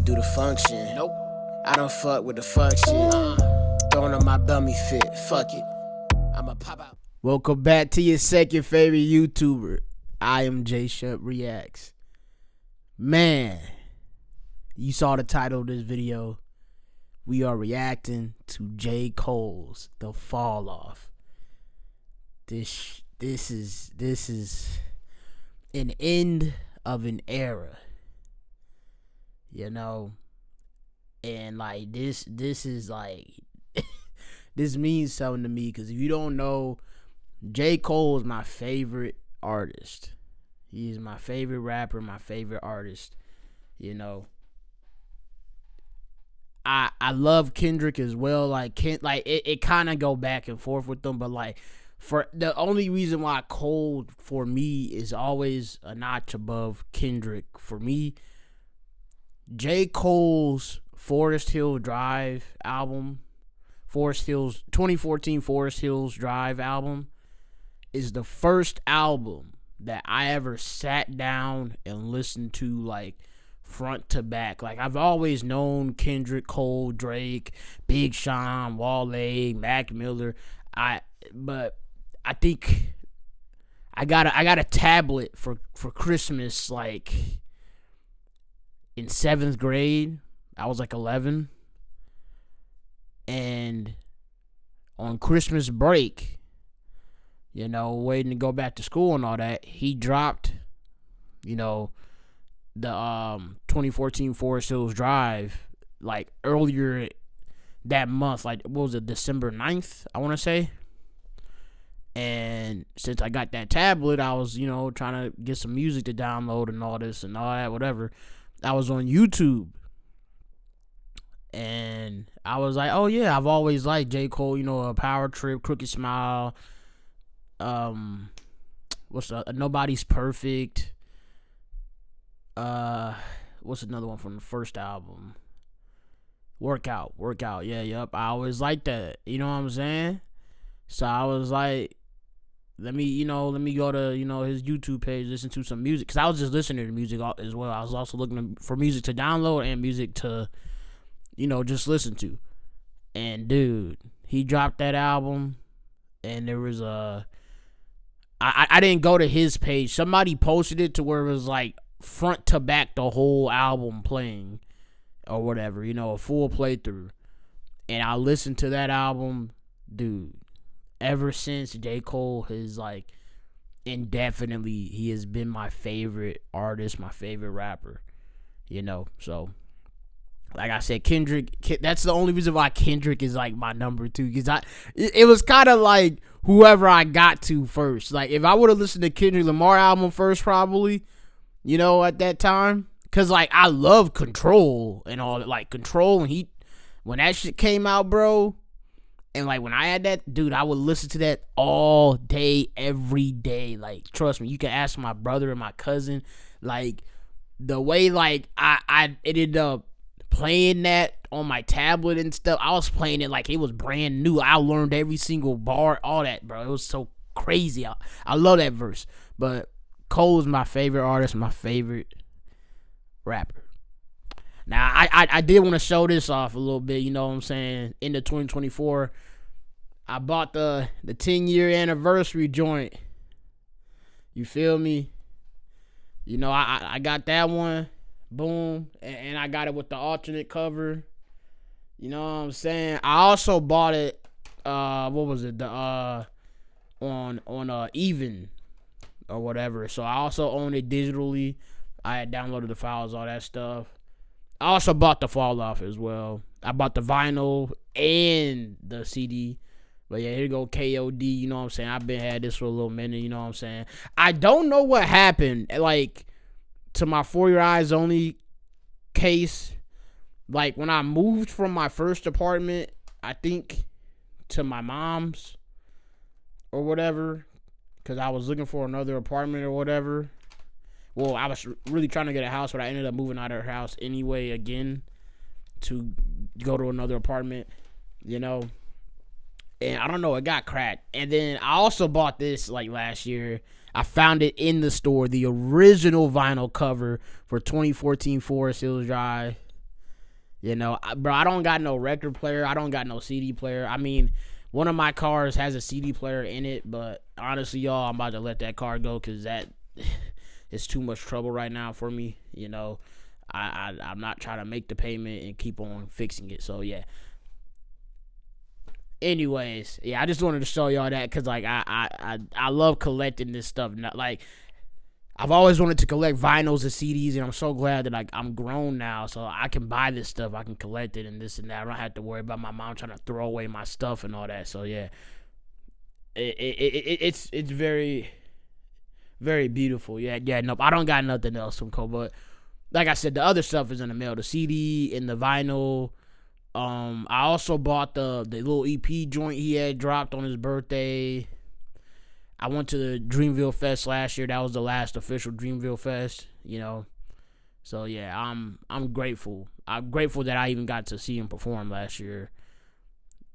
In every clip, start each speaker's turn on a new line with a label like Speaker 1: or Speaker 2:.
Speaker 1: do the function. Nope. I don't fuck with the fuck shit. Throwing on my dummy fit. Fuck it. I'ma pop out. Welcome back to your second favorite YouTuber. I am J.SHEP Reacts. Man, you saw the title of this video. We are reacting to J.COLE's The Fall Off. This is an end of an era. You know, and like this is like this means something to me, because if you don't know, J. Cole is my favorite artist. He is my favorite rapper, my favorite artist. You know, I love Kendrick as well. Like it kind of go back and forth with them, but like for the only reason why Cole for me is always a notch above Kendrick for me, J. Cole's Forest Hills Drive album, 2014 Forest Hills Drive album, is the first album that I ever sat down and listened to like front to back. Like, I've always known Kendrick, Cole, Drake, Big Sean, Wale, Mac Miller. But I think I got a tablet for Christmas, like in 7th grade. I was like 11, and on Christmas break, you know, waiting to go back to school and all that, he dropped, you know, the 2014 Forest Hills Drive like earlier that month, like what was it, December 9th, I want to say. And since I got that tablet, I was, you know, trying to get some music to download and all this and all that, whatever. I was on YouTube, and I was like, oh yeah, I've always liked J. Cole, you know, a Power Trip, Crooked Smile, Nobody's Perfect, what's another one from the first album? Workout, yep. I always liked that, you know what I'm saying? So I was like, let me go to, you know, his YouTube page, listen to some music, because I was just listening to music as well. I was also looking for music to download and music to, you know, just listen to. And dude, he dropped that album, and there was I didn't go to his page. Somebody posted it to where it was like front to back the whole album playing or whatever, you know, a full playthrough. And I listened to that album, dude. Ever since, J. Cole has like indefinitely, he has been my favorite artist, my favorite rapper, you know. So like I said, Kendrick, that's the only reason why Kendrick is like my number 2, because it was kind of like whoever I got to first. Like, if I would have listened to Kendrick Lamar album first, probably, you know, at that time, because like I love Control and all that, like Control, and when that shit came out, bro. And like when I had that, dude, I would listen to that all day, every day. Like, trust me, you can ask my brother and my cousin. Like, the way like I ended up playing that on my tablet and stuff, I was playing it like it was brand new. I learned every single bar, all that, bro. It was so crazy. I love that verse. But Cole is my favorite artist, my favorite rapper. Now, I did want to show this off a little bit, you know what I'm saying? Into 2024, I bought the 10-year anniversary joint. You feel me? You know, I got that one. Boom. And I got it with the alternate cover. You know what I'm saying? I also bought it, what was it? On Even or whatever. So I also own it digitally. I had downloaded the files, all that stuff. I also bought the Fall Off as well. I bought the vinyl and the CD. But yeah, here you go, KOD, you know what I'm saying? I've been had this for a little minute, you know what I'm saying? I don't know what happened, like, to my For Your Eyes Only case. Like, when I moved from my first apartment, I think, to my mom's or whatever, because I was looking for another apartment or whatever. Well, I was really trying to get a house, but I ended up moving out of her house anyway again to go to another apartment, you know. And I don't know, it got cracked. And then I also bought this like last year. I found it in the store, the original vinyl cover for 2014 Forest Hills Drive. You know, bro, I don't got no record player. I don't got no CD player. I mean, one of my cars has a CD player in it, but honestly, y'all, I'm about to let that car go because that is too much trouble right now for me. You know, I'm not trying to make the payment and keep on fixing it. So, yeah. Anyways, yeah, I just wanted to show y'all that because, like, I love collecting this stuff. Like, I've always wanted to collect vinyls and CDs, and I'm so glad that, like, I'm grown now, so I can buy this stuff. I can collect it and this and that. I don't have to worry about my mom trying to throw away my stuff and all that. So, yeah, it's very, very beautiful. Yeah, nope, I don't got nothing else from Cole, but like I said, the other stuff is in the mail, the CD and the vinyl. I also bought the little EP joint he had dropped on his birthday. I went to the Dreamville Fest last year. That was the last official Dreamville Fest, you know. So yeah, I'm grateful. I'm grateful that I even got to see him perform last year,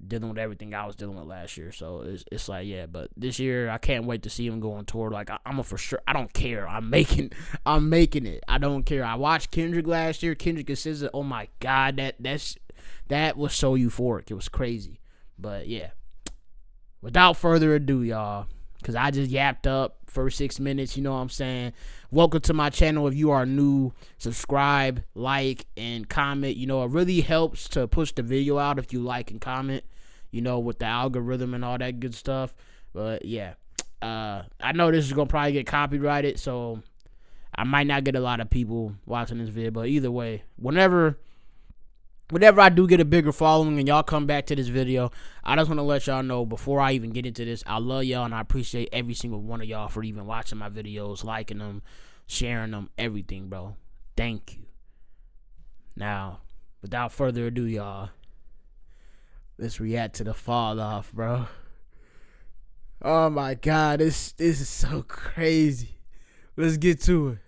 Speaker 1: dealing with everything I was dealing with last year. So it's like, yeah, but this year I can't wait to see him go on tour. Like I'm a for sure. I don't care. I'm making it. I don't care. I watched Kendrick last year. Kendrick and SZA. Oh my God, that was so euphoric. It was crazy. But yeah, without further ado, y'all, because I just yapped up for 6 minutes, you know what I'm saying? Welcome to my channel. If you are new, subscribe, like, and comment. You know, it really helps to push the video out if you like and comment, you know, with the algorithm and all that good stuff. But yeah, I know this is going to probably get copyrighted, so I might not get a lot of people watching this video. But either way, whenever I do get a bigger following and y'all come back to this video, I just want to let y'all know before I even get into this, I love y'all and I appreciate every single one of y'all for even watching my videos, liking them, sharing them, everything, bro. Thank you. Now, without further ado, y'all, let's react to the fall off, bro. Oh my God, this is so crazy. Let's get to it.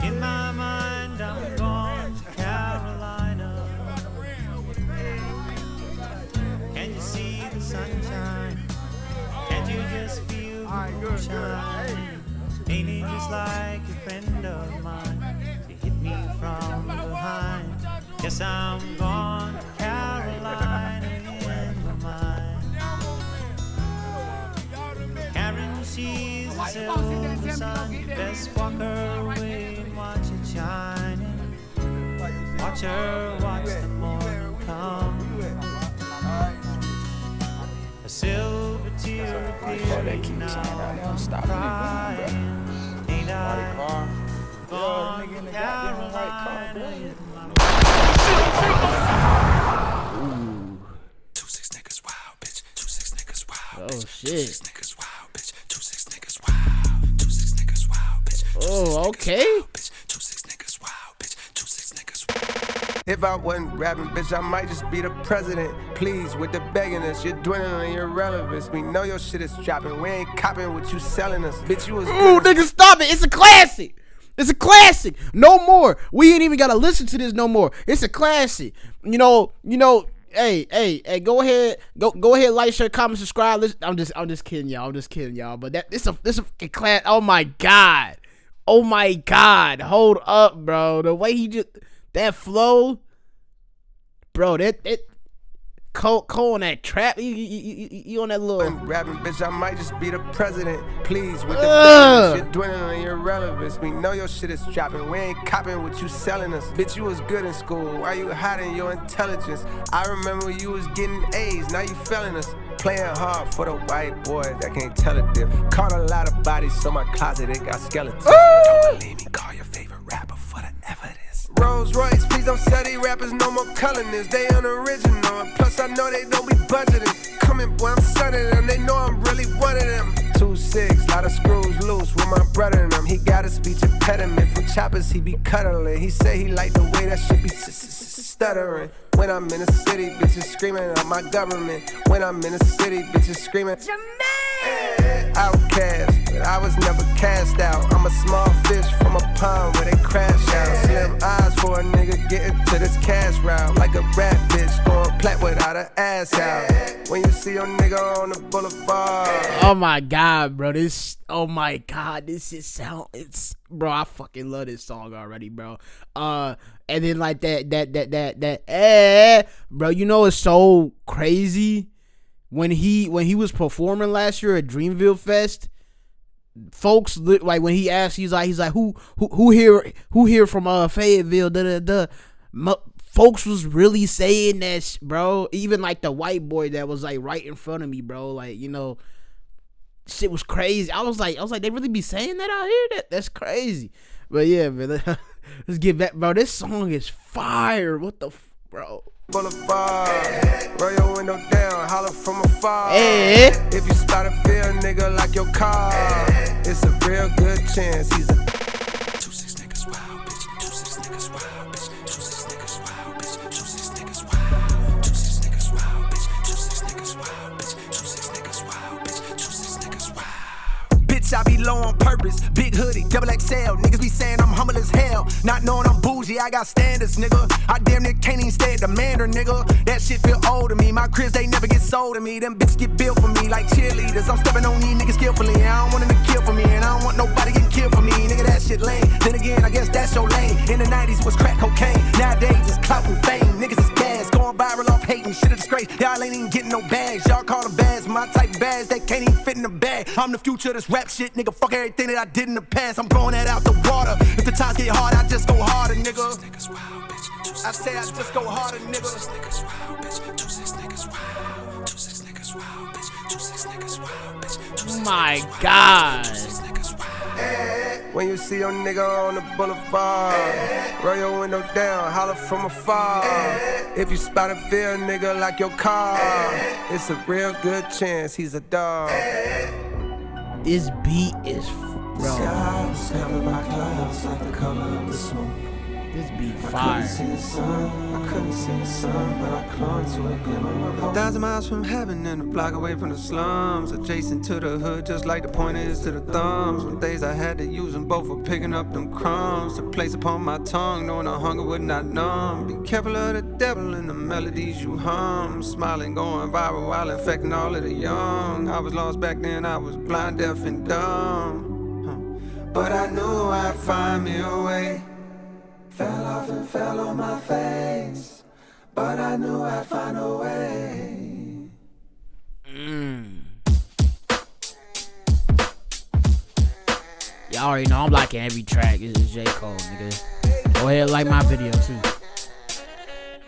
Speaker 2: In my mind, I'm going to Carolina. Can you see the sunshine? Can't you just feel the moonshine? Ain't it just like a friend of mine to hit me from behind? Guess I'm going to Carolina in my mind. Karen, she's a silver sun. Best walk her away and watch it shining. Watch her watch the morning come. A silver tear appears now. I'm crying. Ain't I gone to Carolina in my mind?
Speaker 3: 2-6 niggas wild, bitch. 2-6 niggas wild, bitch.
Speaker 1: Oh shit.
Speaker 3: 2-6 niggas wild, bitch. 2-6 niggas wild. 2-6 niggas wild, bitch.
Speaker 1: Oh, okay.
Speaker 3: 2-6 niggas wild, bitch. 2-6 niggas wild. If I wasn't rapping, bitch, I might just be the president. Please, with the begging us, you're dwindling your relevance. We know your shit is dropping. We ain't copping what you selling us. Bitch, you was
Speaker 1: Ooh,
Speaker 3: good.
Speaker 1: nigga, stop it. It's a classic. It's a classic. No more. We ain't even gotta listen to this no more. It's a classic. You know, hey, go ahead, like, share, comment, subscribe. I'm just kidding y'all. But this a class. Oh my god. Hold up, bro. The way he just, that flow, bro. That Cole on that trap. You on that little
Speaker 3: rapping, bitch, I might just be the president. Please, with the shit dwindling your relevance. We know your shit is dropping. We ain't copping what you selling us. Bitch, you was good in school. Why you hiding your intelligence? I remember you was getting A's. Now you failing us. Playing hard for the white boy that can't tell a diff. Caught a lot of bodies, so my closet it got skeletons. Don't believe me, call your favorite rapper for the evidence. Rolls Royce, please don't sell these rappers no more colorness. They unoriginal, and plus I know they don't be budgeting. Coming, boy, I'm sunning them. They know I'm really one of them. 2-6, lot of screws loose with my brother in them. He got a speech impediment from choppers. He be cuddling. He say he like the way that shit be stuttering. When I'm in the city, bitches screaming out my government. When I'm in the city, bitches screaming Jermaine. Outcast, but I was never cast out. I'm a small fish from a pond where they crash out. Slim eyes for a nigga getting to this cash route. Like a rat bitch going plat without an ass out. When you see your nigga on the boulevard.
Speaker 1: Oh my god, bro. This is sound. Bro, I fucking love this song already, bro. And then like that, bro. You know it's so crazy when he was performing last year at Dreamville Fest. Folks, like when he asked, he's like who here from Fayetteville? Folks was really saying that, bro. Even like the white boy that was like right in front of me, bro. Like, you know, shit was crazy. I was like, they really be saying that out here? That's crazy. But yeah, man, let's get back, bro. This song is fire. What the bro?
Speaker 3: Boulevard, roll your window down, holler from afar.
Speaker 1: Hey.
Speaker 3: If you spot a real nigga like your car, it's a real good chance he's a 2-6 niggas wild bitch, 2-6 niggas wild bitch, 2-6 niggas wild bitch, 2-6 niggas wild, 2-6 niggas wild bitch, 2-6 niggas wild bitch, 2-6 niggas wild bitch, 2-6 niggas wild. Bitch, I be low on purpose, big hoodie, double XL. Niggas be saying I'm humble as hell, not knowing I'm bougie, I got standards, nigga. I damn near can't even stay at the Mandarin, nigga. That shit feel old to me. My cribs, they never get sold to me. Them bitches get built for me like cheerleaders. I'm stepping on these niggas skillfully. I don't want them to kill for me, and I don't want nobody getting killed for me. Nigga, that shit lame. Then again, I guess that's your lane. In the 90s was crack cocaine. Nowadays it's clout and fame. Niggas is gas, going viral off hating. Shit a disgrace. Y'all ain't even getting no bags. Y'all call them bags. My type of bags, they can't even fit in the bag. I'm the future of this rap shit, nigga. Fuck everything that I did in the past. I'm blowing that out the water. If the times get hard, I just go harder, nigga. I say I just go harder, nigga. 2-6 niggas wild, bitch. 2-6 niggas wild. 2-6 niggas wild, bitch. 2-6 niggas wild, bitch.
Speaker 1: Oh my god.
Speaker 3: When you see your nigga on the boulevard, roll your window down, holler from afar. If you spot a real nigga like your car, it's a real good chance he's a dog.
Speaker 1: This beat is, bro.
Speaker 3: Skies covered by clouds like the color of the smoke.
Speaker 1: This beat
Speaker 3: I
Speaker 1: fire.
Speaker 3: couldn't see the sun, but I clung to a glimmer of hope. 1,000 miles from heaven and a block away from the slums, adjacent to the hood, just like the pointer is to the thumbs. Some days I had to use them both for picking up them crumbs to place upon my tongue, knowing the hunger would not numb. Be careful of the devil and the melodies you hum, smiling, going viral while infecting all of the young. I was lost back then, I was blind, deaf, and dumb, but I knew I'd find me a way. Fell off and fell on my face, but I knew I'd find a way.
Speaker 1: Y'all already know I'm liking every track. This is J.COLE, nigga. Go ahead, like my video too.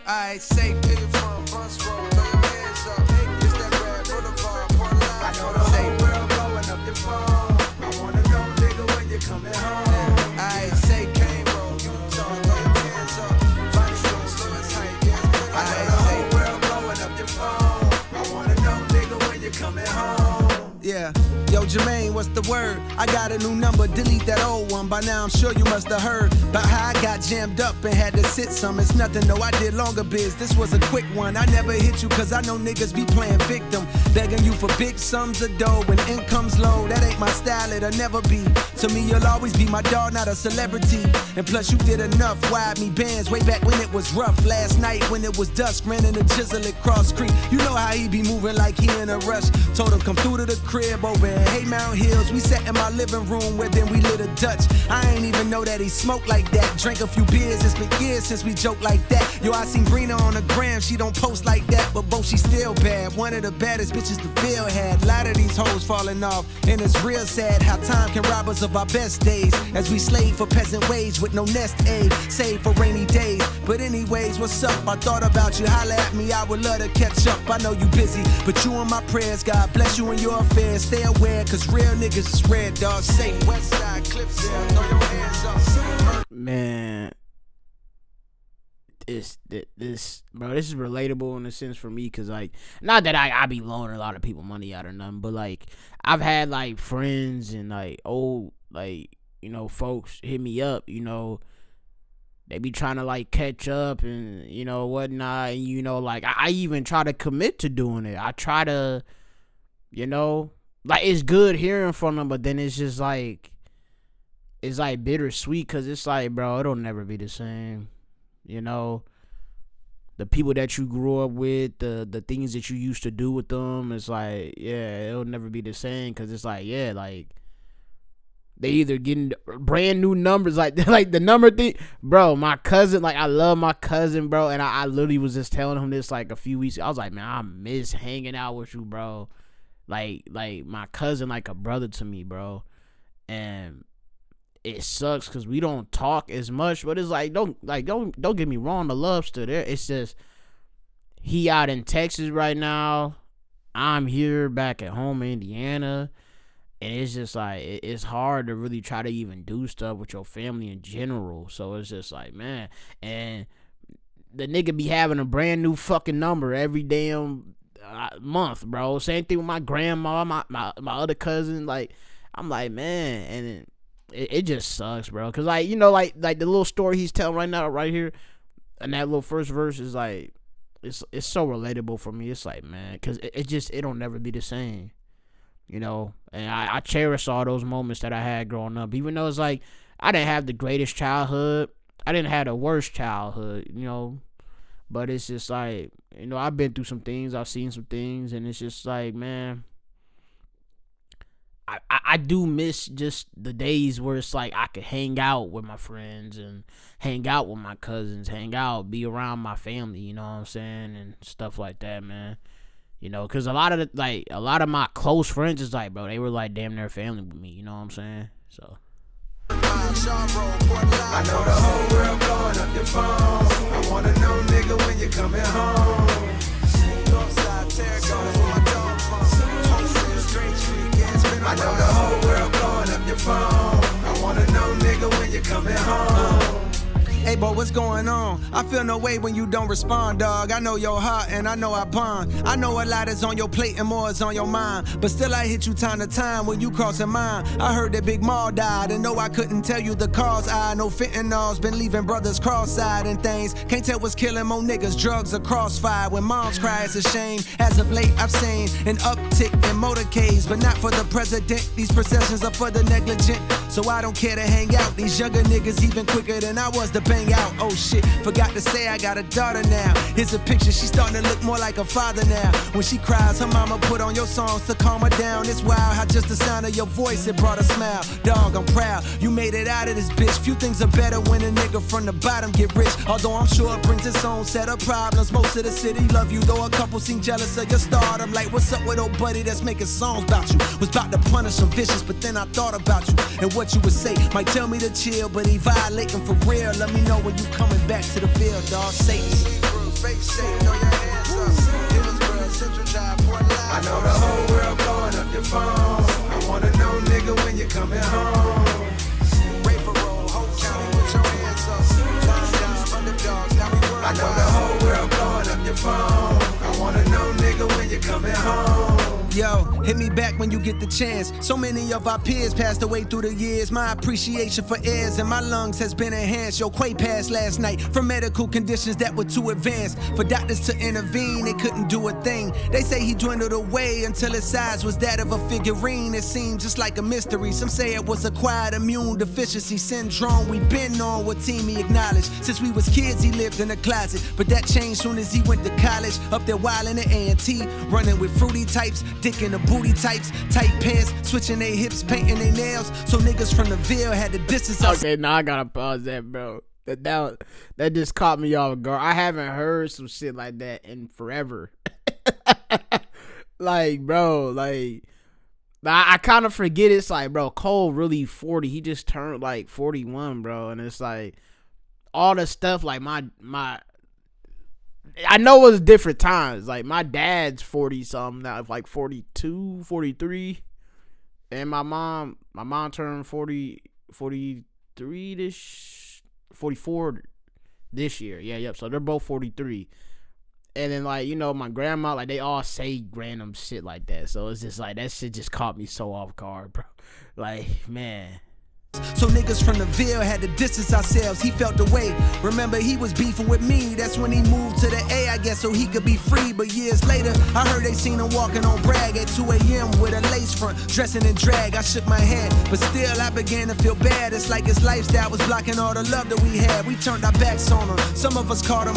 Speaker 3: I say big from bus road, throw your hands up. It's that red boulevard, point line. I know the whole world blowing up your phone. I wanna know, nigga, when you coming home. I say Kane Road, you talk, throw your hands up. Find the show, slow as tight, yeah. I know the whole world blowing up your phone. I wanna know, nigga, when you coming home. Yeah. Yo, Jermaine, what's the word? I got a new number, delete that old one. By now I'm sure you must have heard about how I got jammed up and had to sit some. It's nothing, no, I did longer biz. This was a quick one. I never hit you cause I know niggas be playing victim, begging you for big sums of dough when income's low. That ain't my style, it'll never be. To me, you'll always be my dog, not a celebrity. And plus you did enough, wired me bands way back when it was rough. Last night when it was dusk, ran in the chisel at Cross Creek. You know how he be moving like he in a rush. Told him come through to the crib over in Haymount Hills. We sat in my living room where then we lit a Dutch. I ain't even know that he smoked like that. Drank a few beers, it's been years since we joked like that. Yo, I seen Brina on the gram, she don't post like that, but both she still bad. One of the baddest bitches the field had. Lot of these hoes falling off, and it's real sad how time can rob us of our best days. As we slave for peasant wage with no nest egg, save for rainy days. But anyways, what's up? I thought about you, holla at me, I would love to catch up. I know you busy, but you in my prayers, God bless you in your affairs. Stay aware, cause real niggas is red, dog. Say West Side, Cliffside, throw your hands up.
Speaker 1: Man, this bro, this is relatable in a sense for me, cause like, not that I be loaning a lot of people money out or nothing, but like I've had like friends and like old, like, you know, folks hit me up, you know, they be trying to like catch up and, you know, whatnot, and, you know, like I even try to commit to doing it. I try to, you know, like it's good hearing from them, but then it's just like it's like bittersweet because it's like, bro, it'll never be the same. You know, the people that you grew up with, the things that you used to do with them, it's like, yeah, it'll never be the same because it's like, yeah, like they either getting brand new numbers, like the number thing, bro. My cousin, like I love my cousin, bro, and I literally was just telling him this like a few weeks ago. I was like, man, I miss hanging out with you, bro. Like my cousin, like a brother to me, bro, and it sucks because we don't talk as much, but it's like don't get me wrong, the love's still there. It's just he out in Texas right now, I'm here back at home in Indiana, and it's just like it's hard to really try to even do stuff with your family in general. So it's just like, man, and the nigga be having a brand new fucking number every damn month, bro. Same thing with my grandma, my other cousin. Like I'm like, man, and it just sucks, bro. Cause like, you know, like the little story he's telling right now, right here, and that little first verse is like, it's so relatable for me. It's like, man, cause it'll never be the same, you know. And I cherish all those moments that I had growing up, even though it's like I didn't have the greatest childhood, I didn't have the worst childhood, you know. But it's just like, you know, I've been through some things, I've seen some things, and it's just like, man, I do miss just the days where it's like I could hang out with my friends and hang out with my cousins, hang out, be around my family, you know what I'm saying, and stuff like that, man. You know, because a lot of my close friends is like, bro, they were like damn near family with me, you know what I'm saying? So
Speaker 3: I know the whole world blowing up your phone. I wanna know, nigga, when you coming home. I know the whole world blowing up your phone. I wanna know, nigga, when you coming home. Hey, boy, what's going on? I feel no way when you don't respond, dog. I know your heart and I know I bond. I know a lot is on your plate and more is on your mind. But still I hit you time to time when you crossing mine. I heard that Big Maul died and no, I couldn't tell you the cause. I know fentanyl's been leaving brothers cross-eyed and things. Can't tell what's killing more niggas, drugs or crossfire. When moms cry, it's a shame. As of late, I've seen an uptick in motorcades, but not for the president. These processions are for the negligent. So I don't care to hang out. These younger niggas even quicker than I was to bang out. Oh shit, forgot to say I got a daughter now. Here's a picture, she's starting to look more like a father now. When she cries, her mama put on your songs to calm her down. It's wild how just the sound of your voice, it brought a smile. Dog, I'm proud, you made it out of this bitch. Few things are better when a nigga from the bottom get rich. Although I'm sure it brings its own set of problems. Most of the city love you, though a couple seem jealous of your stardom. Like, what's up with old buddy that's making songs about you? Was about to punish some vicious, but then I thought about you and what you would say. Might tell me to chill, but he violating for real. Let me know when you coming back to the field, dog. Say I know the whole world blowing up your phone. I wanna know, nigga, when you coming home. I know the whole world blowing up your phone. I wanna know, nigga, when you coming home. Yo, hit me back when you get the chance. So many of our peers passed away through the years. My appreciation for heirs and my lungs has been enhanced. Yo, Quay passed last night from medical conditions that were too advanced. For doctors to intervene, they couldn't do a thing. They say he dwindled away until his size was that of a figurine. It seemed just like a mystery. Some say it was acquired immune deficiency syndrome. We been on what team he acknowledged. Since we was kids, he lived in a closet. But that changed soon as he went to college. Up there wildin' at A&T, running with fruity types, dick in the booty types, tight pants, switching their hips, painting their nails. So niggas from the Ville had the distance.
Speaker 1: Okay, now I gotta pause that, bro. That just caught me off guard. I haven't heard some shit like that in forever. Like, bro, like I kind of forget. It's like, bro, Cole really 40. He just turned like 41, bro, and it's like all the stuff. Like my. I know it was different times. Like, my dad's 40-something now, like 42, 43. And my mom turned 43 this, 44 this year. Yeah, yep. So they're both 43. And then, like, you know, my grandma, like, they all say random shit like that. So it's just like, that shit just caught me so off guard, bro. Like, man.
Speaker 4: So niggas from the Ville had to distance ourselves. He felt the way. Remember, he was beefing with me. That's when he moved to the A, I guess, so he could be free. But years later, I heard they seen him walking on Bragg at 2 a.m. with a lace front, dressing in drag. I shook my head, but still I began to feel bad. It's like his lifestyle was blocking all the love that we had. We turned our backs on him. Some of us called him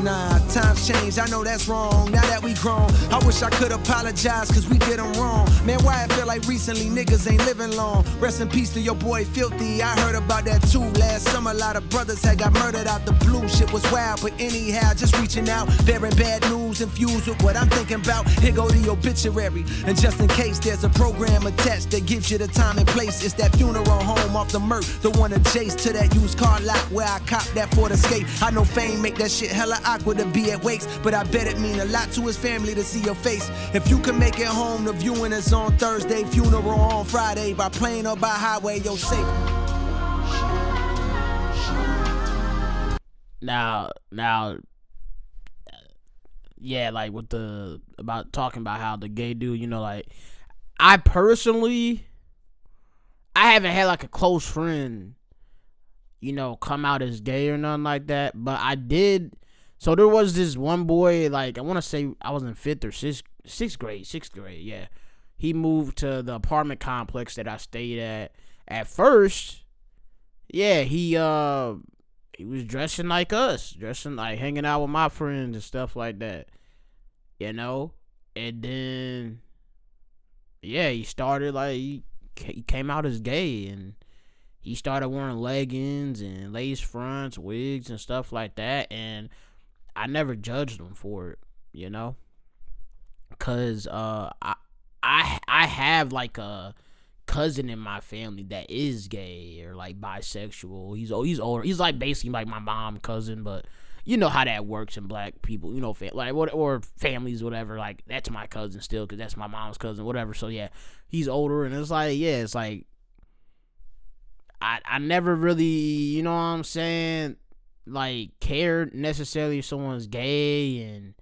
Speaker 4: Nah, times change, I know that's wrong. Now that we grown, I wish I could apologize, cause we did them wrong. Man, why I feel like recently niggas ain't living long. Rest in peace to your boy Filthy, I heard about that too. Last summer, a lot of brothers had got murdered out the blue. Shit was wild, but anyhow, just reaching out, bearing bad news, infused with what I'm thinking about. Here go the obituary, and just in case there's a program attached that gives you the time and place. It's that funeral home off the Merc, the one adjacent to that used car lot where I copped that Ford Escape. I know fame make that shit hella awkward to be at wakes, but I bet it mean a lot to his family to see your face. If you can make it home, the viewing is on Thursday, funeral on Friday, by plane or by highway, you're safe.
Speaker 1: Now, yeah, like with about talking about how the gay dude, you know, like I haven't had like a close friend, you know, come out as gay or nothing like that, but I did. So there was this one boy, like I want to say I was in 5th or 6th grade, yeah. He moved to the apartment complex that I stayed at. At first, yeah, he was dressing like us, dressing like hanging out with my friends and stuff like that, you know. And then, yeah, he started like he came out as gay, and he started wearing leggings and lace fronts, wigs and stuff like that. And I never judged him for it, you know, cause I have like a cousin in my family that is gay or like bisexual. He's older. He's like basically like my mom cousin, but you know how that works in black people, you know, like what or families, whatever. Like that's my cousin still, cause that's my mom's cousin, whatever. So yeah, he's older, and it's like it's like I never really, you know what I'm saying, like cared necessarily if someone's gay and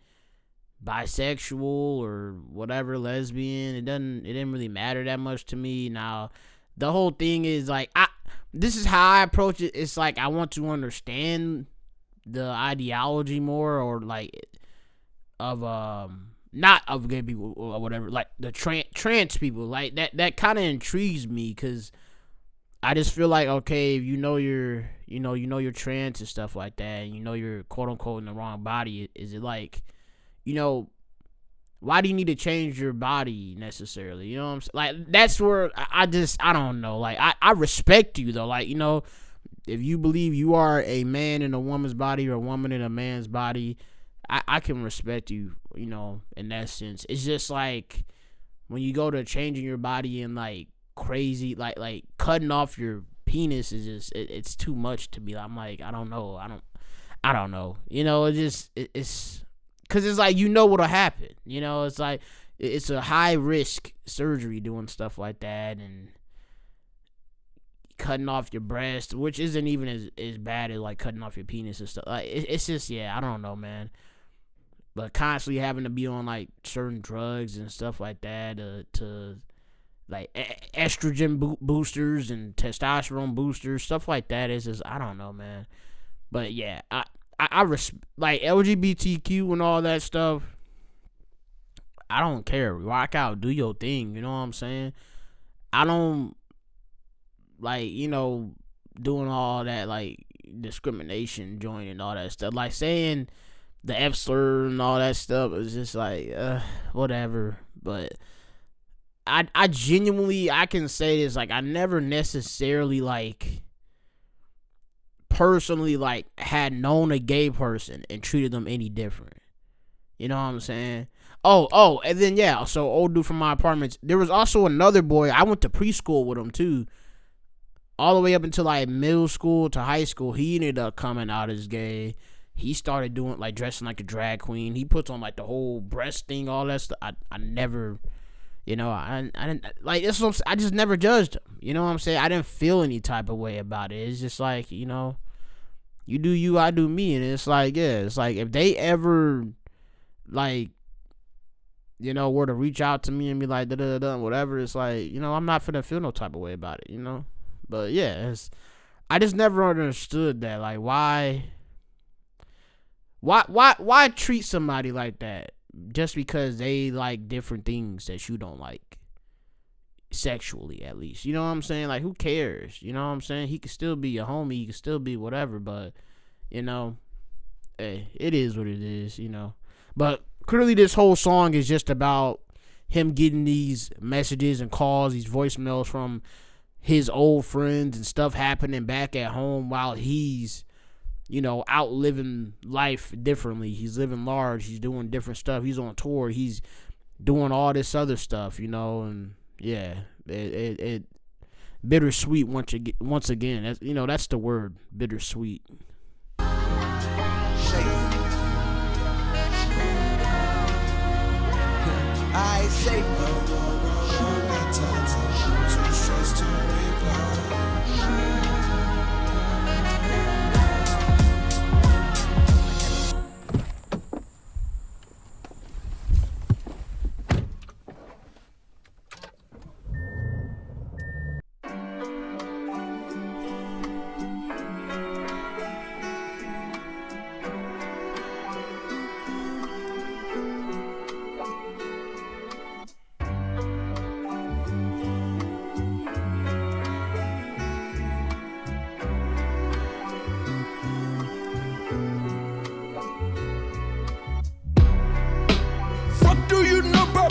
Speaker 1: bisexual or whatever, lesbian. It didn't really matter that much to me. Now the whole thing is like this is how I approach it. It's like I want to understand the ideology more, or like of not of gay people or whatever, like the trans people, like that kind of intrigues me, because I just feel like, okay, if you know you're trans and stuff like that, and you know you're quote unquote in the wrong body, is it like, you know, why do you need to change your body necessarily? You know what I'm saying? Like, that's where I don't know. Like, I respect you, though. Like, you know, if you believe you are a man in a woman's body or a woman in a man's body, I can respect you, you know, in that sense. It's just like when you go to changing your body and, like, crazy, like cutting off your penis is just, it's too much to me. I'm like, I don't know. You know, it's because it's like, you know what'll happen. You know, it's like, it's a high risk surgery doing stuff like that, and cutting off your breast, which isn't even as bad as like cutting off your penis and stuff. Like it's just, yeah, I don't know, man. But constantly having to be on like certain drugs and stuff like that to like estrogen boosters and testosterone boosters, stuff like that, is just, I don't know, man. But yeah, I like LGBTQ and all that stuff. I don't care. Rock out, do your thing. You know what I'm saying? I don't like, you know, doing all that like discrimination, joining all that stuff. Like saying the F slur and all that stuff is just like whatever. But I genuinely, I can say this, like I never necessarily like personally like had known a gay person and treated them any different. You know what I'm saying? Oh, and then yeah, so old dude from my apartment, there was also another boy, I went to preschool with him too, all the way up until like middle school to high school. He ended up coming out as gay. He started doing like dressing like a drag queen. He puts on like the whole breast thing, all that stuff. I never, you know, I didn't like this. I just never judged him. You know what I'm saying? I didn't feel any type of way about it. It's just like, you know, you do you, I do me, and it's like, yeah, it's like if they ever like, you know, were to reach out to me and be like da da da whatever, it's like, you know, I'm not finna feel no type of way about it, you know. But yeah, I just never understood that. Like, why treat somebody like that just because they like different things that you don't like, sexually at least? You know what I'm saying? Like, who cares? You know what I'm saying? He could still be your homie. He could still be whatever. But you know, hey, it is what it is. You know. But clearly, this whole song is just about him getting these messages and calls, these voicemails from his old friends and stuff happening back at home while he's, you know, out living life differently. He's living large. He's doing different stuff. He's on tour. He's doing all this other stuff, you know, and yeah, it bittersweet once again. That's, you know, that's the word, bittersweet.
Speaker 4: I say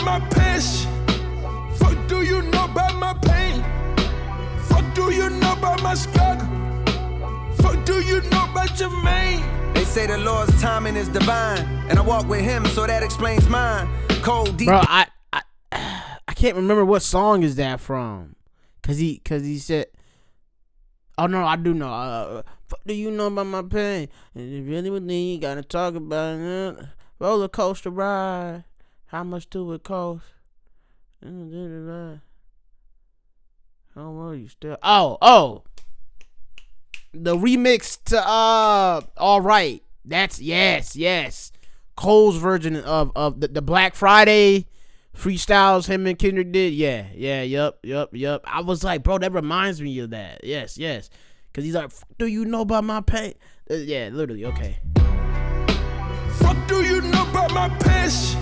Speaker 5: my passion? Fuck do you know about my pain? Fuck do you know about my struggle? Fuck do you know about your main?
Speaker 4: They say the Lord's timing is divine, and I walk with him, so that explains mine. Cold deep.
Speaker 1: Bro, I can't remember what song is that from, cause he said, oh no, I do know. Fuck do you know about my pain? And if you really with me, you gotta talk about it. Roller coaster ride. How much do it cost? How are you still? Oh, the remix to All Right. That's yes. Cole's version of the Black Friday freestyles him and Kendrick did. Yup. I was like, bro, that reminds me of that. Yes. Cause he's like, do you know about my pain? Yeah, literally. Okay.
Speaker 5: Fuck do you know about my passion?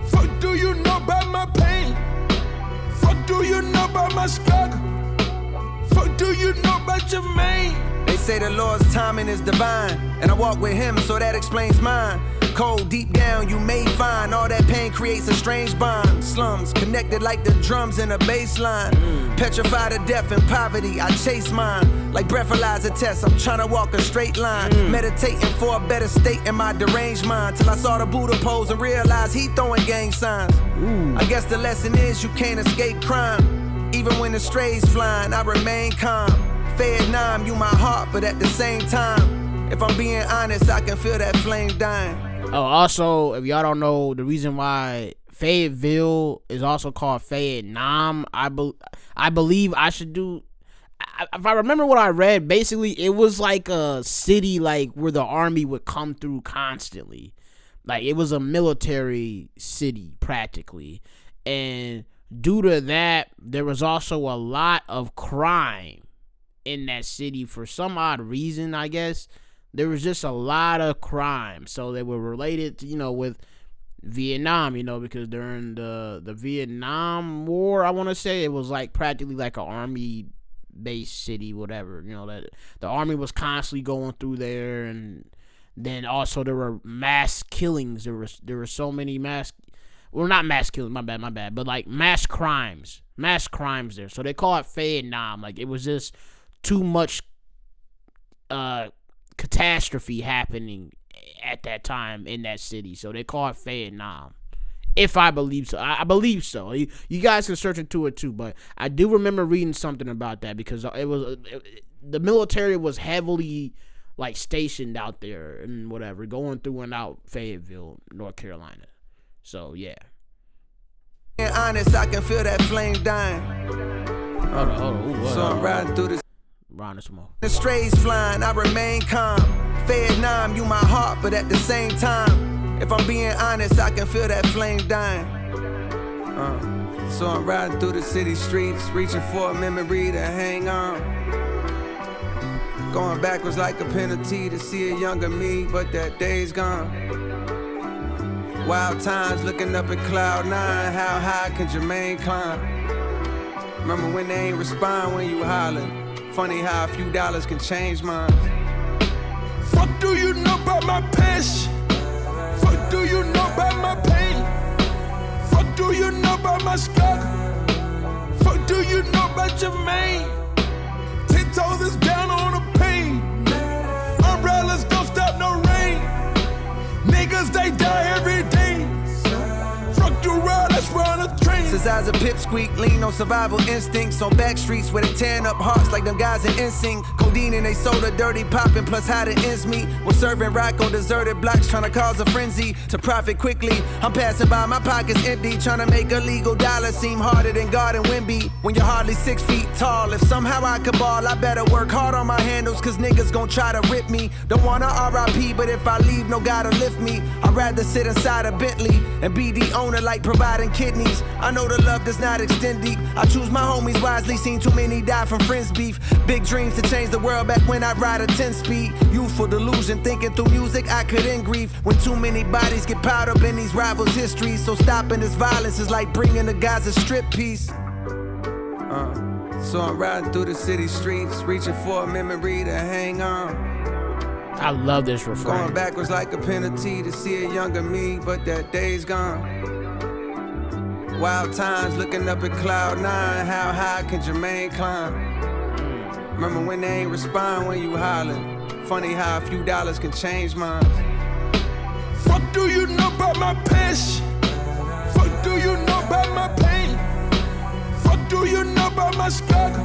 Speaker 5: Fuck do you know about my pain? Fuck do you know about my struggle? Fuck do you know about your main?
Speaker 4: They say the Lord's timing is divine, and I walk with him, so that explains mine. Cold deep down, you may find all that pain creates a strange bond. Slums connected like the drums in a bass line. Petrified of death and poverty, I chase mine. Like breathalyzer tests, I'm trying to walk a straight line. Meditating for a better state in my deranged mind. Till I saw the Buddha pose and realized he throwing gang signs. I guess the lesson is you can't escape crime. Even when the strays flying, I remain calm. Vietnam, you my heart, but at the same time, if I'm being honest, I can feel that flame dying.
Speaker 1: Oh, also, if y'all don't know, the reason why Fayetteville is also called Vietnam, I believe I should do. If I remember what I read, basically it was like a city like where the army would come through constantly. Like it was a military city practically, and due to that, there was also a lot of crime in that city for some odd reason, I guess. There was just a lot of crime. So they were related to, with Vietnam, because during the Vietnam War, I want to say, it was like practically like an army based city, whatever, that the army was constantly going through there. And then also there were mass killings. There were so many not mass killings, my bad, but like mass crimes there. So they call it Vietnam. Like it was just too much catastrophe happening at that time in that city, so they call it Vietnam. If I believe so, I believe so. You guys can search into it too, but I do remember reading something about that because the military was heavily like stationed out there and whatever, going through and out Fayetteville, North Carolina. So yeah.
Speaker 4: Being honest, I can feel that flame dying.
Speaker 1: Hold on.
Speaker 4: So I'm riding through this.
Speaker 1: The
Speaker 4: strays flying, I remain calm. Vietnam, you my heart, but at the same time, if I'm being honest, I can feel that flame dying.
Speaker 3: So I'm riding through the city streets, reaching for a memory to hang on. Going backwards like a penalty to see a younger me, but that day's gone. Wild times looking up at cloud 9, how high can Jermaine climb? Remember when they ain't respond when you hollering? Funny how a few dollars can change minds.
Speaker 5: Fuck do you know about my passion? Fuck do you know about my pain? Fuck do you know about my struggle? Fuck do you know about Jermaine? 10 toes is down on the pain. Umbrellas don't stop no rain. Niggas they die every day. Fuck the road, let's run a train.
Speaker 4: Since I was a pipsqueak, lean on survival instincts. On back streets where they tearing up hearts like them guys in NSYNC. Codeine and they soda, dirty popping, plus how the ends meet. We're serving rock on deserted blocks, trying to cause a frenzy to profit quickly. I'm passing by, my pockets empty, trying to make a legal dollar seem harder than God and Wimby. When you're hardly 6 feet tall, if somehow I could ball, I better work hard on my handles, cause niggas gon' try to rip me. Don't wanna RIP, but if I leave, no God to lift me. I'd rather sit inside a Bentley and be the owner like providing kidneys. I know the love does not extend deep. I choose my homies wisely, seen too many die from friends beef. Big dreams to change the world back when I ride a 10-speed. Youthful delusion, thinking through music I could end grief. When too many bodies get piled up in these rivals' histories. So stopping this violence is like bringing the guys a strip piece.
Speaker 3: So I'm riding through the city streets, reaching for a memory to hang on.
Speaker 1: I love this refrain.
Speaker 3: Going backwards like a penalty to see a younger me, but that day's gone. Wild times looking up at cloud 9, how high can Jermaine climb? Remember when they ain't respond when you hollering? Funny how a few dollars can change minds.
Speaker 5: Fuck do you know about my passion? Fuck do you know about my pain? Fuck do you know about my struggle?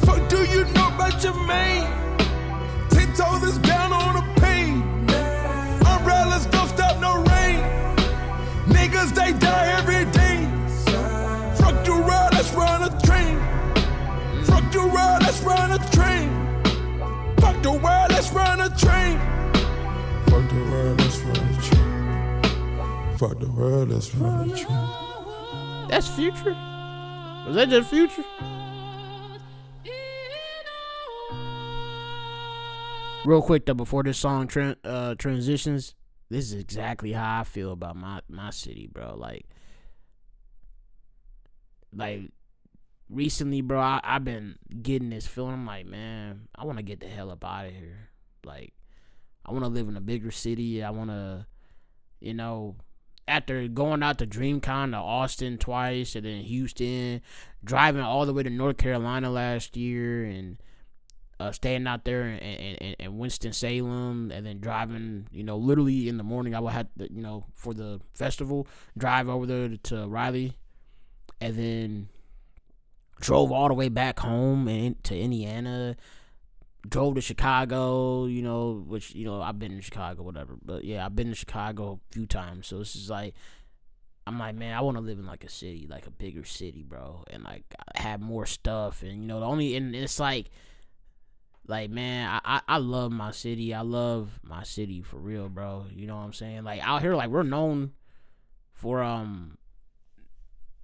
Speaker 5: Fuck do you know about Jermaine? 10 toes is down on the pain. Umbrellas don't stop no rain. Niggas they die every day. Fuck the road, let's run a train. Fuck the road, let's run a train. Fuck the world, let's run a train. Fuck the world, let's run a train. Fuck the world, let's run a train.
Speaker 1: That's Future? Was that just Future? Real quick though, before this song transitions, this is exactly how I feel about my city, bro. Like recently, bro, I've been getting this feeling. I'm like, man, I want to get the hell up out of here. Like, I want to live in a bigger city. I want to, after going out to DreamCon to Austin twice and then Houston, driving all the way to North Carolina last year and staying out there in Winston-Salem, and then driving, literally in the morning, I would have to, for the festival, drive over there to Raleigh, and then drove all the way back home and to Indiana, drove to Chicago, which, I've been in Chicago, whatever, but yeah, I've been to Chicago a few times, so this is like, I'm like, man, I want to live in like a city, like a bigger city, bro, and like have more stuff, and and it's like, man, I love my city. I love my city for real, bro. You know what I'm saying? Like, out here, like, we're known for,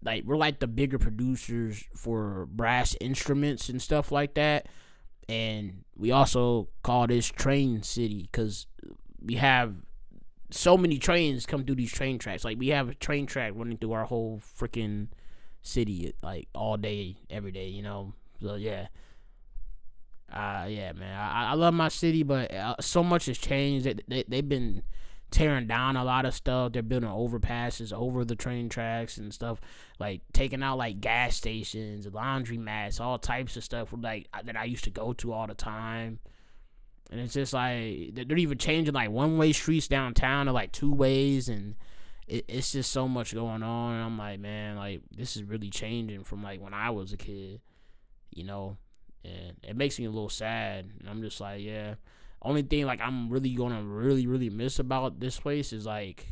Speaker 1: we're like the bigger producers for brass instruments and stuff like that. And we also call this Train City because we have so many trains come through these train tracks. Like, we have a train track running through our whole freaking city, like, all day, every day, So, yeah. Yeah, man, I love my city, but so much has changed. They've been tearing down a lot of stuff. They're building overpasses over the train tracks and stuff, like taking out like gas stations, laundromats, all types of stuff like that I used to go to all the time. And it's just like they're even changing like one-way streets downtown to like two ways, and it's just so much going on. And I'm like, man, like this is really changing from like when I was a kid, And it makes me a little sad. And I'm just like, yeah. Only thing, like, I'm really going to really miss about this place is, like,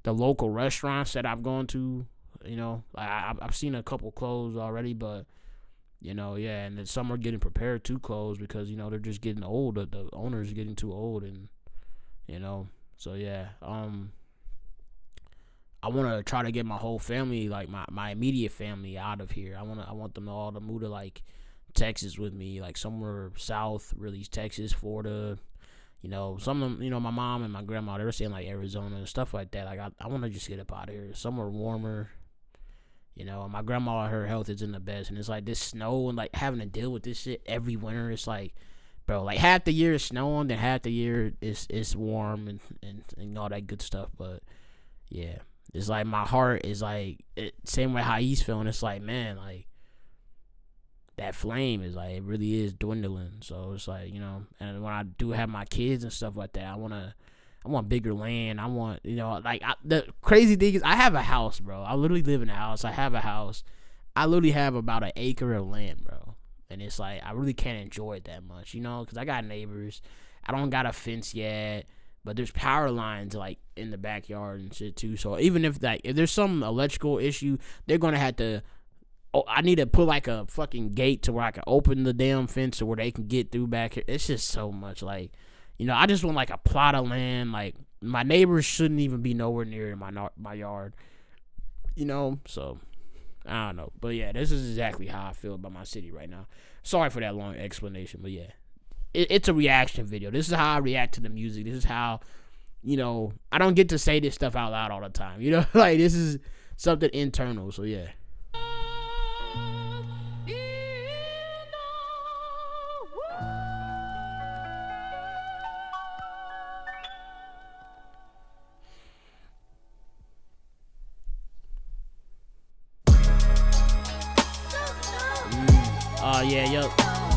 Speaker 1: the local restaurants that I've gone to. I've seen a couple close already, but, yeah. And then some are getting prepared to close because, they're just getting old. The owners are getting too old. And, so, yeah. I want to try to get my whole family, like my immediate family, out of here. I want them all to move to like Texas with me, like somewhere south, really Texas, Florida. Some of them, my mom and my grandma, they were saying like Arizona and stuff like that. Like I want to just get up out of here, somewhere warmer. My grandma, her health isn't the best, and it's like this snow and like having to deal with this shit every winter. It's like, bro, like half the year is snowing, then half the year it's warm and all that good stuff. But yeah, it's like my heart is like same way how he's feeling. It's like, man, like that flame is like, it really is dwindling. So it's like, and when I do have my kids and stuff like that, I want bigger land. I want, the crazy thing is I have a house, bro. I literally live in a house. I have a house. I literally have about an acre of land, bro. And it's like, I really can't enjoy it that much, because I got neighbors. I don't got a fence yet, but there's power lines like in the backyard and shit too. So even if there's some electrical issue, they're going to have to, I need to put like a fucking gate to where I can open the damn fence to where they can get through back here. It's just so much like, I just want like a plot of land. Like my neighbors shouldn't even be nowhere near my yard, so I don't know. But yeah, this is exactly how I feel about my city right now. Sorry for that long explanation, but yeah, it's a reaction video. This is how I react to the music. This is how, I don't get to say this stuff out loud all the time, like this is something internal. So yeah.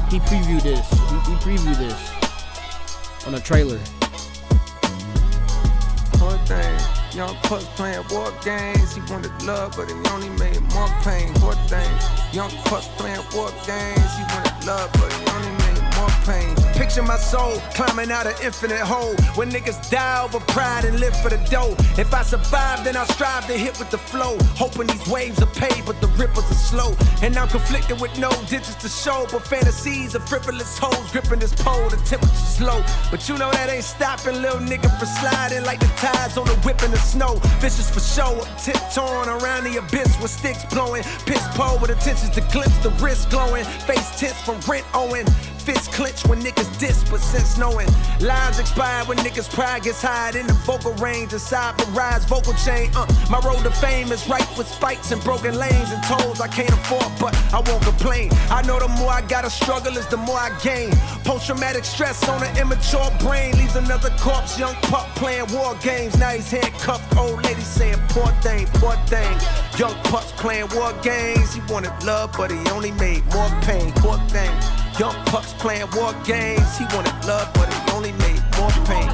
Speaker 1: He previewed this. He previewed this on a trailer.
Speaker 3: Poor thing, young puss playing war games. He wanted love, but he only made more pain. Poor thing, young puss playing war games. He wanted love, but he only made more pain.
Speaker 4: Picture my soul climbing out an infinite hole when niggas die over pride and live for the dough. If I survive, then I'll strive to hit with the flow, hoping these waves are paid, but the ripples are slow. And I'm conflicted with no digits to show, but fantasies of frivolous hoes gripping this pole. The temperature's low, but that ain't stopping little nigga from sliding like the tides on the whip in the snow. Vicious for show, I'm tiptoeing around the abyss with sticks blowing. Piss pole with intentions to glimpse the wrist glowing. Face tense from rent owing. Fists clench when niggas diss, but since knowing lines expire when niggas' pride gets high in the vocal range, aside but rise vocal chain. My road to fame is right with spikes and broken lanes and tolls I can't afford, but I won't complain. I know the more I gotta struggle is the more I gain. Post-traumatic stress on an immature brain leaves another corpse, young pup playing war games. Now he's handcuffed, old lady saying poor thing, poor thing. Young pups playing war games. He wanted love, but he only made more pain. Poor thing. Young pups playing war games. He wanted love, but he only made more pain.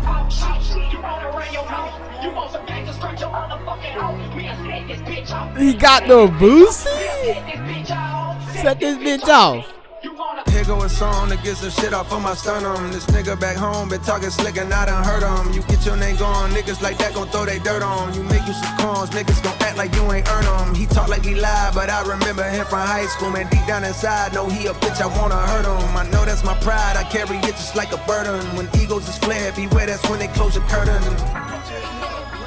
Speaker 1: He got no boost. Set this bitch off.
Speaker 3: Here go a song that gets some shit off of my sternum. This nigga back home been talking slick and I done heard him. You get your name gone, niggas like that gon' throw they dirt on. You make you some cons, niggas gon' act like you ain't earn them. He talk like he lied, but I remember him from high school. Man, deep down inside, know he a bitch, I wanna hurt him. I know that's my pride, I carry it just like a burden. When egos is flared, beware, that's when they close your curtain.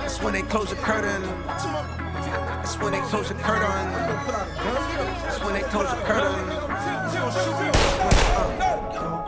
Speaker 3: That's when they close your curtain. That's when they close your curtain. That's when they close your curtain.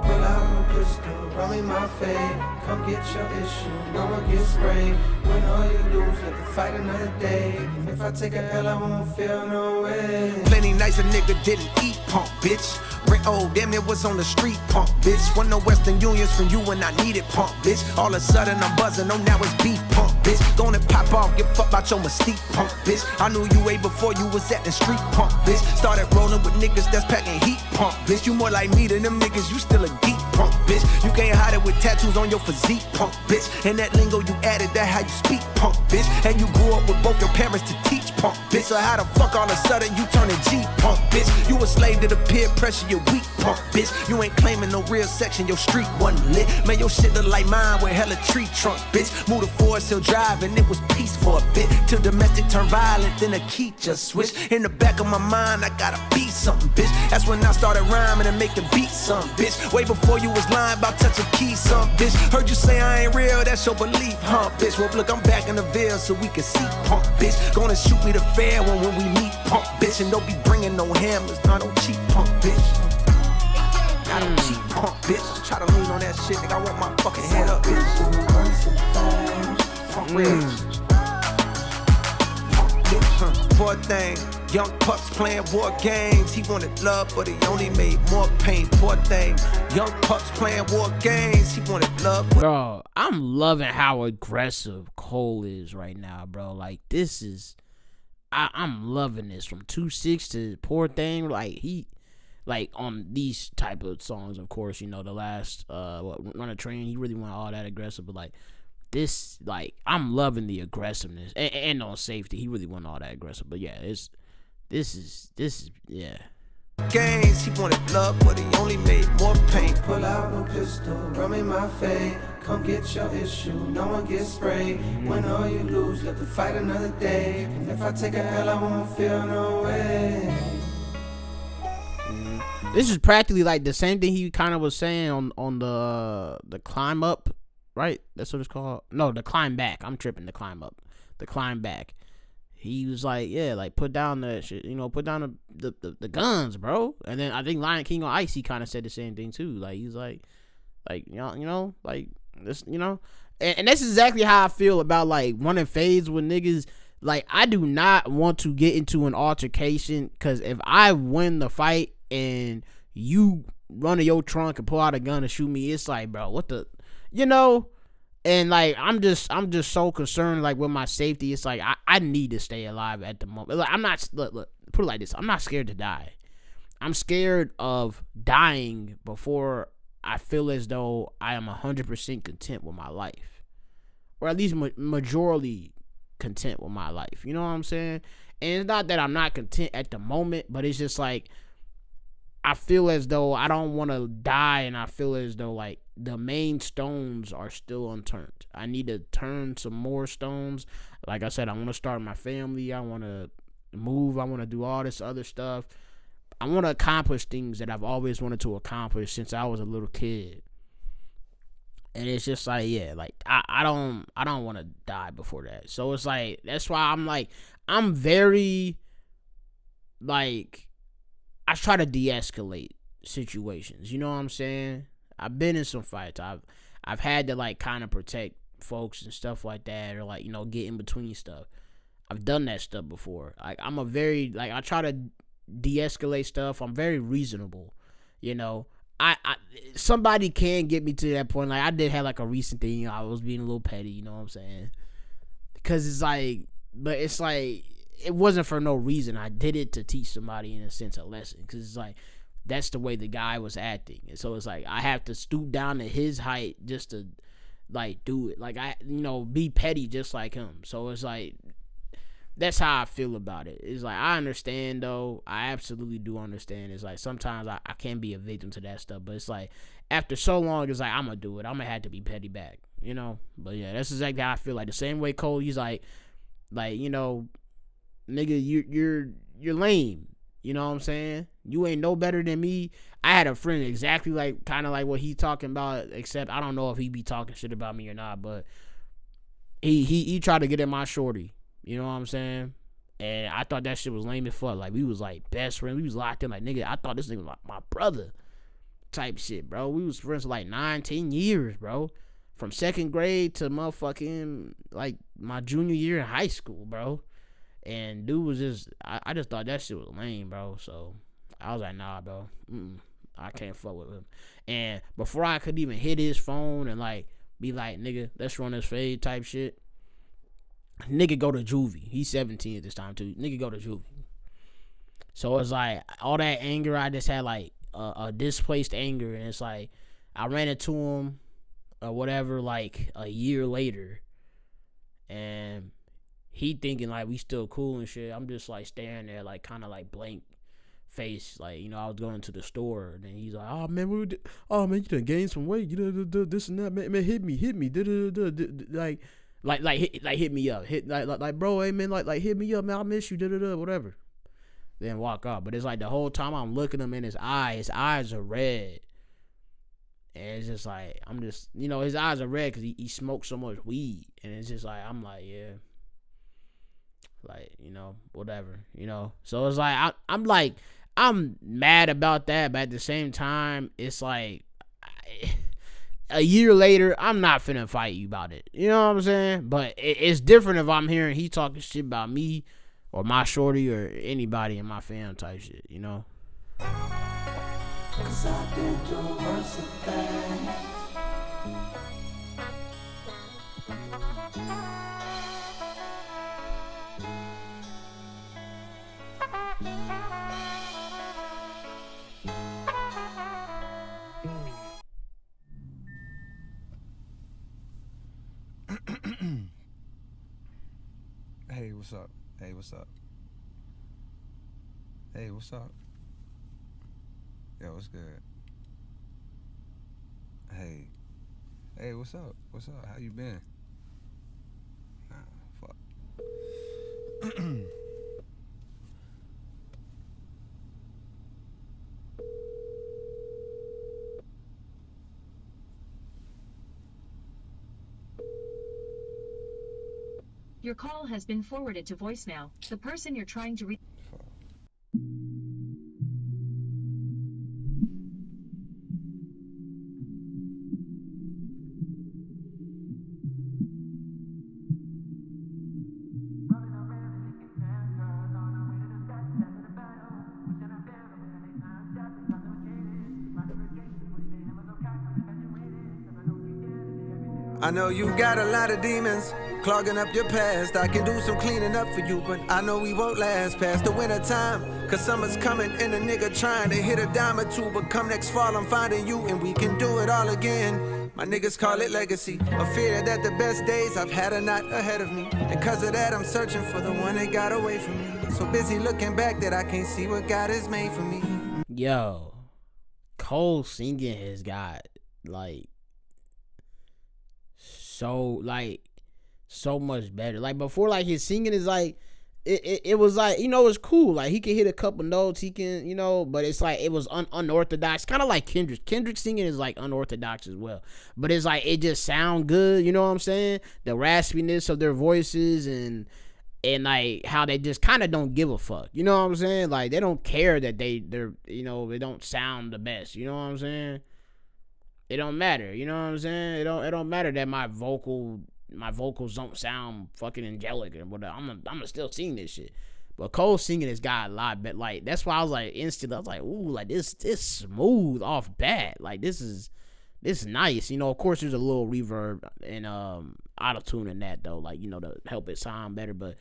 Speaker 3: Pull out my pistol, run me my fade. Come get your issue, I'ma get sprayed. Win or you lose, let the fight another day. If I take a L, I won't feel no way.
Speaker 4: Plenty nights a nigga didn't eat, punk bitch. Rent old, damn it was on the street, punk bitch. Want no Western Unions from you when I needed, punk bitch. All of a sudden I'm buzzing, oh now it's beef, punk bitch. Gonna pop off, get fucked about your mystique, punk bitch. I knew you way before you was at the street, punk bitch. Started rolling with niggas that's packing heat, punk bitch. You more like me than them niggas, you still a geek, punk bitch. You can't hide it with tattoos on your physique, punk bitch. And that lingo you added, that how you speak, punk bitch. And you grew up with both your parents to teach, punk bitch. So how the fuck all of a sudden you turning G, punk bitch? You a slave to the peer pressure, you weak, punk, bitch. You ain't claiming no real section, your street wasn't lit. Man, your shit look like mine with hella tree trunk, bitch. Moved to Forest Hill Drive and it was peace for a bit. Till domestic turned violent, then the key just switched. In the back of my mind, I gotta be something, bitch. That's when I started rhyming and make the beat something, bitch. Way before you was lying about touching keys, something, bitch. Heard you say I ain't real, that's your belief, huh, bitch. Well, look, I'm back in the Ville so we can see, punk, bitch. Gonna shoot me the fair one when we meet, punk, bitch. And don't be bringing no hammers, I don't cheat, punk, bitch. I don't cheat, punk, bitch. Try to lean on that shit, nigga, I want my fucking head up, bitch. Punk, real. Poor thing, young pups playing war games. He wanted love, but he only made more pain. Poor thing, young pups playing war games. He wanted love.
Speaker 1: Bro, I'm loving how aggressive Cole is right now, bro. Like, this is, I'm loving this. From 2-6 to Poor Thing, like, he, like, on these type of songs, of course, you know, the last, Run a Train, he really went all that aggressive, but, like, this, like, I'm loving the aggressiveness, and on Safety, he really wasn't all that aggressive, but yeah, this is, yeah.
Speaker 4: Games, he wanted love, but he only made more pain.
Speaker 3: Pull out no pistol, rum in my face. Come get your issue, no one gets sprayed. Win or you lose, live to fight another day. And if I take a L, I won't feel no way.
Speaker 1: This is practically like the same thing he kind of was saying on the Climb Up. Right? That's what it's called. No, the Climb Back. I'm tripping. The Climb Up. The Climb Back. He was like, yeah, like, put down that shit. You know, put down the guns, bro. And then I think Lion King on Ice, he kind of said the same thing, too. Like, he's like, you know, like, this, you know. And that's exactly how I feel about, like, running fades with niggas. Like, I do not want to get into an altercation, because if I win the fight and you run to your trunk and pull out a gun and shoot me, it's like, bro, what the... You know, and like I'm just so concerned like with my safety. It's like I need to stay alive at the moment. Like, I'm not look, put it like this. I'm not scared to die. I'm scared of dying before I feel as though I am 100% content with my life, or at least majorly content with my life. You know what I'm saying? And it's not that I'm not content at the moment, but it's just like I feel as though I don't want to die, and I feel as though like the main stones are still unturned. I need to turn some more stones. Like I said, I want to start my family. I want to move. I want to do all this other stuff. I want to accomplish things that I've always wanted to accomplish since I was a little kid. And it's just like, yeah, like I don't want to die before that. So it's like, that's why I'm very like, I try to de-escalate situations. You know what I'm saying? I've been in some fights. I've had to like kind of protect folks and stuff like that, or like, you know, get in between stuff. I've done that stuff before. Like, I'm a very, like, I try to de-escalate stuff. I'm very reasonable. You know, I somebody can get me to that point. Like, I did have like a recent thing, you know, I was being a little petty, you know what I'm saying? Because it's like, but it's like, it wasn't for no reason. I did it to teach somebody, in a sense, a lesson. Because it's like, that's the way the guy was acting. And so it's like, I have to stoop down to his height just to, like, do it. Like, I, you know, be petty just like him. So it's like, that's how I feel about it. It's like, I understand, though. I absolutely do understand. It's like, sometimes I can be a victim to that stuff. But it's like, after so long, it's like, I'm going to do it. I'm going to have to be petty back, you know? But yeah, that's exactly how I feel. Like, the same way Cole, he's like, you know, nigga, you're lame. You know what I'm saying? You ain't no better than me. I had a friend exactly like, kind of like what he talking about, except I don't know if he be talking shit about me or not, but he tried to get at my shorty. You know what I'm saying? And I thought that shit was lame as fuck. Like, we was like best friends. We was locked in. Like, nigga, I thought this nigga was like my brother type shit, bro. We was friends for like 9-10 years, bro. From second grade to motherfucking like my junior year in high school, bro. And dude was just, I just thought that shit was lame, bro. So I was like, nah, bro. I can't fuck with him. And before I could even hit his phone and like be like, nigga, let's run this fade type shit, nigga go to juvie. He's 17 at this time too. Nigga go to juvie. So it's like, all that anger, I just had like a displaced anger. And it's like, I ran into him or whatever like a year later. And he thinking like we still cool and shit. I'm just like staring there like kind of like blank face. Like, you know, I was going to the store, and then he's like, "Oh man, you done gained some weight. You know, this and that. Man, hit me. Like hit me up. Like bro, hey man, like hit me up, man. I miss you. Whatever." Then walk off. But it's like the whole time I'm looking him in his eyes are red. And it's just like, I'm just, you know, his eyes are red because he smoked so much weed. And it's just like, I'm like, yeah. Like, you know, whatever, you know. So it's like, I'm mad about that. But at the same time, it's like, a year later, I'm not finna fight you about it. You know what I'm saying? But it's different if I'm hearing he talking shit about me or my shorty or anybody in my fam type shit, you know?
Speaker 6: Cause I've been through worse of things.
Speaker 3: Hey, what's up? Hey, what's up? Hey, what's up? Yo, what's good? Hey, what's up? What's up? How you been? Nah, fuck.
Speaker 7: Your call has been forwarded to voicemail. The person you're trying to reach.
Speaker 4: I know you got a lot of demons clogging up your past. I can do some cleaning up for you, but I know we won't last past the winter time. Cause summer's coming and a nigga trying to hit a dime or two. But come next fall, I'm finding you and we can do it all again. My niggas call it legacy, a fear that the best days I've had are not ahead of me. And cause of that, I'm searching for the one that got away from me. So busy looking back that I can't see what God has made for me.
Speaker 1: Yo, Cole singing has got like so much better. Like before, like his singing is like it was like, you know, it's cool. Like he can hit a couple notes, he can, you know, but it's like it was unorthodox, kind of like Kendrick singing is like unorthodox as well, but it's like it just sound good, you know what I'm saying? The raspiness of their voices and like how they just kind of don't give a fuck, you know what I'm saying? Like they don't care that they're you know, they don't sound the best, you know what I'm saying? It don't matter, you know what I'm saying? It don't matter that my vocals don't sound fucking angelic and whatever. I'm gonna still sing this shit. But Cole singing has got a lot, but like that's why I was like instantly, I was like, ooh, like this smooth off bat. Like this is nice. You know, of course there's a little reverb and auto-tune in that though, like, you know, to help it sound better. But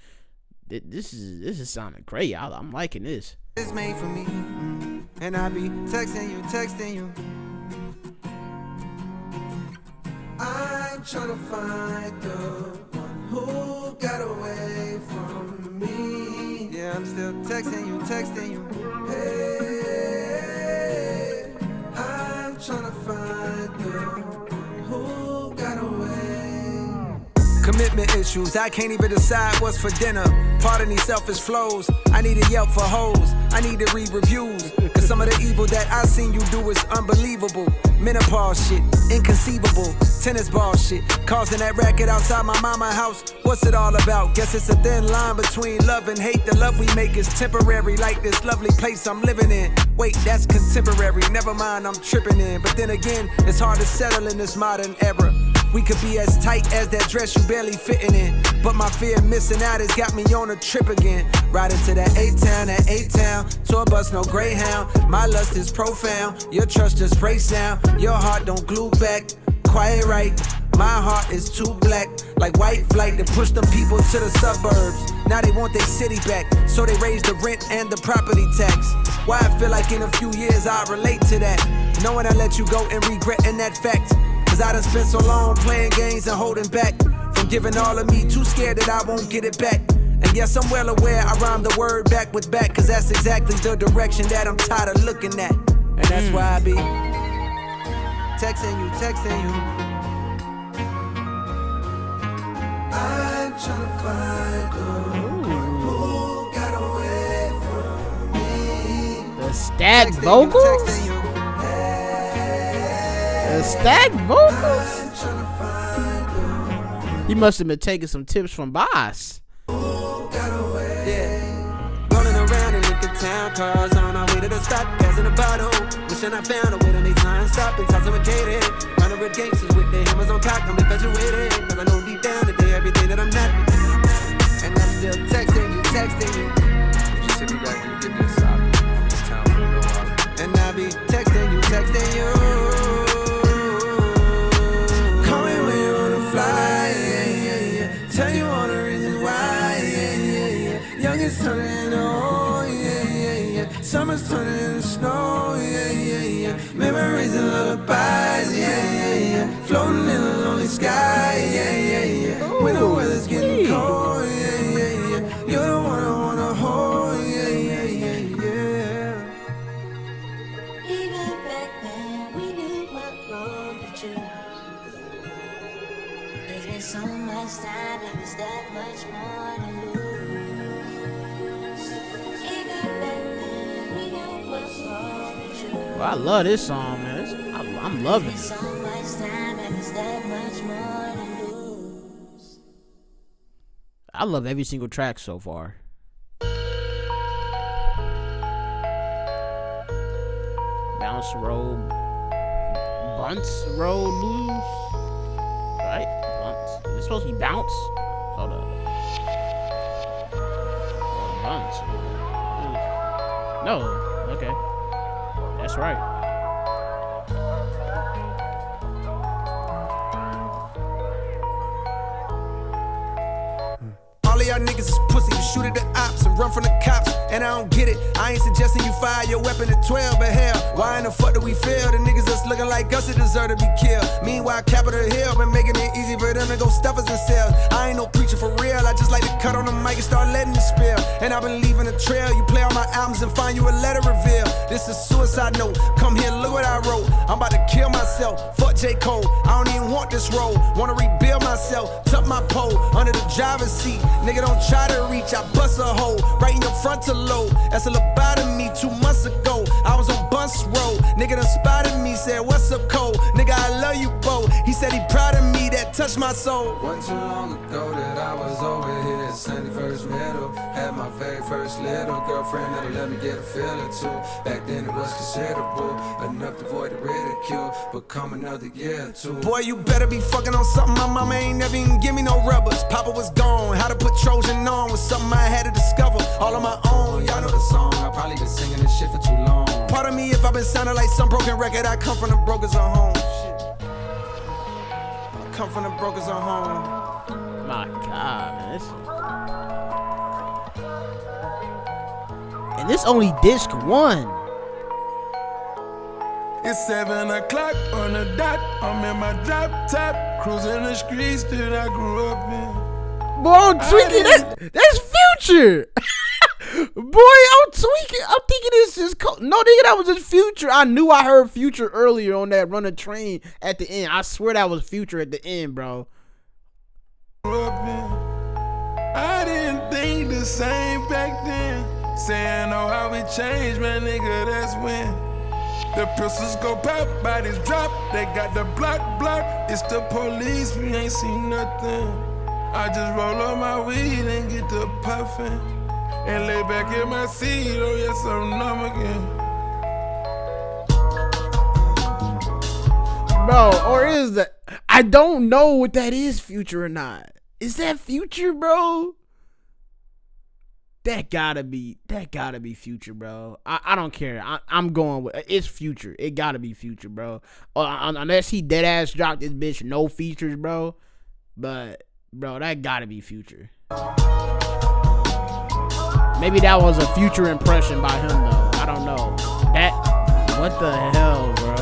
Speaker 1: this is sounding great. I'm liking this.
Speaker 4: It's made for me, and I be texting you. I'm trying to find the one who got away from me. Yeah, I'm still texting you. Hey, I'm trying to find the one who got away. Commitment issues, I can't even decide what's for dinner. Pardon these selfish flows, I need a Yelp for hoes. I need to read reviews, cause some of the evil that I seen you do is unbelievable. Menopause shit, inconceivable. Tennis ball shit, causing that racket outside my mama's house. What's it all about? Guess it's a thin line between love and hate. The love we make is temporary, like this lovely place I'm living in. Wait, that's contemporary, never mind, I'm tripping in. But then again, it's hard to settle in this modern era. We could be as tight as that dress you barely fitting in. But my fear of missing out has got me on a trip again. Riding to that A-Town, tour bus, no Greyhound. My lust is profound, your trust just breaks down. Your heart don't glue back, quiet right. My heart is too black, like white flight to push them people to the suburbs. Now they want their city back, so they raise the rent and the property tax. Why I feel like in a few years I'll relate to that, knowing I let you go and regretting that fact. Cause I done spent so long playing games and holding back from giving all of me, too scared that I won't get it back. And yes, I'm well aware I rhyme the word back with back, cause that's exactly the direction that I'm tired of looking at. And that's why I be texting you. I'm tryna find the who got away from me.
Speaker 1: The stacked vocals? The stacked vocals? He must have been taking some tips from Boss.
Speaker 4: Rolling around in Lincoln Town, cars on our way to the stop, passing a bottle. Wishing I found a way to make time stop and intoxicated. Running with gangsters with their hammers on cock, I'm infatuated. Cause I know deep down today everything that I'm not. And I'm still texting you.
Speaker 3: You should be back when you get this out. It's time for the go out.
Speaker 4: And I be texting you. Call me when you wanna fly, yeah. Tell you all the reasons why, yeah. Youngest turning into old, yeah. Summer's turning into snow, yeah. Memories and lullabies, yeah. Floating in a lonely sky, yeah. When the weather's getting cold, yeah. You're the one I wanna hold, yeah.
Speaker 6: Even back then, we knew what road to choose. There's been so much time, and there's that much more to lose. Even back then, we knew what road to choose.
Speaker 1: Well, I love this song, man. I'm loving it.
Speaker 6: So much time, and there's that much more to lose.
Speaker 1: I love every single track so far. Bounce Road, Bunts Road Blues, right? Bunts. Is it supposed to be Bounce? Hold up. Bunts. No. Okay. That's right.
Speaker 4: All of y'all niggas is pussy, you shoot at the ops and run from the cops, and I don't get it. I ain't suggesting you fire your weapon at 12, but hell, why in the fuck do we fail? The niggas that's looking like us that deserve to be killed. Meanwhile, Capitol Hill been making it easy for them to go stuff us in cells. I ain't no preacher for real, I just like to cut on the mic and start letting it spill. And I've been leaving a trail, you play all my albums and find you a letter reveal. This is suicide note, come here, look what I wrote. I'm about to kill myself, fuck J.COLE. I don't even want this role, wanna rebuild myself, tuck my pole under the driver's seat. Nigga, don't try to reach, I bust a hole right in your frontal lobe. That's a lobotomy 2 months ago. I was on Bunce Road, nigga done spotted me, said, what's up, Cole? Nigga, I love you, Bo. He said he proud of me, that touched my soul.
Speaker 3: Wasn't too long ago that I was over here at 71st Middle. Had my very first little girlfriend that'll let me get a feel or two. Back then it was considerable, enough to avoid the ridicule, but come another year or two.
Speaker 4: Boy, you better be fucking on something my mama ain't never even give me no rubbers. Papa was gone, how to put Trojan on was something I had to discover all on my own. Y'all know the song,
Speaker 3: I probably been singing this shit for too long.
Speaker 4: Pardon me if I've been sounding like some broken record. I come from the brokers of home. Shit. I come from the brokers of home.
Speaker 1: My God, man. And this only disc 1.
Speaker 5: It's 7 o'clock on the dot. I'm in my drop top, cruising the streets that I grew up in.
Speaker 1: Boy, I'm tweaking. That's Future. Boy, I'm tweaking. I'm thinking it's just no, nigga, that was just Future. I knew I heard Future earlier on that Run a Train at the end. I swear that was Future at the end, bro.
Speaker 5: I didn't think the same back then. Saying, oh, how we changed, man, nigga, that's when. The pistols go pop, bodies drop. They got the block. It's the police, we ain't seen nothing. I just roll up my weed and get the puffin'. And lay back in my seat, oh yes, I'm numb again.
Speaker 1: Bro, or is that? I don't know what that is, Future or not. Is that Future, bro? That gotta be Future, bro. I don't care. I'm going with it's Future. It gotta be Future, bro. Unless he dead ass dropped this bitch no features, bro. But bro, that gotta be Future. Maybe that was a Future impression by him though. I don't know. That what the hell, bro?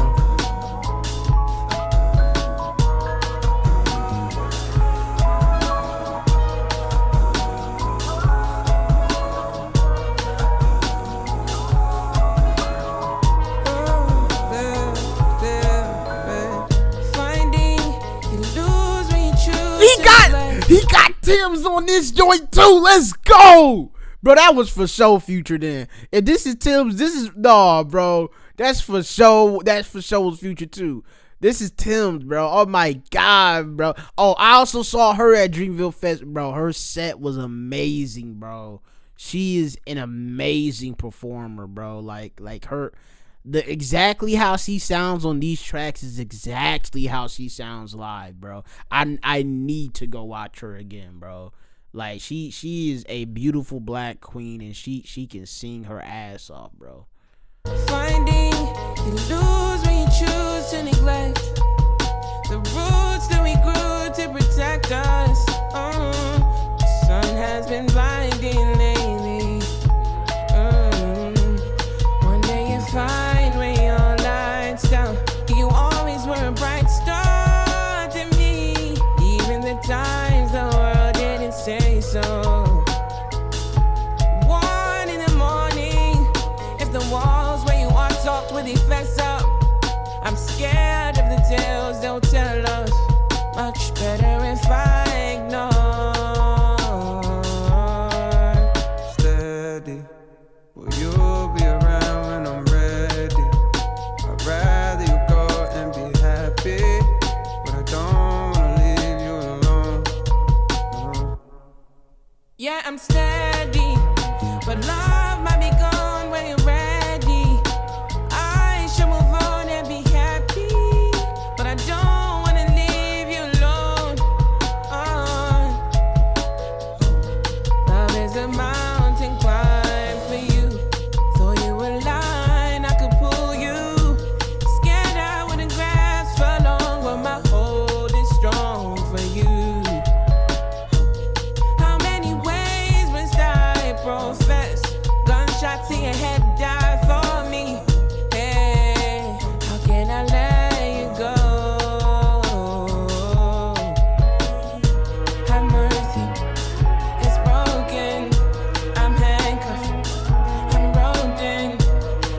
Speaker 1: Tim's on this joint too. Let's go. Bro, that was for sure Future then. If this is Tim's, this is, nah, bro. That's for sure. That's for sure Future too. This is Tim's, bro. Oh my God, bro. Oh, I also saw her at Dreamville Fest, bro. Her set was amazing, bro. She is an amazing performer, bro. Like her, exactly how she sounds on these tracks is exactly how she sounds live, bro. I need to go watch her again, bro. Like she is a beautiful black queen, and she can sing her ass off, bro.
Speaker 8: Finding you lose when you choose to neglect the roots that we grew to protect us. The sun has been blinding lately. One day you find where your lights down. You always were a bright star to me, even the times the world didn't say so. 1 in the morning, if the walls where you are talked with effects up, I'm scared of the tales they'll tell us. Much better if I ignore.
Speaker 3: Steady, will you be around when I'm ready? I'd rather you go and be happy, but I don't wanna leave you alone.
Speaker 8: Yeah, I'm steady, but love might be gone when you're ready. I should move on and be happy, but I don't wanna leave you alone. Love is a mountain climb for you. Throw you a line, I could pull you. Scared I wouldn't grasp for long, but my hold is strong for you. How many ways must I profess? Gunshots in your head die for me. Hey, how can I let you go? Have mercy, it's broken. I'm handcuffed, I'm roped in.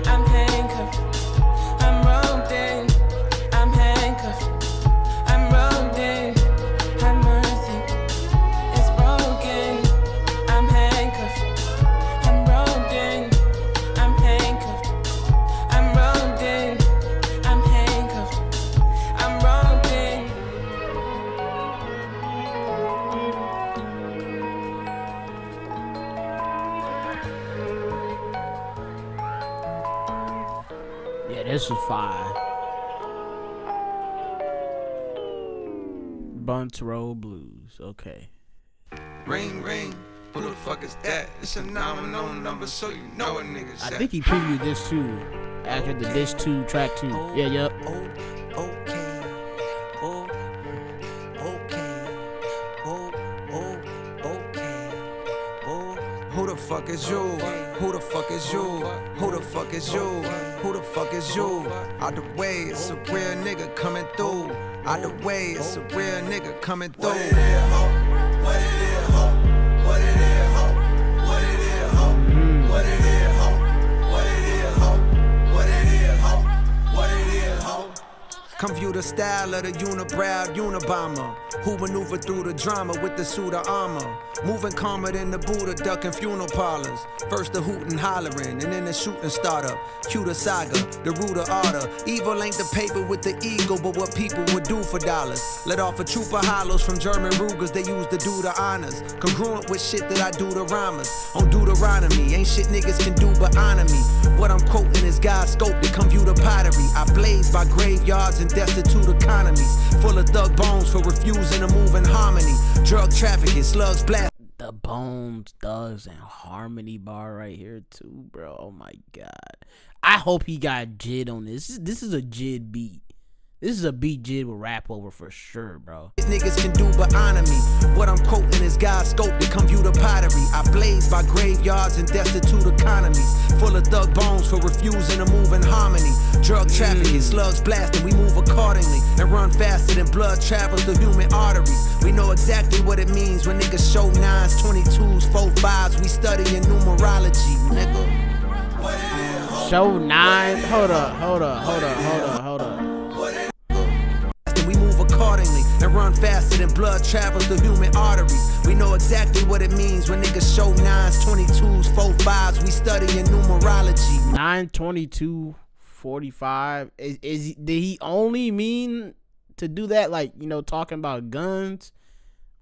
Speaker 8: I'm handcuffed, I'm roped in. I'm handcuffed, I'm roped in. Have mercy, it's broken. I'm handcuffed, I'm roped in. I'm handcuffed, I'm roped in. I'm handcuffed, I'm roped in.
Speaker 1: Yeah, this is fire. Bunts Road Blues. Okay.
Speaker 3: Ring, ring, who the fuck is that? It's a 910 number, so you know a nigga's
Speaker 1: I
Speaker 3: that.
Speaker 1: think he previewed this too. After the Dish 2, track 2. Yeah, yep.
Speaker 3: Who the fuck is you? Who the fuck is you? Who the fuck is you? Who the fuck is you? Out the way, it's a real nigga coming through. Out the way, it's a real nigga coming through. What it is, ho? What it is, ho? What it is, ho? What it is, ho? What it is, ho? What it is, ho? What it is, ho? What it is, ho? Come view the style of the unibrow Unabomber, who maneuver through the drama with the suit of armor. Moving calmer than the Buddha, ducking funeral parlors. First the hootin' hollering, and then the shooting startup. Cue the saga, the root of order. Evil ain't the paper with the ego, but what people would do for dollars. Let off a troop of hollows from German Rugers, they use to do the honors. Congruent with shit that I do to rhymers. On Deuteronomy, ain't shit niggas can do but honor me. What I'm quoting is God's scope to come view the pottery. I blaze by graveyards and destitute economies. Full of thug bones for refusing to move in harmony. Drug trafficking, slugs blast.
Speaker 1: The Bones, Thugs, and Harmony bar right here too, bro. Oh my God. I hope he got Jid on this. This is a Jid beat. This is a beat Jid will rap over for sure, bro.
Speaker 3: Niggas can do but honor me. What I'm quoting is God's scope to come view the pottery. I blaze by graveyards and destitute economies. Full of thug bones for refusing to move in harmony. Drug trafficking, slugs blasting, we move accordingly. And run faster than blood travels through human arteries. We know exactly what it means when niggas show 9s, 22s, 4-5s. We studying numerology, nigga.
Speaker 1: Show 9. Hold up.
Speaker 3: We move accordingly and
Speaker 4: run faster than blood travels through human arteries. We know exactly what it means when niggas show 9s, 22s, 4-5s. We study in numerology.
Speaker 1: 922 45. Did he only mean to do that, like, you know, talking about guns,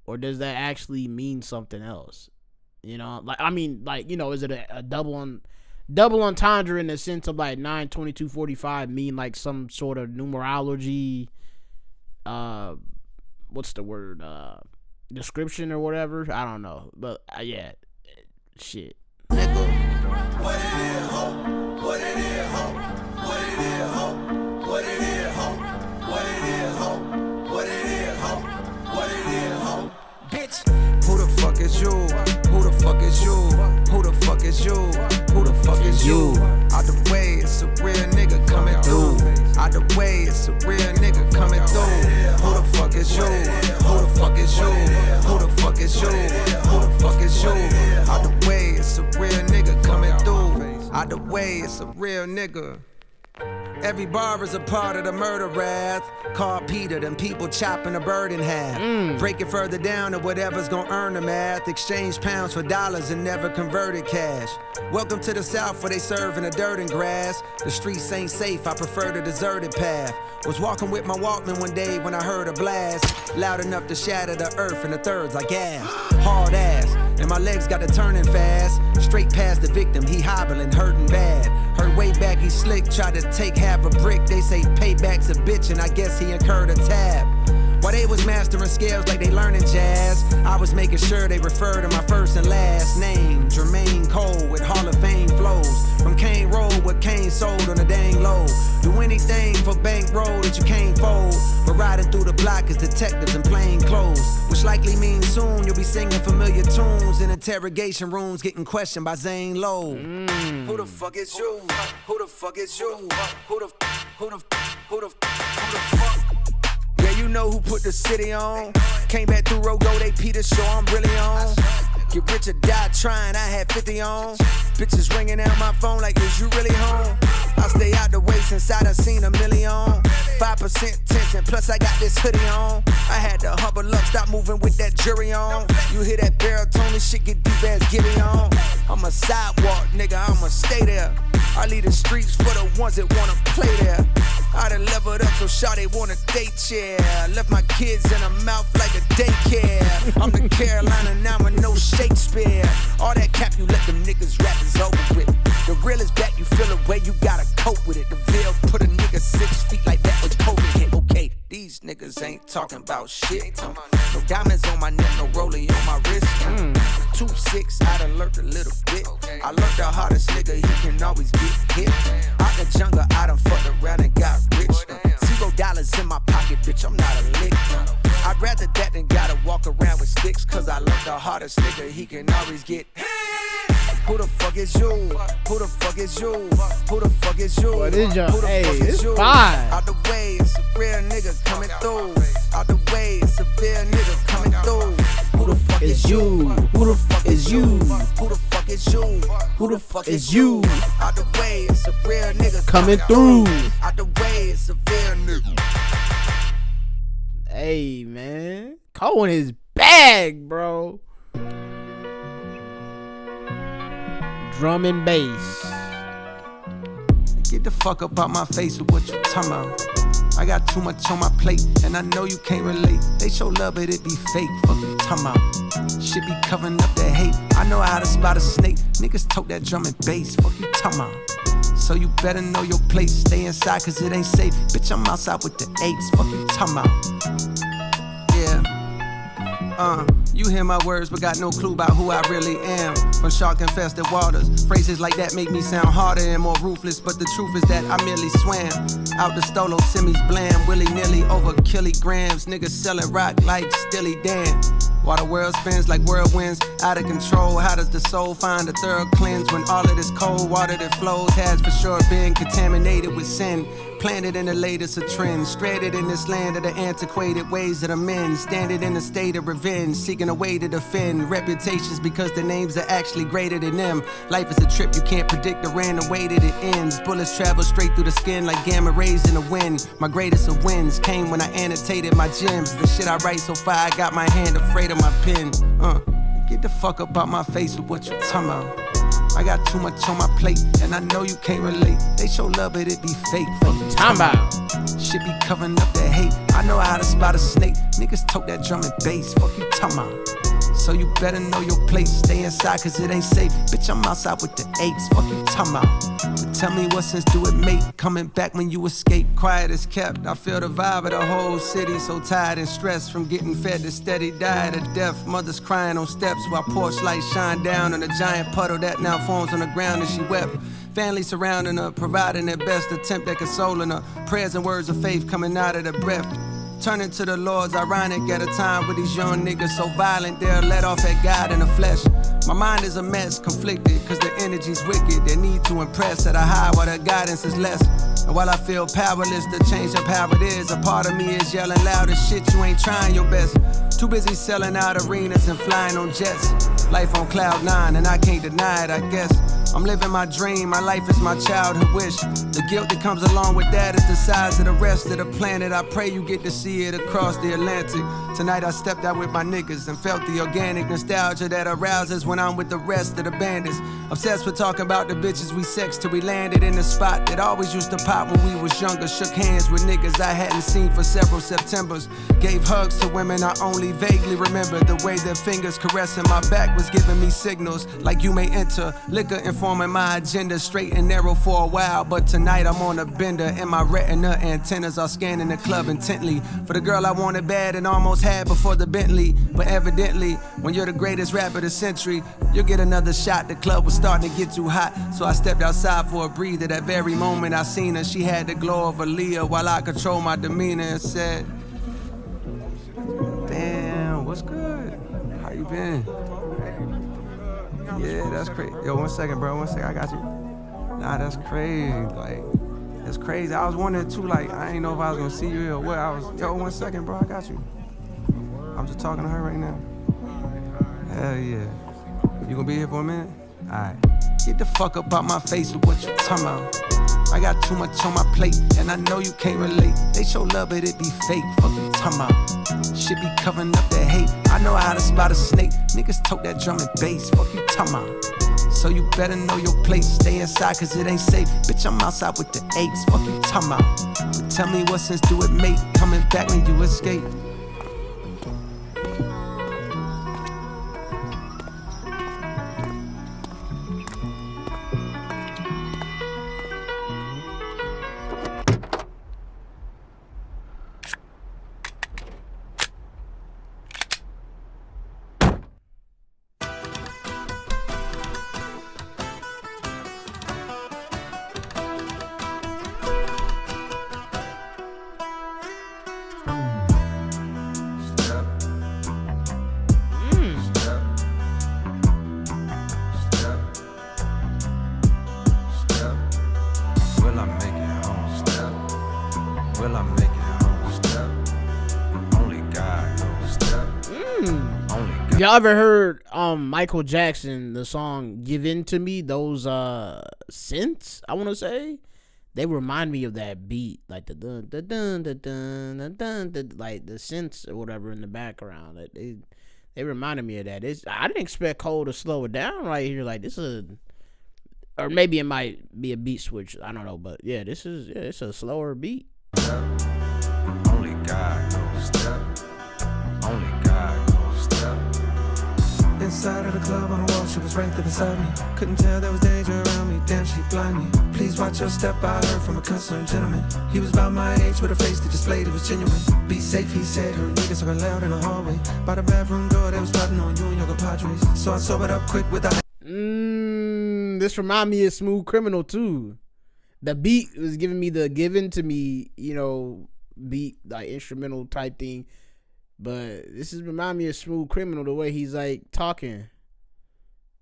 Speaker 1: or does that actually mean something else? You know, like, I mean, like, you know, is it a double entendre in the sense of like 922 45 mean like some sort of numerology, what's the word, description or whatever? I don't know, but yeah, shit.
Speaker 4: Nigga, what it is, ho? What it is, ho? What it is, ho? What it is, ho? What it is, ho? What it is, ho? What it is, ho? Bitch,
Speaker 3: Who the fuck is you? Who the fuck is you? Who the fuck is you? Who the fuck is you? Out the way, it's a real nigga coming through. Out the way, it's a real nigga coming through. Who the fuck is you? Who the fuck is you? Who the fuck is you? Who the fuck is you? Out the way, it's a real nigga coming through. Out the way, it's a real nigga.
Speaker 4: every bar is a part of the murder wrath. Call Peter, them people chopping a bird in half. Break it further down to whatever's gonna earn the math. Exchange pounds for dollars and never converted cash. Welcome to the South where they serving the dirt and grass. The streets ain't safe, I prefer the deserted path. Was walking with my Walkman one day when I heard a blast. Loud enough to shatter the earth and the thirds like gas. Hard ass, and my legs got to turning fast. Straight past the victim, he hobbling, hurting bad. Heard way back he slick, tried to take half a brick. They say payback's a bitch and I guess he incurred a tab. While they was mastering scales like they learning jazz, I was making sure they refer to my first and last name. J.COLE with Hall of Fame flows. From Kane Road, what Kane sold on the dang low. Do anything for bankroll that you can't fold. But riding through the block is detectives in plain clothes. Which likely means soon you'll be singing familiar tunes in interrogation rooms getting questioned by Zane Lowe.
Speaker 3: Who the fuck is you? Who the fuck is you? Who the fuck?
Speaker 4: Yeah, you know who put the city on. Came back through Rogo, they Peter show I'm really on. Get rich or die trying, I had 50 on. Bitches ringing out my phone like, is you really home? I stay out the way since I done seen a million. 5% tense and plus I got this hoodie on. I had to humble up, stop moving with that jury on. You hear that baritone, this shit get deep as Gibby on. I'm a sidewalk nigga, I'ma stay there. I leave the streets for the ones that wanna play there. I done leveled up so shawty wanna date, yeah. Left my kids in her mouth like a daycare. I'm the Carolina, now I'm no Shakespeare. All that cap you let them niggas rap is over with. The real is back, you feel the way you gotta cope with it. The veil put a nigga 6 feet like that with COVID hit. Okay, these niggas ain't talking about shit. No diamonds on my neck, no rollie on my wrist. 2-6, I done learned a little bit. I learned the hardest nigga, he can always get hit. Out the jungle, I done fucked around and got rich. $0 in my pocket, bitch, I'm not a lick. I'd rather that than gotta walk around with sticks. Cause I learned the hardest nigga, he can always get hit. Who the fuck is you? Who the fuck is you? Who the fuck is you?
Speaker 1: What is your,
Speaker 4: Who the
Speaker 1: hey,
Speaker 4: fuck
Speaker 1: it's
Speaker 4: is you?
Speaker 1: fine.
Speaker 4: Out the way, it's a real nigga coming through. Out the way, it's a real nigga coming through. Who the fuck is you? Who the fuck is you? Who the fuck is you? Who the fuck is you? Out the way, it's a real nigga
Speaker 1: Coming through.
Speaker 4: Out the way, it's a real nigga.
Speaker 1: Hey, man. Cole in his bag, bro. Drum and bass.
Speaker 3: Get the fuck up out my face with what you talking about. I got too much on my plate, and I know you can't relate. They show love, but it be fake. Fuck you talking about. Shit be covering up that hate. I know how to spot a snake. Niggas tote that drum and bass. Fuck you talking about. So you better know your place. Stay inside, cause it ain't safe. Bitch, I'm outside with the 8s. Fuck you talking about. Yeah. You hear my words, but got no clue about who I really am. From shark-infested waters, phrases like that make me sound harder and more ruthless. But the truth is that I merely swam out the stolo, semis blam, willy-nilly over kilograms. Niggas selling rock like Stilly Dan. While the world spins like whirlwinds, out of control. How does the soul find a thorough cleanse when all of this cold water that flows has for sure been contaminated with sin?
Speaker 4: Planted in the latest of trends, stranded in this land of the antiquated ways of the men, standing in a state of revenge, seeking a way to defend reputations because the names are actually greater than them. Life is a trip, you can't predict the random way that it ends. Bullets travel straight through the skin like gamma rays in the wind. My greatest of wins came when I annotated my gems. The shit I write so far, I got my hand afraid of my pen. Get the fuck up out my face with what you talking about. I got too much on my plate, and I know you can't relate. They show love, but it be fake. Fuck you talking about. Shit be covering up the hate. I know how to spot a snake. Niggas tote that drum and bass. Fuck you talking about. So you better know your place. Stay inside, cause it ain't safe. Bitch, I'm outside with the eights. Fuck you talking about. But tell me what sense do it make? Coming back when you escape. Quiet as kept. I feel the vibe of the whole city. So tired and stressed from getting fed to steady diet of death. Mothers crying on steps while porch lights shine down on a giant puddle that now forms on the ground, and she wept. Family surrounding her, providing their best attempt at consoling her. Prayers and words of faith coming out of the breath. Turning to the Lord's ironic at a time with these young niggas so violent they're let off at God in the flesh. My mind is a mess, conflicted, cause the energy's wicked. They need to impress at a high while the guidance is less. And while I feel powerless to change up how it is, a part of me is yelling loud as shit, you ain't trying your best. Too busy selling out arenas and flying on jets. Life on cloud nine and I can't deny it, I guess. I'm living my dream, my life is my childhood wish. The guilt that comes along with that is the size of the rest of the planet. I pray you get to see it across the Atlantic. Tonight I stepped out with my niggas and felt the organic nostalgia that arouses when I'm with the rest of the bandits. Obsessed with talking about the bitches we sexed till we landed in the spot that always used to pop when we was younger. Shook hands with niggas I hadn't seen for several Septembers. Gave hugs to women I only vaguely remember. The way their fingers caressing my back was giving me signals like you may enter. Liquor informing my agenda, straight and narrow for a while. But tonight I'm on a bender and my retina antennas are scanning the club intently for the girl I wanted bad and almost had before the Bentley. But evidently, when you're the greatest rapper of the century, you'll get another shot. The club was starting to get too hot, so I stepped outside for a breather. That very moment I seen her, she had the glow of Aaliyah while I controlled my demeanor and said, damn, what's good? How you been? Yeah, that's crazy. Yo, 1 second, bro, 1 second, I got you. Nah, that's crazy, like, that's crazy. I was wondering too, like, I didn't know if I was gonna see you or what. Yo, 1 second, bro, I got you. I'm just talking to her right now. Hell yeah. You gonna be here for a minute? Alright. Get the fuck up out my face with what you talking about. I got too much on my plate, and I know you can't relate. They show love, but it be fake. Fuck you talking about. Shit be covering up that hate. I know how to spot a snake. Niggas tote that drum and bass. Fuck you talking about. So you better know your place. Stay inside, cause it ain't safe. Bitch, I'm outside with the eights. Fuck you talking about. But tell me what sense do it make? Coming back when you escape.
Speaker 1: Y'all ever heard Michael Jackson, the song Give In To Me? Those synths, I want to say, they remind me of that beat, like the dun dun dun dun dun dun dun, dun, like the synths or whatever in the background. They reminded me of that. I didn't expect Cole to slow it down right here. Like this is, or maybe it might be a beat switch. I don't know, but yeah, it's a slower beat.
Speaker 4: Only God knows step. Only God knows step. Inside of the club on the wall, she was right there beside me. Couldn't tell there was danger around me. Damn, she blind me. Please watch your step, I heard from a concerned gentleman. He was about my age with a face that displayed it was genuine. Be safe, he said. Her niggas talking loud in the hallway. By the bathroom door, they was plotting on you and your compadres. So I sobered up quick with a
Speaker 1: This remind me of Smooth Criminal too. The beat was giving me the Given To Me, beat, like instrumental type thing. But this is remind me of Smooth Criminal, the way he's like talking.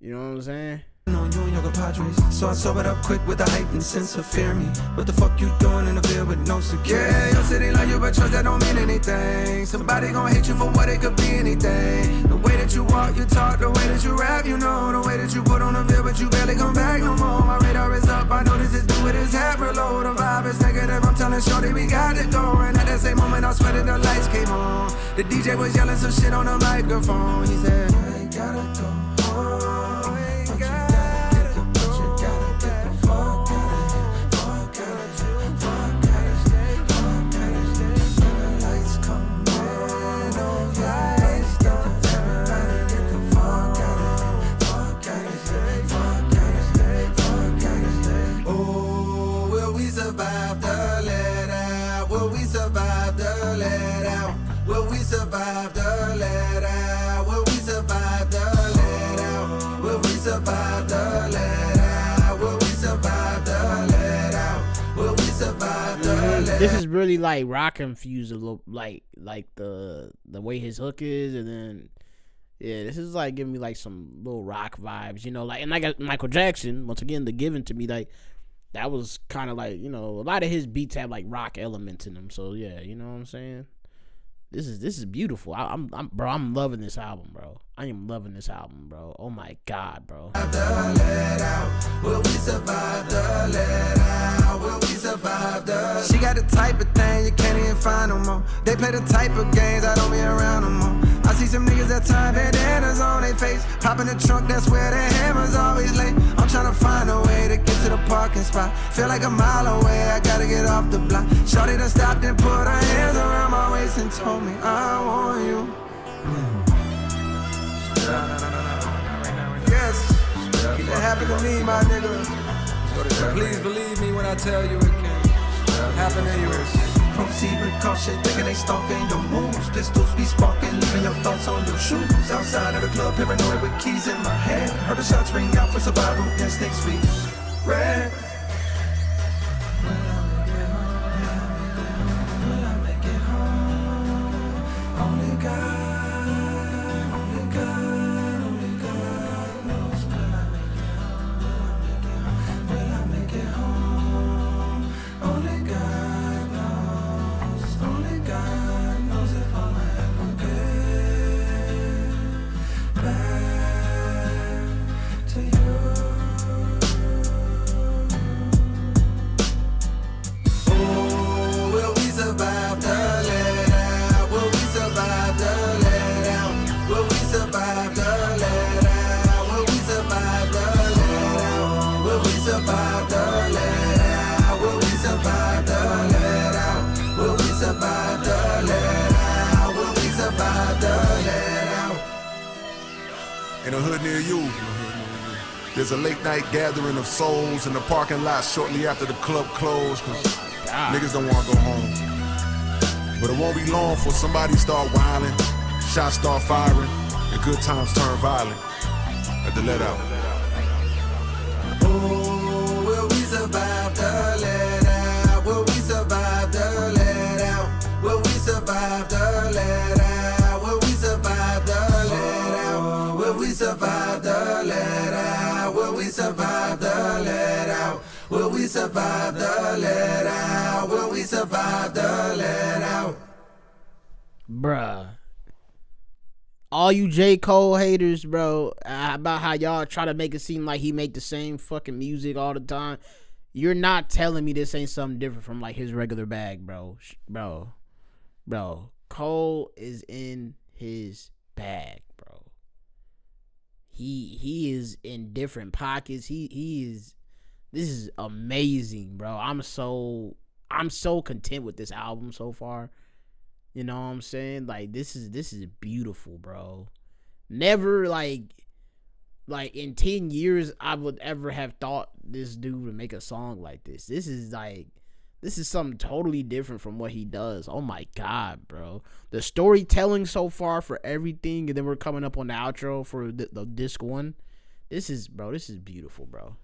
Speaker 1: You know what I'm saying?
Speaker 4: On you and your compadres. So I sobered up quick with a heightened sense of fear me. What the fuck you doing in the field with no security? Yeah, your city like you, but trust that don't mean anything. Somebody gon' hate you for what it could be anything. The way that you walk, you talk, the way that you rap, you know. The way that you put on the veil, but you barely come back no more. My radar is up, I know this is new with his hat reload. The vibe is negative, I'm telling shorty we got to go. And at that same moment I sweated the lights came on. The DJ was yelling some shit on the microphone. He said, you ain't gotta go.
Speaker 3: Survive the let out? Will we survive the let out? Will we survive the let out? Will we survive the let out? Will we survive the let out?
Speaker 1: This is really like rock infused a little, like the way his hook is, and then yeah, this is like giving me like some little rock vibes, you know, like, and like Michael Jackson, once again, the Given to me, like that was kind of like, you know, a lot of his beats have like rock elements in them, so yeah, you know what I'm saying. This is beautiful. I'm loving this album, bro. I am loving this album, bro. Oh my god, bro.
Speaker 3: Will we survive the let out? Will we survive the?
Speaker 4: She got the type of thing you can't even find no more. They play the type of games I don't be around no more. I see some niggas that tie bandanas on their face. Pop in the trunk, that's where their hammers always lay. I'm trying to find a way to get to the parking spot. Feel like a mile away, I gotta get off the block. Shorty done stopped and put her hands around my waist and told me I want you. Yes, it happened to me, my nigga. Please believe me when I tell you it can happen to you.
Speaker 3: Proceed with caution, thinking they stalking your moves. Pistols be sparking, leaving your thoughts on your shoes. Outside of the club, paranoid with keys in my hand. Heard the shots ring out for survival, instincts we ran. Will I make it home? Only God knows. Will I make it home? Only God knows. Only God knows if I'ma ever get back to you. Oh, will we survive the let out? Will we survive the let out? Will we survive the let out? Will we survive the let out? Will we survive the let out? Will we survive the let out? Will we survive the let out? Will we survive the let out?
Speaker 5: In a hood near you, there's a late night gathering of souls in the parking lot shortly after the club closed, cause niggas don't wanna go home. But it won't be long before somebody start wilding, shots start firing, and good times turn violent at the let out.
Speaker 3: Oh, will we survive the let out? Will we survive the let out? Will we survive the let out? Will we survive the let out? Will we survive the let out? Will we survive the let out? Will we survive the let out? Will we survive the let out?
Speaker 1: Bruh. All you J.COLE haters, bro, about how y'all try to make it seem like he make the same fucking music all the time. You're not telling me this ain't something different from like his regular bag, bro. Bro. Cole is in his bag, bro. He is in different pockets. He is. This is amazing, bro. I'm so content with this album so far. You know what I'm saying? Like this is beautiful, bro. Never like in 10 years I would ever have thought this dude would make a song like this. This is something totally different from what he does. Oh my god, bro. The storytelling so far for everything, and then we're coming up on the outro for the disc 1. This is beautiful, bro.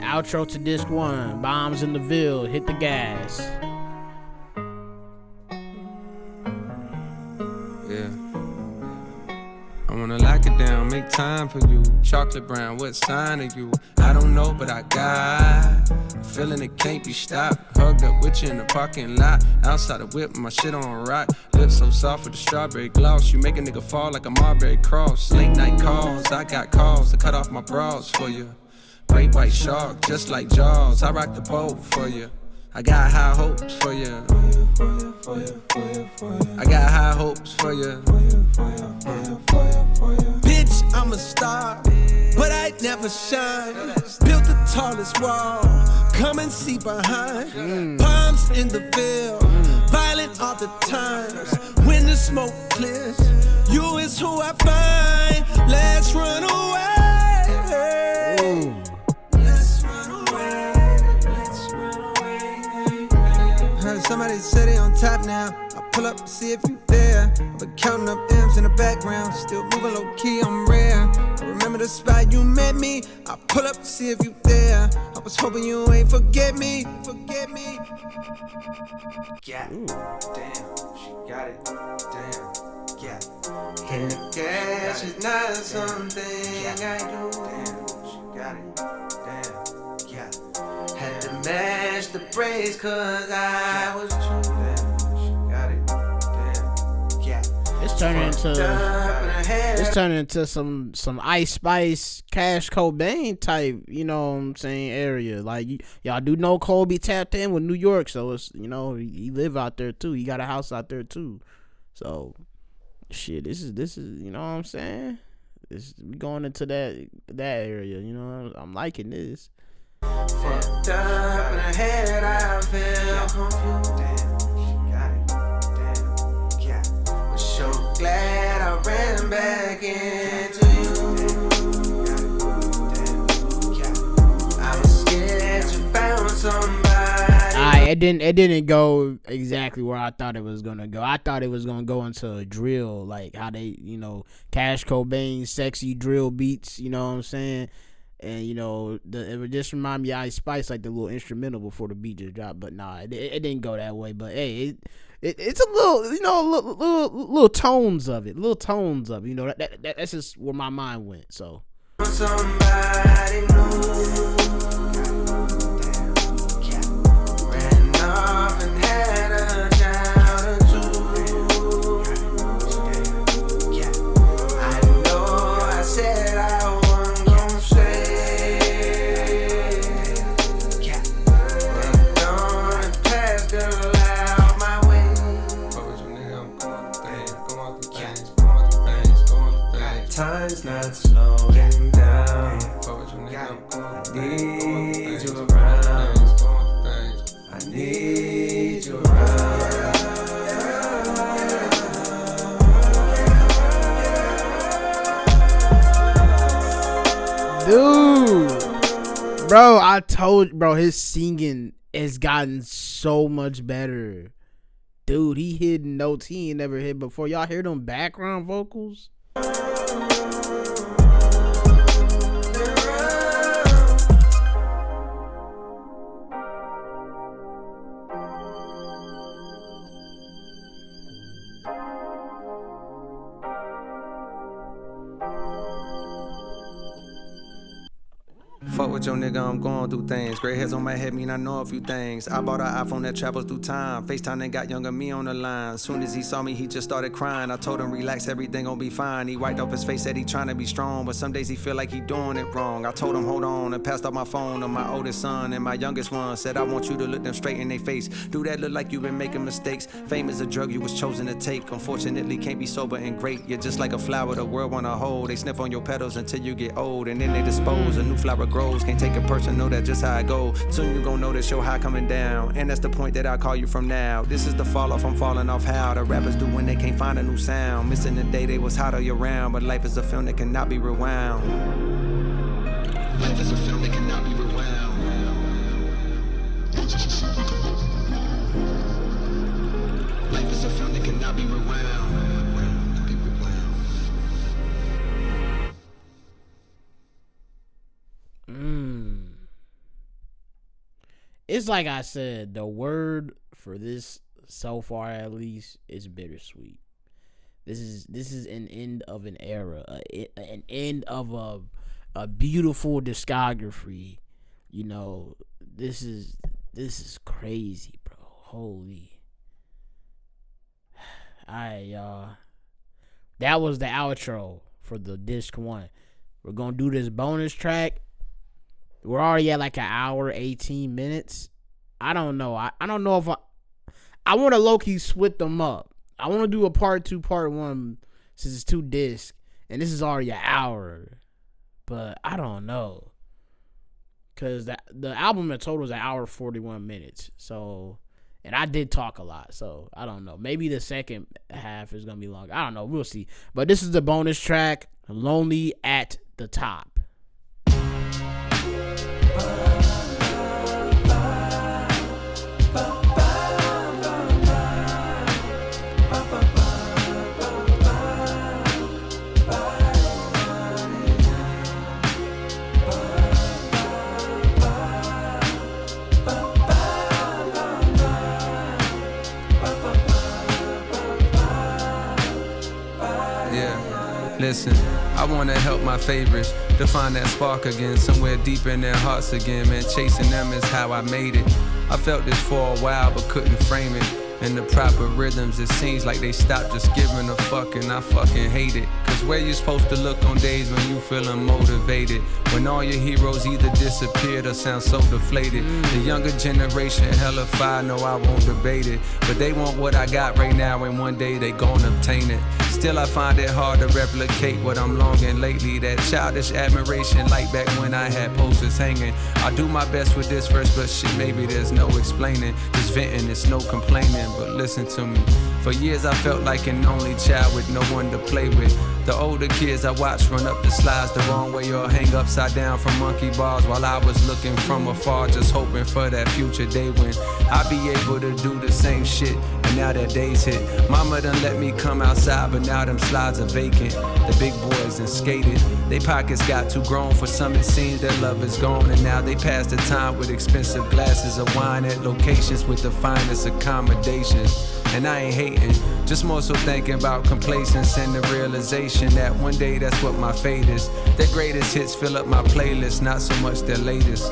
Speaker 1: Outro to disc 1. Bombs in the Ville. Hit the gas.
Speaker 3: wanna lock it down, make time for you. Chocolate brown, what sign are you? I don't know, but I got feeling it can't be stopped. Hugged up with you in the parking lot. Outside the whip, my shit on rock. Lips so soft with the strawberry gloss. You make a nigga fall like a Marbury cross. Late night calls, I got calls to cut off my bras for you. Great white shark, just like Jaws. I rock the boat for you. I got high hopes for you. I got high hopes for you.
Speaker 4: Bitch, I'm a star, but I never shine. Built the tallest wall, come and see behind. Palms in the field, violent all the times. When the smoke clears, you is who I find. Let's run away. Somebody say they on top now. I pull up to see if you there. I've been counting up M's in the background. Still moving low key, I'm rare. I remember the spot you met me. I pull up to see if you there. I was hoping you ain't forget me. Forget me.
Speaker 3: Yeah, damn, she got it. Damn, yeah. And the cash is not something I do. Damn, she got it. Damn, yeah. Had to match the braids cause I was too damn. She got it. Damn. Yeah.
Speaker 1: It's turning into some Ice Spice, Cash Cobain type, you know what I'm saying, area. Like y'all do know Cole be tapped in with New York, so it's, you know, he live out there too. He got a house out there too. So shit, this is you know what I'm saying? We going into that area, you know. I'm liking this.
Speaker 3: Fucked up in her head, I feel confused. Damn, she got it. Damn, yeah. But so glad I ran back into you. Damn, yeah. I was scared you found somebody.
Speaker 1: It didn't go exactly where I thought it was gonna go. I thought it was gonna go into a drill, like how they, you know, Cash Cobain, sexy drill beats. You know what I'm saying? And, you know, it would just remind me of Ice Spice, like the little instrumental before the beat just dropped. But nah, it didn't go that way. But hey, it's a little, you know, little tones of it, You know, that's just where my mind went. So.
Speaker 3: Somebody new. Ran off and had a child or two. I know I said I wasn't gonna say. Time's not slowing down. I need you around. I need you around.
Speaker 1: Dude, bro, his singing has gotten so much better. Dude, he hitting notes he ain't never hit before. Y'all hear them background vocals?
Speaker 3: Fuck with your nigga, I'm going through things. Gray hairs on my head mean I know a few things. I bought an iPhone that travels through time. FaceTime and got younger me on the line. Soon as he saw me, he just started crying. I told him relax, everything gon' be fine. He wiped off his face, said he tryna be strong, but some days he feel like he doing it wrong. I told him hold on and passed out my phone to my oldest son and my youngest one. Said I want you to look them straight in their face. Do that look like you been making mistakes. Fame is a drug you was chosen to take. Unfortunately can't be sober and great. You're just like a flower the world wanna hold. They sniff on your petals until you get old and then they dispose. A new flower grows, can't take it personal, know that just how I go. Soon you gon' notice your high coming down, and that's the point that I call you from now. This is the fall off, I'm falling off how the rappers do when they can't find a new sound. Missing the day they was hot all year round, but life is a film that cannot be rewound. Life is a film that cannot be rewound. Life is a film that cannot be rewound.
Speaker 1: It's like I said, the word for this so far at least is bittersweet. This is an end of an era, an end of a beautiful discography. You know, this is crazy, bro. Holy. Alright, y'all. That was the outro for the disc 1. We're gonna do this bonus track. We're already at like an hour, 18 minutes. I don't know. I don't know if I want to low-key split them up. I want to do a part 2, part 1, since it's 2 discs, and this is already an hour. But I don't know, cause the album in total is an hour 41 minutes. So, and I did talk a lot, so I don't know. Maybe the second half is gonna be long. I don't know. We'll see. But this is the bonus track, "Lonely at the Top."
Speaker 3: Listen, I wanna help my favorites to find that spark again, somewhere deep in their hearts again, man. Chasing them is how I made it. I felt this for a while but couldn't frame it in the proper rhythms. It seems like they stopped just giving a fuck, and I fucking hate it. Cause where you supposed to look on days when you feeling motivated, when all your heroes either disappeared or sound so deflated? The younger generation hella fire, no I won't debate it, but they want what I got right now and one day they gon' obtain it. Still I find it hard to replicate what I'm longing lately, that childish admiration like back when I had posters hanging. I do my best with this verse, but shit, maybe there's no explaining. Just venting, it's no complaining, but listen to me. For years I felt like an only child with no one to play with. The older kids I watched run up the slides the wrong way or hang upside down from monkey bars, while I was looking from afar, just hoping for that future day when I'd be able to do the same shit. And now that day's hit. Mama done let me come outside, but now them slides are vacant. The big boys done skated. They pockets got too grown. For some it seems their love is gone, and now they pass the time with expensive glasses of wine at locations with the finest accommodations. And I ain't hating, just more so thinking about complacence and the realization that one day that's what my fate is. Their greatest hits fill up my playlist, not so much their latest.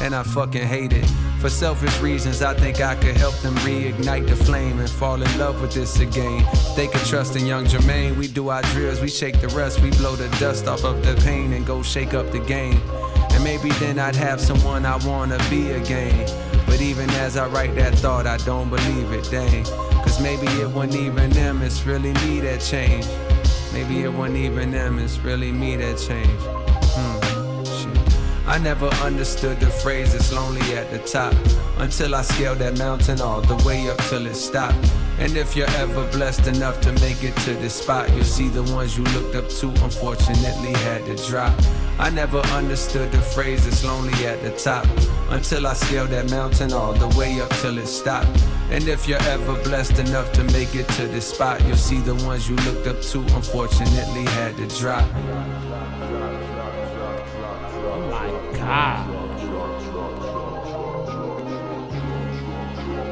Speaker 3: And I fucking hate it. For selfish reasons, I think I could help them reignite the flame and fall in love with this again. They could trust in young Jermaine. We do our drills, we shake the rust, we blow the dust off of the pain and go shake up the game. And maybe then I'd have someone I wanna be again. But even as I write that thought, I don't believe it, dang. Cause maybe it wasn't even them, it's really me that changed. Maybe it wasn't even them, it's really me that changed. Shit. I never understood the phrase, it's lonely at the top, until I scaled that mountain all the way up till it stopped. And if you're ever blessed enough to make it to this spot, you'll see the ones you looked up to unfortunately had to drop. I never understood the phrase, it's lonely at the top, until I scaled that mountain all the way up till it stopped. And if you're ever blessed enough to make it to this spot, you'll see the ones you looked up to unfortunately had to drop.
Speaker 1: Oh my God.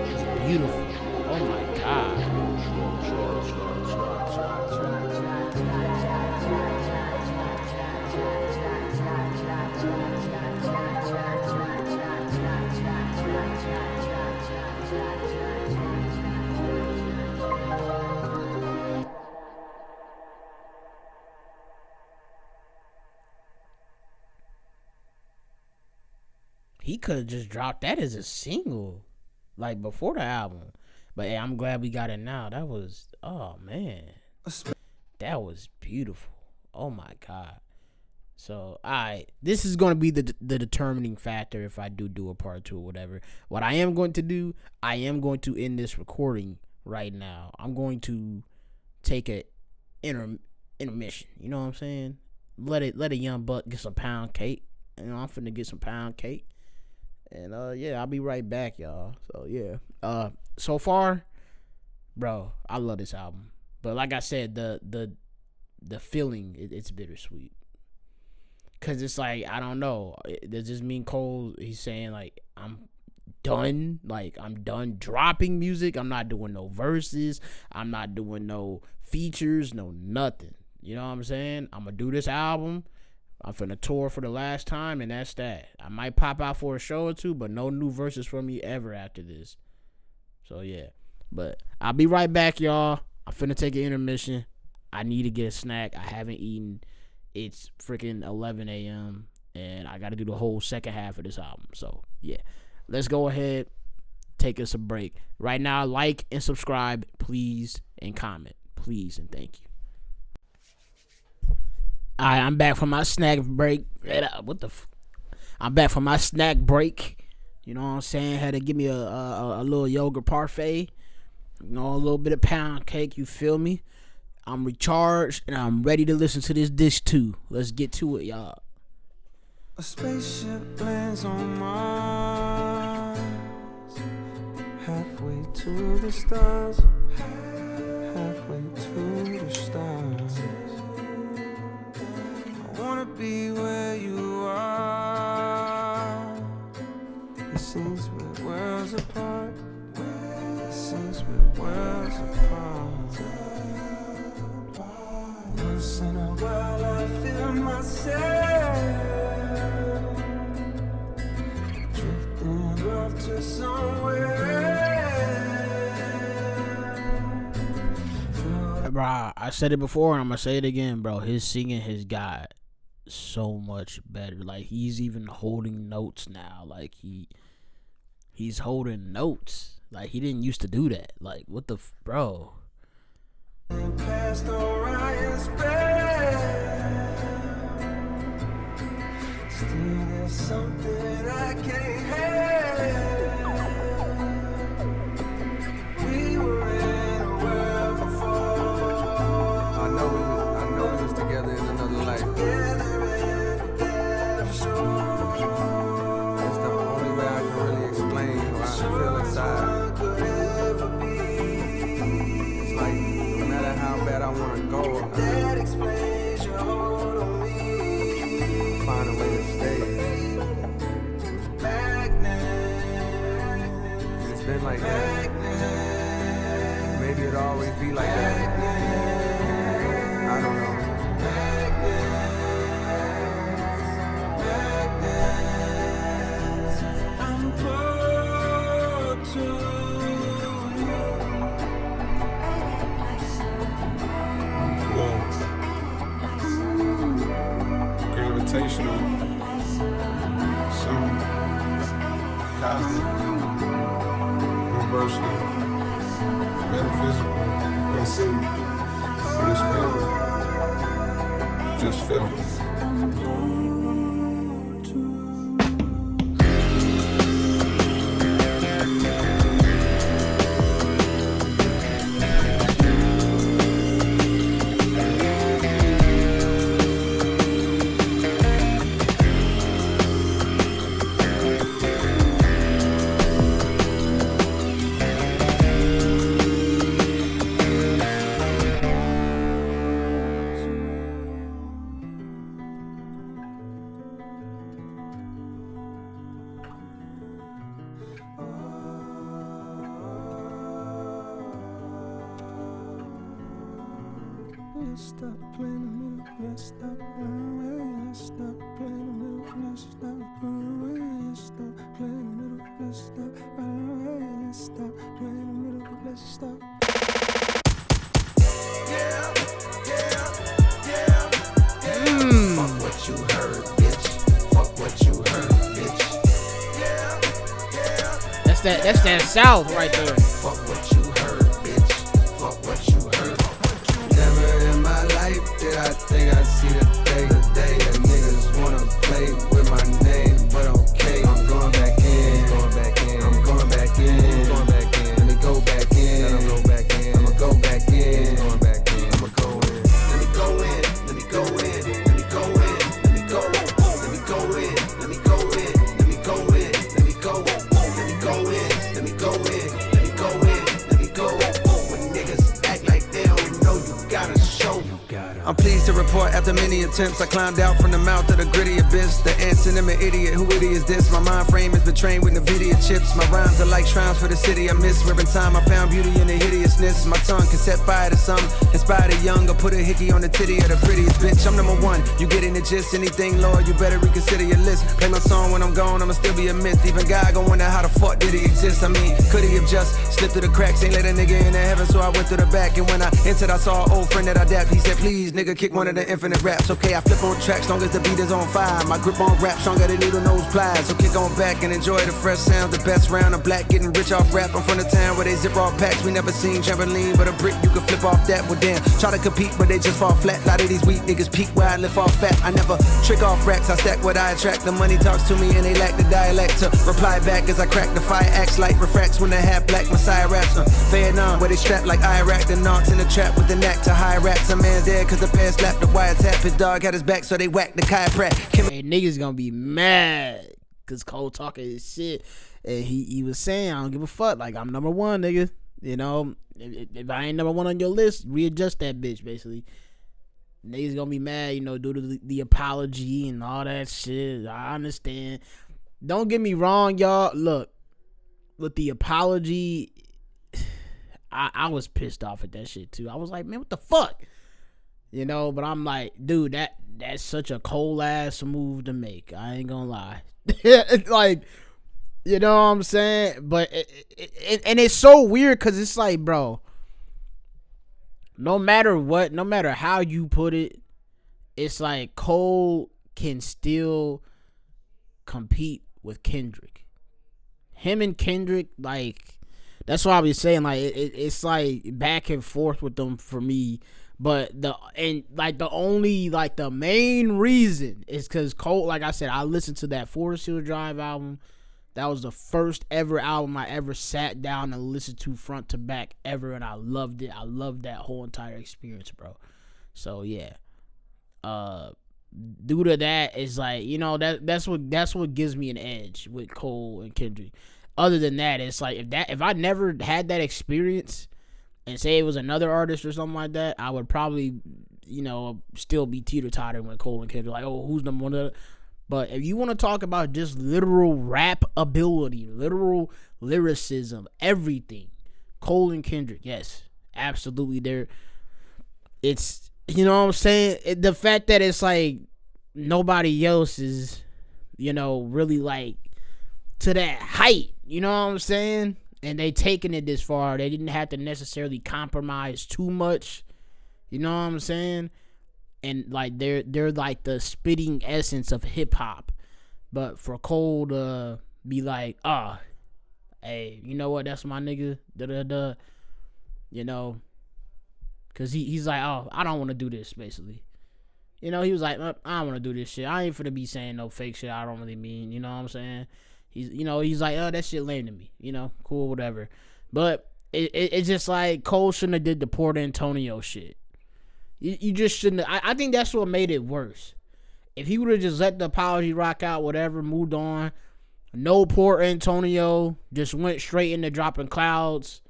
Speaker 1: It's beautiful. Oh my God. He could have just dropped that as a single, like before the album. But hey, I'm glad we got it now. That was, oh man, that was beautiful. Oh my God. So, this is going to be the determining factor if I do a part 2 or whatever. What I am going to do, I am going to end this recording right now. I'm going to take a intermission. You know what I'm saying? Let a young buck get some pound cake. You know, I'm finna get some pound cake. And yeah, I'll be right back, y'all. So yeah. So far, bro, I love this album. But like I said, the feeling, it's bittersweet. Cause it's like, I don't know. Does this mean Cole? He's saying like, I'm done. Like, I'm done dropping music. I'm not doing no verses. I'm not doing no features, no nothing. You know what I'm saying? I'm going to do this album. I'm finna tour for the last time, and that's that. I might pop out for a show or two, but no new verses from me ever after this. So, yeah. But I'll be right back, y'all. I'm finna take an intermission. I need to get a snack. I haven't eaten. It's freaking 11 a.m., and I got to do the whole second half of this album. So, yeah. Let's go ahead, take us a break. Right now, like and subscribe, please, and comment. Please and thank you. All right, I'm back from my snack break. I'm back from my snack break. You know what I'm saying? Had to give me a little yogurt parfait. You know, a little bit of pound cake, you feel me? I'm recharged, and I'm ready to listen to this dish, too. Let's get to it, y'all.
Speaker 4: A spaceship lands on Mars, halfway to the stars, halfway to the stars. I wanna be where you are. It seems we're worlds apart. It seems we're worlds apart. Once in a while I feel myself drifting off to somewhere.
Speaker 1: Bro, I said it before and I'm gonna say it again, bro. His singing has got so much better. Like, he's even holding notes now. Like, he's holding notes. Like, he didn't used to do that. Like, what the bro?
Speaker 4: Past Orion's bed, still there's something I can't have. We were in a world before.
Speaker 3: I know we was together in another life.
Speaker 4: Together and together, sure.
Speaker 3: It's the only way I can really explain how I feel inside.
Speaker 4: Could ever be.
Speaker 3: It's like, no matter how bad I want to go,
Speaker 4: That explains your hold on me.
Speaker 3: find a way to stay. It's been like that. Maybe it'll always be like that. I don't know.
Speaker 4: I'm pulled to you.
Speaker 5: Gravitational, some cosmic, universal, metaphysical, unseen, unexplainable. Just feel it.
Speaker 4: Let's stop playing the middle, let's stop running away, let's stop playing the middle, let's stop running away, let's stop playing the middle, let's stop running away, let's stop playing the middle, let's stop. Yeah, yeah, yeah. Fuck what you heard, bitch. Fuck what you heard, bitch. Yeah,
Speaker 1: That's that South right there.
Speaker 4: fuck what you heard, bitch. Fuck what you heard. Never in my life did I think I'd see the day. That niggas wanna play with my name, but okay. I'm going back in. I'm going back in. Let me go back in. I'ma go back in. I'ma go in. Let me go in. Let me go in. Let me go in. Let me go. Let me go in. Let me go in. Let me go in. Let me go. Let me go in. Let me go in. Let me go. many attempts. I climbed out from the mouth of the gritty abyss. The antonym idiot, who idiot is this? My mind frame has been trained with NVIDIA chips. My rhymes are like shrines for the city I miss. Where in time I found beauty in the hideousness. My tongue can set fire to some, inspire the young, or put a hickey on the titty of the prettiest bitch. I'm number one, you getting the gist. Anything, Lord, you better reconsider your list. Play my song when I'm gone, I'ma still be a myth. Even God gon' wonder how the fuck did he exist. I mean, could he have just slipped through the cracks? Ain't let a nigga into heaven, so I went through the back. And when I entered, I saw an old friend that I dapped. He said, please, nigga, kick one of the infinite raps. Okay, I flip on tracks long as the beat is on fire. My grip on rap stronger than needle nose pliers. So kick on back and enjoy the fresh sounds. The best round of black, getting rich off rap. I'm from the town where they zip off packs. We never seen trampoline, but a brick you can flip off that. Well, damn, try to compete, but they just fall flat. A lot of these weak niggas peak where I lift off fat. I never trick off racks, I stack what I attract. The money talks to me and they lack the dialect to reply back as I crack the fire. Acts like refracts when they have black Messiah raps. Vietnam, where they strap like Iraq. The knots in the trap with the knack to high rap. Some man's dead cause the pair slapped the wiretap. His dog had his back so they whacked the chiropract.
Speaker 1: Hey, niggas gonna be mad cause Cole talking his shit. And he was saying, I don't give a fuck. Like, I'm number one, nigga. You know, if I ain't number one on your list, readjust that bitch, basically. Niggas gonna be mad, you know, due to the apology and all that shit. I understand. Don't get me wrong, y'all. Look, with the apology, I was pissed off at that shit too. I was like, man, what the fuck? You know, but I'm like, dude, that's such a cold ass move to make. I ain't gonna lie. Like, you know what I'm saying? But and it's so weird because it's like, bro, no matter what, no matter how you put it, it's like Cole can still compete with Kendrick. Him and Kendrick, like, that's what I was saying. Like, it's like back and forth with them for me. But the main reason is because Cole, like I said, I listened to that Forest Hill Drive album. That was the first ever album I ever sat down and listened to front to back ever, and I loved it. I loved that whole entire experience, bro. So yeah, due to that, it's like, you know, that's what gives me an edge with Cole and Kendrick. Other than that, it's like if I never had that experience, and say it was another artist or something like that, I would probably, you know, still be teeter-tottering with Cole and Kendrick. Like, oh, who's number one? But if you want to talk about just literal rap ability, literal lyricism, everything, Cole and Kendrick, yes, absolutely. It's, you know what I'm saying? The fact that it's like nobody else is, you know, really like to that height, you know what I'm saying? And they taking it this far. They didn't have to necessarily compromise too much, you know what I'm saying? And like they're like the spitting essence of hip hop. But for Cole to be like, hey, you know what? That's my nigga. You know, cause he's like, oh, I don't want to do this. Basically, you know, he was like, I don't want to do this shit. I ain't finna be saying no fake shit I don't really mean. You know what I'm saying? He's like, oh, that shit lame to me. You know, cool, whatever. But it's just like Cole shouldn't have did the Port Antonio shit. You just shouldn't have. I think that's what made it worse. If he would have just let the apology rock out, whatever, moved on, no Port Antonio, just went straight into dropping clouds,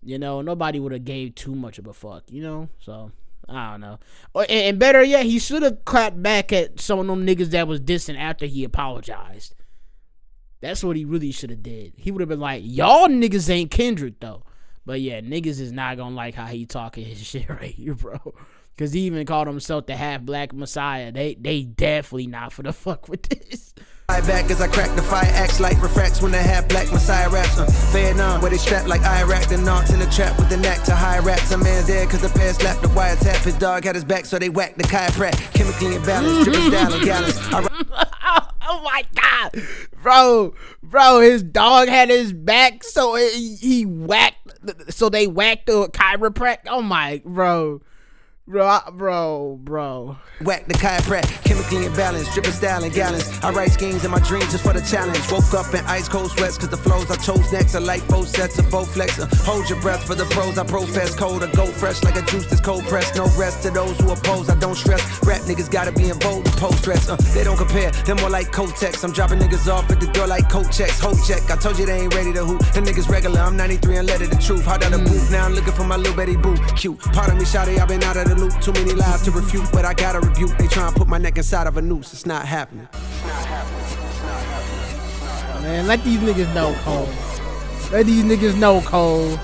Speaker 1: you know, nobody would have gave too much of a fuck, you know? So, I don't know. And better yet, he should have clapped back at some of them niggas that was dissing after he apologized. That's what he really should have did. He would have been like, y'all niggas ain't Kendrick, though. But yeah, niggas is not gonna like how he talking his shit right here, bro. Cause he even called himself the half black messiah. They definitely not for the fuck with this.
Speaker 4: Back as I crack the fire, acts like refracts when they have black messiah raps. Vietnam, where they strap like Iraq. The knots in the trap with the knack to high rap. Some man's dead cause the pair slapped the wiretap. His dog had his back so they whacked the chiropract. Chemically imbalanced, dripping style and gallons.
Speaker 1: Oh my god, bro, his dog had his back so he whacked, so they whacked the chiropract. Oh my, bro. Whack
Speaker 4: the chiropract, chemically imbalanced, dripping style and gallons. I write schemes in my dreams just for the challenge. Woke up in ice cold sweats cause the flows I chose next are like both sets of both flex. Hold your breath for the pros I profess. Cold or go fresh like a juice that's cold pressed. No rest to those who oppose, I don't stress. Rap Niggas gotta be in vogue, post dress. They don't compare, they're more like Kotex. I'm dropping niggas off at the door like coat checks, whole check. I told you they ain't ready to hoop. Them niggas regular, I'm 93 and let it the truth. Hot out the booth, now I'm looking for my little Betty Boo. Cute, pardon me, shawty, I've been out of the loop. Too many lies to refute, but I gotta rebuke. They try and put my neck inside of a noose. It's not happening.
Speaker 1: Man, let these niggas know, Cole. Let these niggas know, Cole.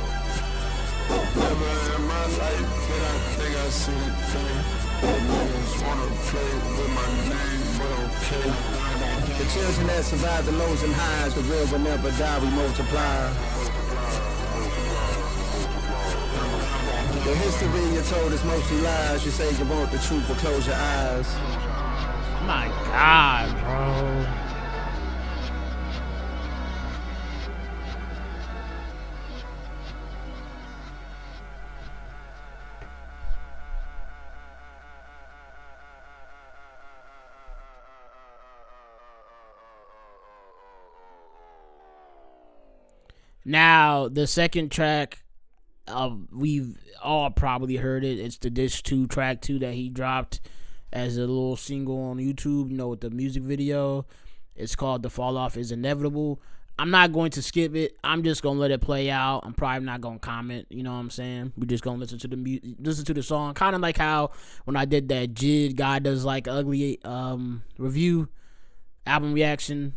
Speaker 4: The children that survive the lows and highs, the real will never die, we multiply. The history you're told is mostly lies. You say you want the truth, but close your eyes.
Speaker 1: My God, bro. Now, the second track, we've all probably heard it. It's the Dish 2 track 2 that he dropped as a little single on YouTube, you know, with the music video. It's called The Fall Off Is Inevitable. I'm not going to skip it. I'm just going to let it play out. I'm probably not going to comment, you know what I'm saying? We're just going to listen to the song. Kind of like how when I did that Jid guy does like ugly review, album reaction,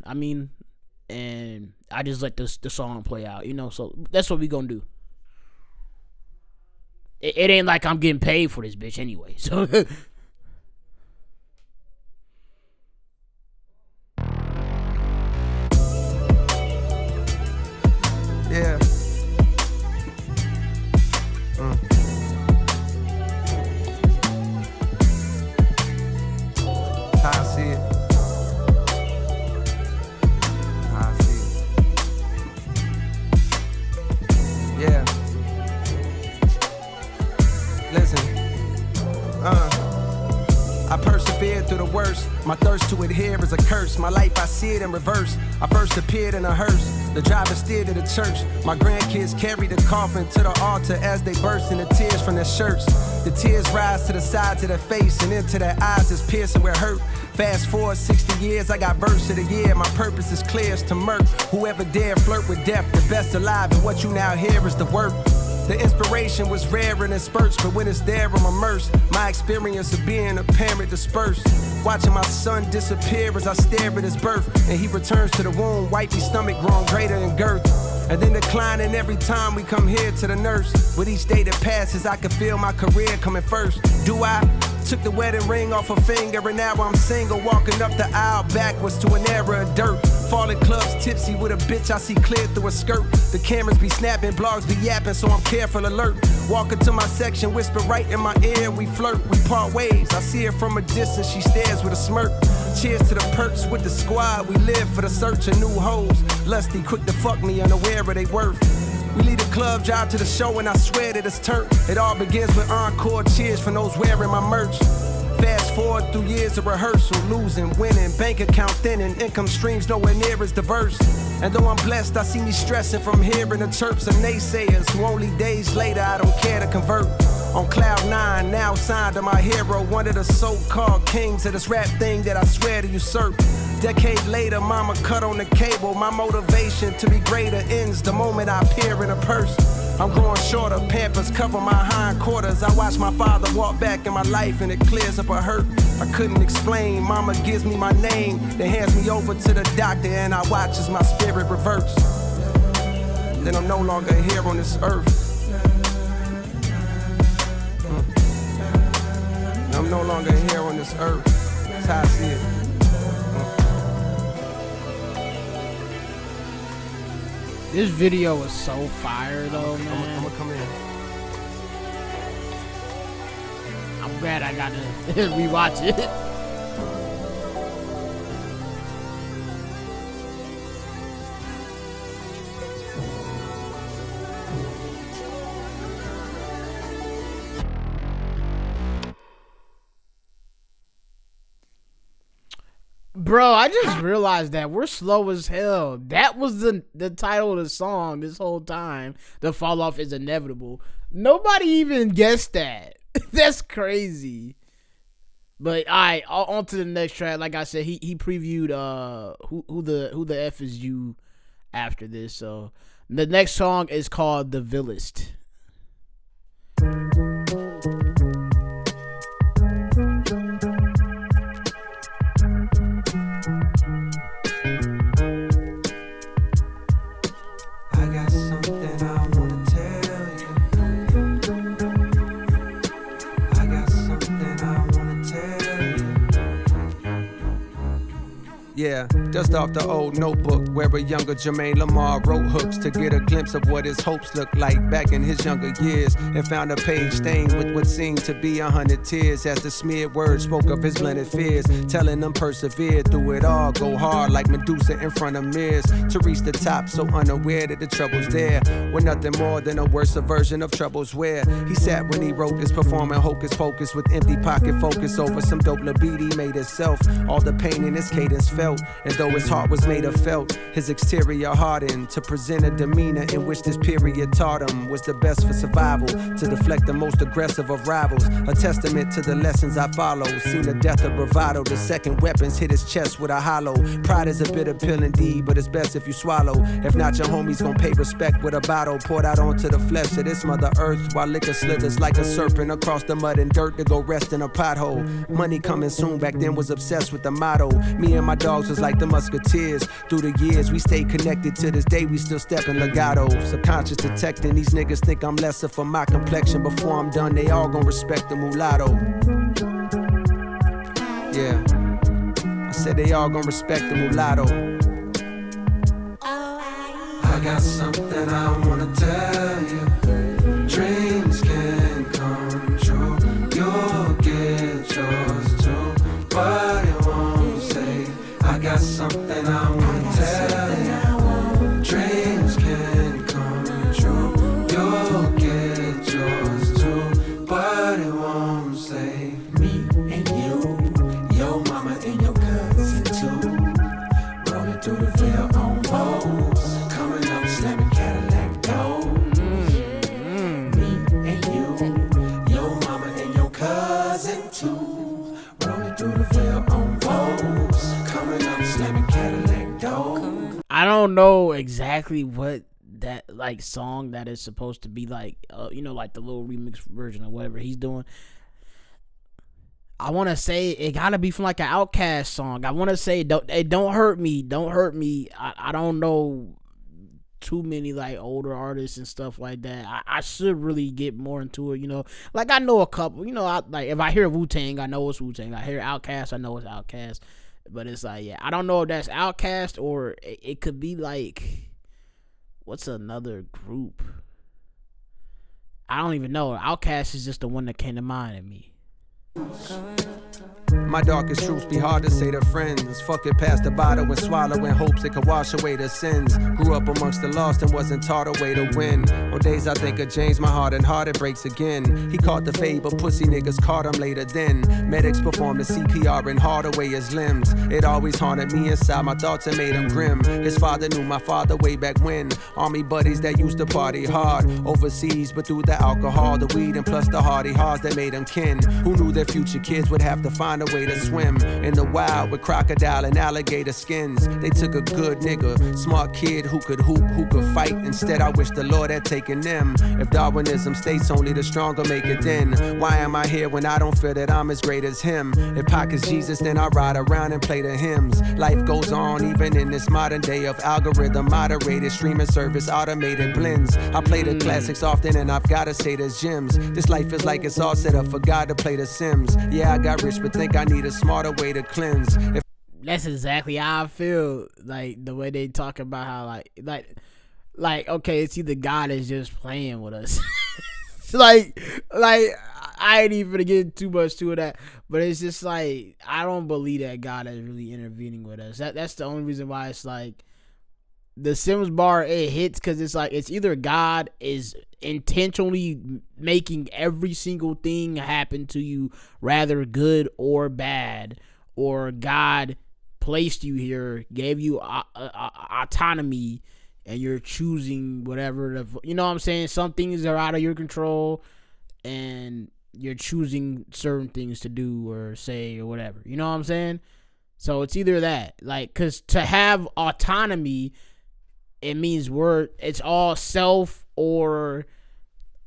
Speaker 1: and I just let the song play out, you know. So that's what we gonna do. It ain't like I'm getting paid for this bitch anyway. So
Speaker 3: yeah. How I see it. Yeah. Listen. I persevered through the worst. My thirst to adhere is a curse. My life, I see it in reverse. I first appeared in a hearse. The driver steered to the church. My grandkids carried the coffin to the altar as they burst into tears from their shirts. The tears rise to the sides of their face and into their eyes is piercing where hurt. Fast forward 60 years, I got verse of the year. My purpose is clear, it's to murk whoever dare flirt with death. The best alive, and what you now hear is the work. The inspiration was rare and in spurts, but when it's there, I'm immersed. My experience of being a parent dispersed. Watching my son disappear as I stare at his birth. And he returns to the womb, wifey stomach growing greater in girth. And then declining every time we come here to the nurse. With each day that passes, I can feel my career coming first. Do I? Took the wedding ring off her finger and now I'm single. Walking up the aisle backwards to an era of dirt. Falling clubs tipsy with a bitch I see clear through a skirt. The cameras be snapping, blogs be yapping, so I'm careful alert. Walking to my section, whisper right in my ear. We flirt, we part ways. I see her from a distance, she stares with a smirk. Cheers to the perks with the squad. We live for the search of new hoes. Lusty, quick to fuck me, unaware of they worth. We lead the club, drive to the show, and I swear that it's turned. It all begins with encore cheers from those wearing my merch. Fast forward through years of rehearsal, losing, winning, bank account thinning, income streams nowhere near as diverse. And though I'm blessed, I see me stressing from hearing the chirps of naysayers who only days later I don't care to convert. On cloud 9, now signed to my hero, one of the so-called kings of this rap thing that I swear to usurp. Decade later, mama cut on the cable. My motivation to be greater ends the moment I appear in a purse. I'm growing shorter, pampers cover my hindquarters. I watch my father walk back in my life and it clears up a hurt I couldn't explain. Mama gives me my name, then hands me over to the doctor and I watch as my spirit reverts. Then I'm no longer here on this earth. I'm no longer here on this earth. That's how I see it.
Speaker 1: This video is so fire though, man.
Speaker 3: I'm gonna come in.
Speaker 1: I'm glad I got to rewatch it. Bro, I just realized that we're slow as hell. That was the title of the song this whole time. The fall off is inevitable. Nobody even guessed that. That's crazy. But all right, on to the next track. Like I said, he previewed who the F is you after this. So the next song is called The Villist.
Speaker 3: Yeah, dust off the old notebook where a younger Jermaine Lamar wrote hooks to get a glimpse of what his hopes looked like back in his younger years, and found a page stained with what seemed to be 100 tears as the smeared words spoke of his blended fears, telling them persevere through it all, go hard like Medusa in front of mirrors to reach the top, so unaware that the trouble's there were nothing more than a worse version of troubles where he sat when he wrote this, performing hocus pocus with empty pocket focus over some dope libido he made himself. All the pain in his cadence felt, and though his heart was made of felt, his exterior hardened to present a demeanor in which this period taught him was the best for survival, to deflect the most aggressive of rivals, a testament to the lessons I follow. Seen the death of bravado, the second weapons hit his chest with a hollow. Pride is a bitter pill indeed, but it's best if you swallow. If not, your homies gon' pay respect with a bottle poured out onto the flesh of this mother earth, while liquor slithers like a serpent across the mud and dirt to go rest in a pothole. Money coming soon, back then was obsessed with the motto. Me and my dogs was like the musketeers. Through the years we stayed connected, to this day we still stepping legato. Subconscious detecting, these niggas think I'm lesser for my complexion. Before I'm done, they all gon' respect the mulatto. Yeah, I said they all gon' respect the mulatto. I got something I wanna tell you. Dreams can come true. You'll get yours too, but it won't save. I got something I wanna tell you. Dreams can come true. You'll get yours too, but it won't save me and you, your mama and your cousin too. Rolling through the veil on Vogues, coming up slamming Cadillac doors. Me and you, your mama and your cousin too. Rolling through the veil on Vogues, coming up slamming Cadillac doors.
Speaker 1: I don't know exactly what that like song that is supposed to be like, like the little remix version or whatever he's doing. I want to say it gotta be from like an Outkast song. I want to say don't hurt me. I don't know too many like older artists and stuff like that. I should really get more into it, like I know a couple, like if I hear Wu-Tang, I know it's Wu-Tang. I hear Outkast, I know it's Outkast. But it's like, yeah, I don't know if that's Outkast or it could be like, what's another group? I don't even know. Outkast is just the one that came to mind at me.
Speaker 3: My darkest truths be hard to say to friends. Fuck it, pass the bottle and swallow in hopes it could wash away the sins. Grew up amongst the lost and wasn't taught a way to win. On days I think of James, my heart and heart it breaks again. He caught the fade, but pussy niggas caught him later then. Medics performed the CPR and hauled away his limbs. It always haunted me inside my thoughts and made him grim. His father knew my father way back when. Army buddies that used to party hard overseas, but through the alcohol, the weed, and plus the hardy hearts that made him kin. Who knew their future kids would have to find a way to swim in the wild with crocodile and alligator skins. They took a good nigga, smart kid who could hoop, who could fight. Instead, I wish the Lord had taken them. If Darwinism states only the stronger make it, then why am I here when I don't feel that I'm as great as him? If Pac is Jesus, then I ride around and play the hymns. Life goes on even in this modern day of algorithm moderated streaming service, automated blends. I play the classics often and I've gotta say there's gems. This life is like it's all set up for God to play the Sims. Yeah, I got rich, but think I need a smarter way to cleanse.
Speaker 1: That's exactly how I feel. Like the way they talk about how like okay, it's either God is just playing with us. like I ain't even gonna get too much to that, but it's just like I don't believe that God is really intervening with us. That's the only reason why it's like the Sims bar, it hits, because it's like it's either God is intentionally making every single thing happen to you, rather good or bad, or God placed you here, gave you autonomy, and you're choosing whatever. You know what I'm saying? Some things are out of your control, and you're choosing certain things to do or say or whatever. You know what I'm saying? So it's either that, like, because to have autonomy, it means it's all self or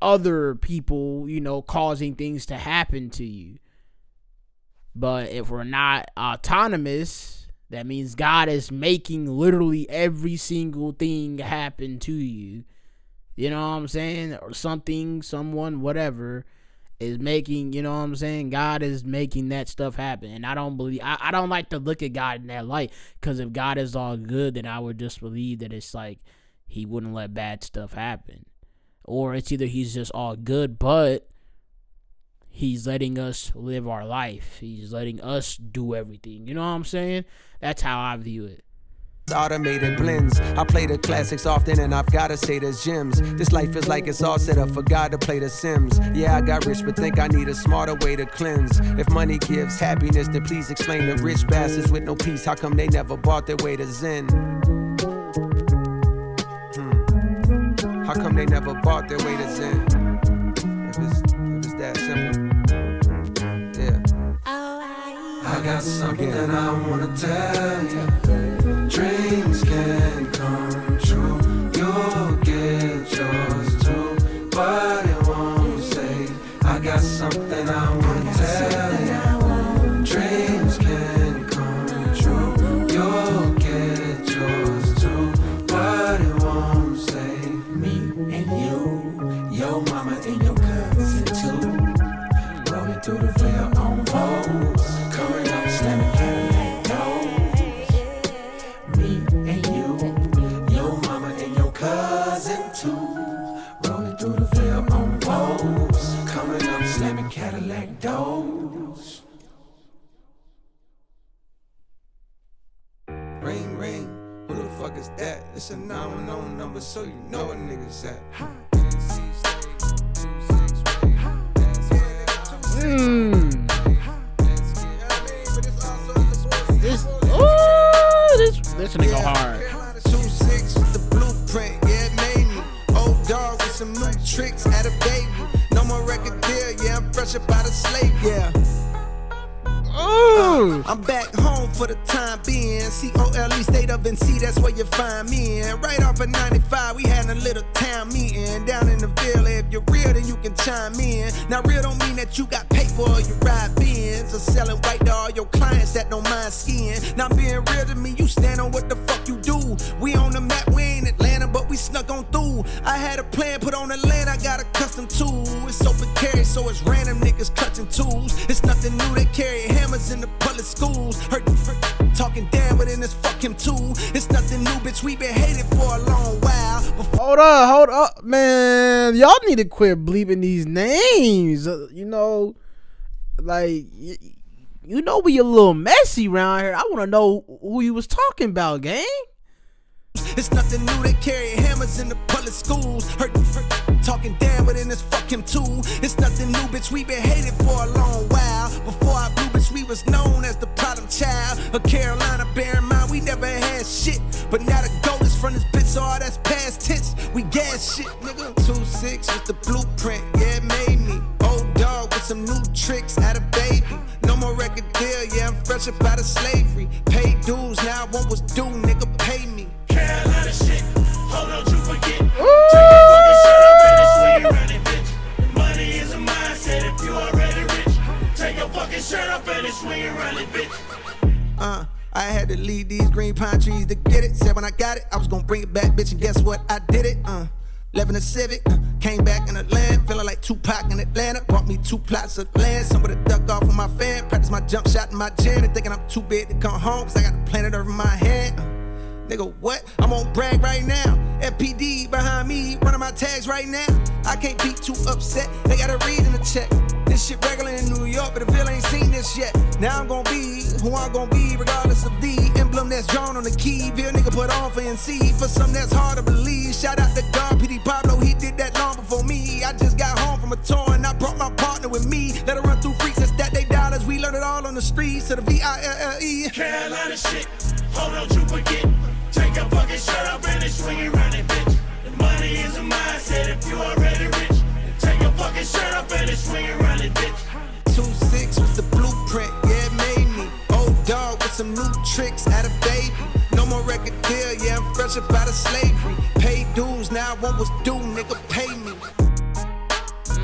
Speaker 1: other people, you know, causing things to happen to you. But if we're not autonomous, that means God is making literally every single thing happen to you. You know what I'm saying? Or something, someone, whatever is making, you know what I'm saying? God is making that stuff happen. And I don't like to look at God in that light, because if God is all good, then I would just believe that it's like he wouldn't let bad stuff happen. Or it's either he's just all good, but he's letting us live our life. He's letting us do everything. You know what I'm saying? That's how I view it.
Speaker 4: Automated blends. I play the classics often, and I've gotta say there's gems. This life is like it's all set up for God to play the Sims. Yeah, I got rich, but think I need a smarter way to cleanse. If money gives happiness, then please explain to rich bastards with no peace, how come they never bought their way to Zen? How come they never bought their way to Zen? If it's that simple. Yeah. I got something I wanna tell you. Dreams can come true. You'll get yours too, but it won't save. I got something I wanna tell you. Dreams can come true. You'll get yours too, but it won't save me and you, your mama and your cousin too. Rolling through the veil on Vogues, coming up slamming Cadillac doors. Me and you, your mama and your cousin too. Rolling through the veil on Vogues, coming up slamming Cadillac doors. Ring, ring, who the fuck is that? It's a 911 number, so you know what niggas at.
Speaker 1: This nigga hard.
Speaker 4: 2-6 with the blueprint, yeah, it made me. Old dog with some new tricks, had a baby. No more record deal, yeah, I'm fresh up out of slave, yeah. I'm back home for the time being. COLE state of NC, that's where you find me in. Right off of 95, we had a little town meeting down in the Ville. If you're real, then you can chime in. Now real don't mean that you got paper or you ride Benz, or selling white to all your clients that don't mind skiing. Now being real to me, you stand on what the fuck you do. We on the map, we ain't Atlanta, but we snuck on through. I had a plan put on the land, I got a custom tool. It's open carry, so it's random niggas clutching tools. It's nothing new, they carry hammers in the public schools. Hurt talking down, but in this fuck him too. It's nothing new, bitch, we been hated for a long while.
Speaker 1: Hold up, man. Y'all need to quit bleeping these names. You know, like, you know we a little messy around here. I want to know who you was talking about, gang.
Speaker 4: It's nothing new, they carry hammers in the public schools. Hurt talking down, but in this fuck him too. It's nothing new, bitch, we been hated for a long while. Before I blew, bitch, we was known as the problem child of Carolina. Bear in mind, we never had shit, but now the gold is from this bitch, so all that's past tense. We gas shit, nigga. 2-6 with the blueprint, yeah, it made me. Old dog with some new tricks, had a baby. No more record deal, yeah, I'm fresh up out of slavery. Paid dues, now I want what's due, nigga, pay me.
Speaker 5: Carolina shit, hold on, you forget. Take your fucking shirt off and it's swing around it, bitch. Money is a mindset if you already rich. Take your fucking shirt off and it's swing around it, bitch.
Speaker 4: I had to leave these green pine trees to get it. Said when I got it, I was gonna bring it back, bitch, and guess what? I did it. Living a Civic, came back in Atlanta, feeling like Tupac in Atlanta. Bought me 2 plots of land, some of the duck off of my fan. Practice my jump shot in my gym, and thinking I'm too big to come home, cause I got the planet over my head. Nigga, what? I'm on brag right now. FPD behind me, running my tags right now. I can't be too upset, they got a reason to check. This shit regular in New York, but the Ville ain't seen this yet. Now I'm gonna be who I'm gonna be, regardless of the emblem that's drawn on the key. Ville nigga put on for NC, for something that's hard to believe. Shout out to God, PD Pablo, he did that long before me. I just got home from a tour and I brought my partner with me. Let her run through freaks and stack they dollars. We learned it all on the streets of the VILLE.
Speaker 5: Carolina shit, hold on, you forget. Take your fucking shirt off and it's swing around it, bitch. The money is a mindset if you already rich. Take your fucking his shirt up and his swing around it, bitch.
Speaker 4: 2-6 was the blueprint, yeah, it made me. Old dog with some new tricks, had a baby. No more record deal, yeah, I'm fresh up out of slavery. Paid dues, now I want what's due, nigga, pay me.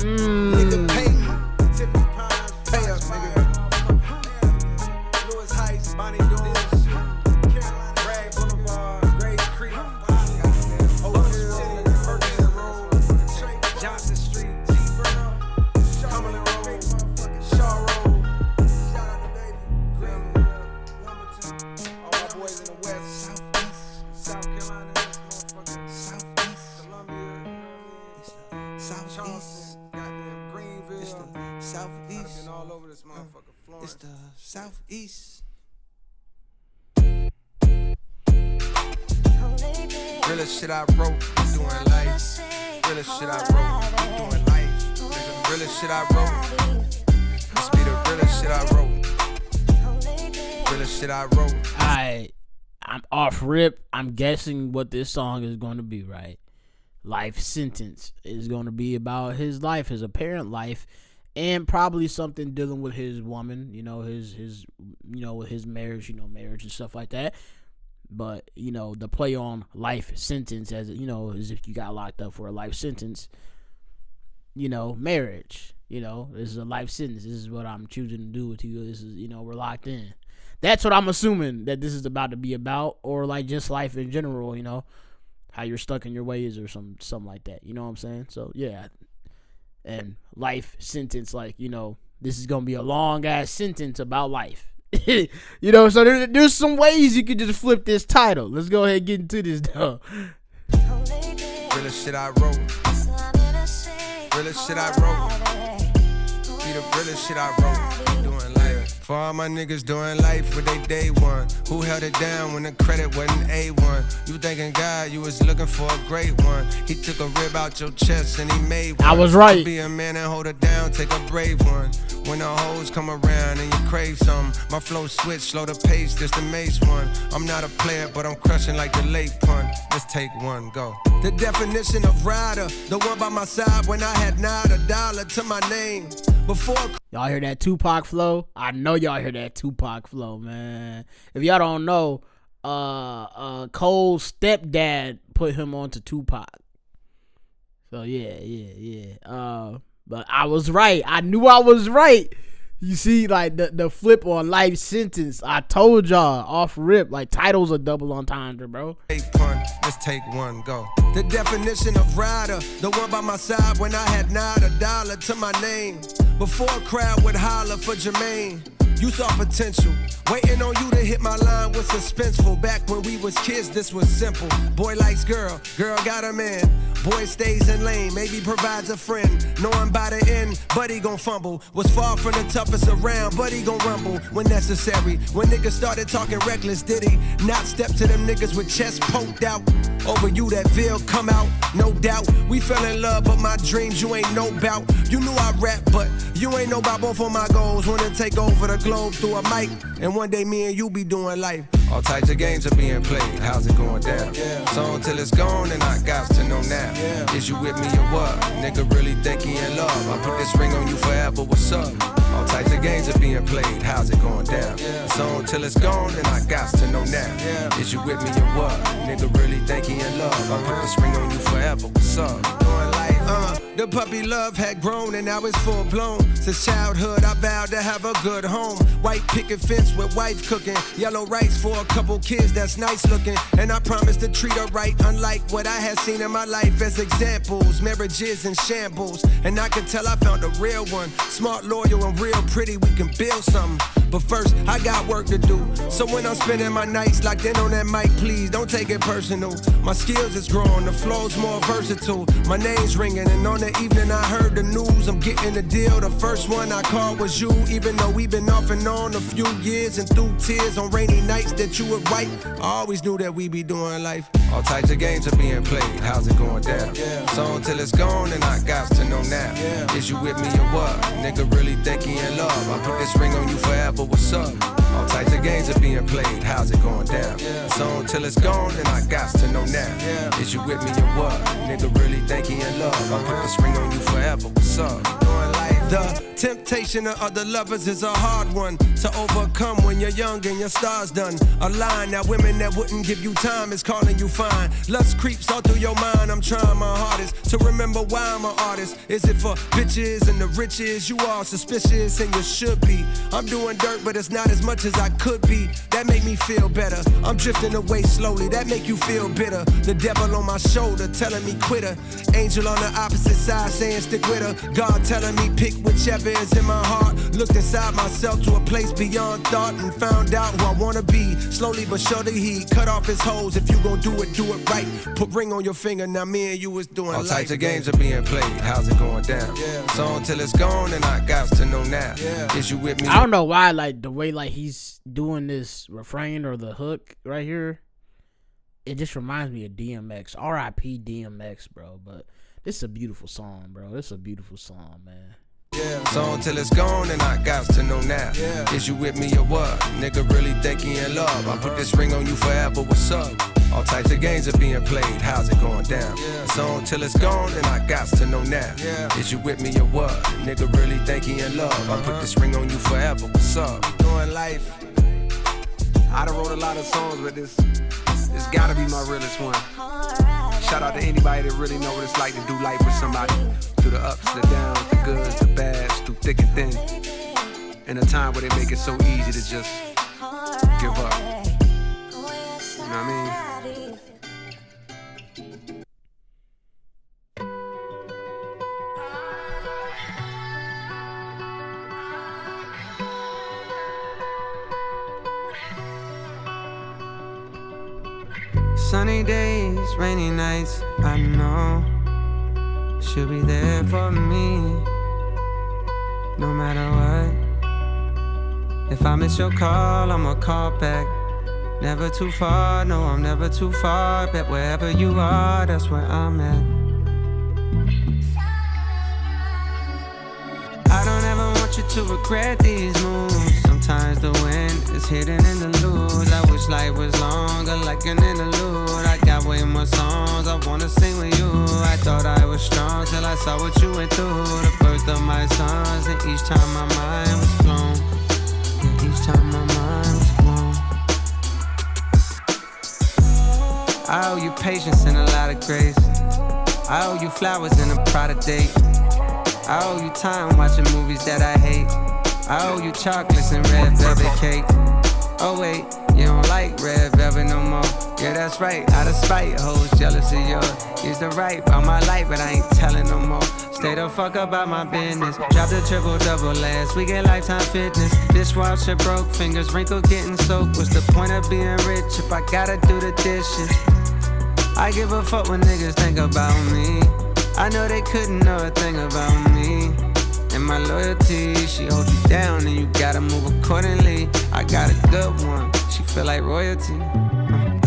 Speaker 4: Nigga, pay me. Tiffany Pines, pay us, nigga. Lewis Heights, Bonnie Doors, Carolina, Bragg Boulevard, Grace Creek, Oak Hill, Ferguson Road, Johnson Street, Cumberland Road, Shaw Road. Shout out to Baby, Greenville, Wilmington, all my boys in the West, Southeast, South Carolina, Southeast, Columbia, Southeast, goddamn Greenville, Southeast, and all over this motherfucker, Florence. It's the Southeast.
Speaker 3: Realest shit I wrote, I'm doing life. Realest shit I wrote, I'm doing life. Nigga, realest shit I wrote. This be the realest shit I wrote. Realest shit I wrote.
Speaker 1: I'm off rip. I'm guessing what this song is going to be, right? Life sentence is going to be about his life, his apparent life, and probably something dealing with his woman, his with his marriage, marriage and stuff like that. But, the play on life sentence as if you got locked up for a life sentence, marriage, this is a life sentence. This is what I'm choosing to do with you. This is, we're locked in. That's what I'm assuming that this is about to be about, or like just life in general, how you're stuck in your ways or something like that. You know what I'm saying? So, yeah. And life sentence, like, this is going to be a long ass sentence about life. So there's some ways you could just flip this title. Let's go ahead and get into this, though.
Speaker 3: Realest shit I wrote. Realest shit I wrote. Be the realest shit I wrote. Doing life. For all my niggas doing life with they day one. Who held it down when the credit wasn't A1? You thinking God, you was looking for a great one. He took a rib out your chest and he made one.
Speaker 1: I was right.
Speaker 3: Be a man and hold it down, take a brave one. When the hoes come around and you crave something, my flow switch, slow the pace, this the mace one. I'm not a player, but I'm crushing like the late pun. Let's take one, go.
Speaker 4: The definition of rider, the one by my side when I had not a dollar to my name. Before
Speaker 1: y'all hear that Tupac flow? I know y'all hear that Tupac flow, man. If y'all don't know, Cole's stepdad put him onto Tupac. So yeah. But I was right. I knew I was right. You see, like the flip on life sentence. I told y'all off rip, like titles are double entendre, bro.
Speaker 3: Let's take one, go.
Speaker 4: The definition of rider, the one by my side when I had not a dollar to my name. Before a crowd would holler for Jermaine. You saw potential, waiting on you to hit my line was suspenseful. Back when we was kids, this was simple. Boy likes girl, girl got a man. Boy stays in lane, maybe provides a friend. Knowing by the end, buddy gon' fumble. Was far from the toughest around, buddy gon' rumble when necessary. When niggas started talking reckless, did he not step to them niggas with chest poked out? Over you that veil come out, no doubt. We fell in love, but my dreams you ain't know bout. You knew I rap, but you ain't know about both of my goals. Wanna take over the globe through a mic, and one day me and you be doing life.
Speaker 3: All types of games are being played, how's it going down? So until it's gone, and I got to know now. Is you with me or what? Nigga really think he in love. I put this ring on you forever, what's up? All types of games are being played, how's it going down? So until it's gone, and I got to know now. Is you with me or what? Nigga really think he in love. I put this ring on you forever, what's up? Doing life.
Speaker 4: The puppy love had grown and now it's full blown. Since childhood I vowed to have a good home. White picket fence with wife cooking. Yellow rice for a couple kids that's nice looking. And I promised to treat her right, unlike what I had seen in my life as examples. Marriages and shambles. And I could tell I found a real one. Smart, loyal, and real pretty, we can build something. But first, I got work to do. So when I'm spending my nights locked in on that mic, please don't take it personal. My skills is growing, the flow's more versatile. My name's ringing, and on the evening I heard the news. I'm getting the deal, the first one I called was you. Even though we've been off and on a few years, and through tears on rainy nights that you would wipe, I always knew that we be doing life.
Speaker 3: All types of games are being played, how's it going down? So until it's gone, and I got to know now. Is you with me or what? Nigga really think he in love. I put this ring on you forever, what's up? All types of games are being being played, how's it going down? So till it's gone, then I got to know now. Is you with me or what? Nigga really think he in love. I'll put this ring on you forever, what's up? The temptation of other lovers is a hard one to overcome when you're young and your star's done. A line that women that wouldn't give you time is calling you fine. Lust creeps all through your mind. I'm trying my hardest to remember why I'm an artist. Is it for bitches and the riches? You all suspicious and you should be. I'm doing dirt, but it's not as much as I could be. That make me feel better. I'm drifting away slowly. That make you feel bitter. The devil on my shoulder telling me quit her. Angel on the opposite side saying stick with her. God telling me pick whichever is in my heart. Looked inside myself to a place beyond thought and found out who I wanna be. Slowly but surely he cut off his hoes. If you gon' do it right. Put ring on your finger, now me and you was doing all types of games are being played. How's it going down? So until it's gone, and I got to know now. Is you with me?
Speaker 1: I don't know why, like the way like he's doing this refrain or the hook right here. It just reminds me of DMX. R.I.P. DMX, bro. But this is a beautiful song, bro. This is a beautiful song, man.
Speaker 3: So until it's gone, and I got to know now. Is you with me or what? Nigga really think he in love. I put this ring on you forever, what's up? All types of games are being played, how's it going down? So until it's gone, and I got to know now. Is you with me or what? Nigga really think he in love. I put this ring on you forever, what's up? Doing life. I done wrote a lot of songs, but this gotta be my realest one. Shout out to anybody that really know what it's like to do life with somebody. Through the ups, the downs, the goods, the bads, through thick and thin. In a time where they make it so easy to just give up. You know what I mean?
Speaker 9: Sunny days, rainy nights, I know she'll be there for me, no matter what. If I miss your call, I'ma call back. Never too far, no, I'm never too far. Bet wherever you are, that's where I'm at. I don't ever want you to regret these moves. Sometimes the win is hidden in the lose. I wish life was longer, like an interlude. I got way more songs I wanna sing with you. I thought I was strong till I saw what you went through. The birth of my sons, and each time my mind was blown. And each time my mind was blown. I owe you patience and a lot of grace. I owe you flowers and a Prada date. I owe you time watching movies that I hate. I owe you chocolates and red velvet cake. Oh wait, you don't like red velvet no more. Yeah, that's right, out of spite, hoes jealous of yours. Used to write about my life, but I ain't telling no more. Stay the fuck about my business. Dropped a triple-double last week at Lifetime Fitness. Dishwasher broke, fingers wrinkled, getting soaked. What's the point of being rich if I gotta do the dishes? I give a fuck when niggas think about me. I know they couldn't know a thing about me. And my loyalty, she holds you down and you gotta move accordingly. I got a good one, she feel like royalty.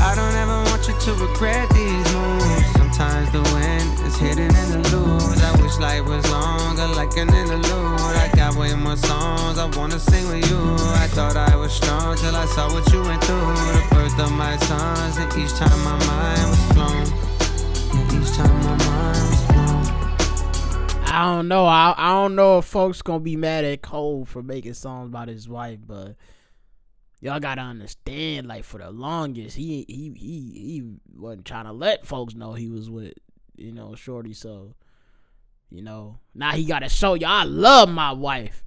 Speaker 9: I don't ever want you to regret these moves. Sometimes the win is hidden in the lose. I wish life was longer, like an interlude. I got way more songs I wanna sing with you. I thought I was strong till I saw what you went through. The birth of my sons, and each time my mind was blown. And each time my mind was blown.
Speaker 1: I don't know. I don't know if folks gonna be mad at Cole for making songs about his wife, but y'all gotta understand, like, for the longest, he wasn't trying to let folks know he was with, Shorty. So, now he gotta show y'all I love my wife.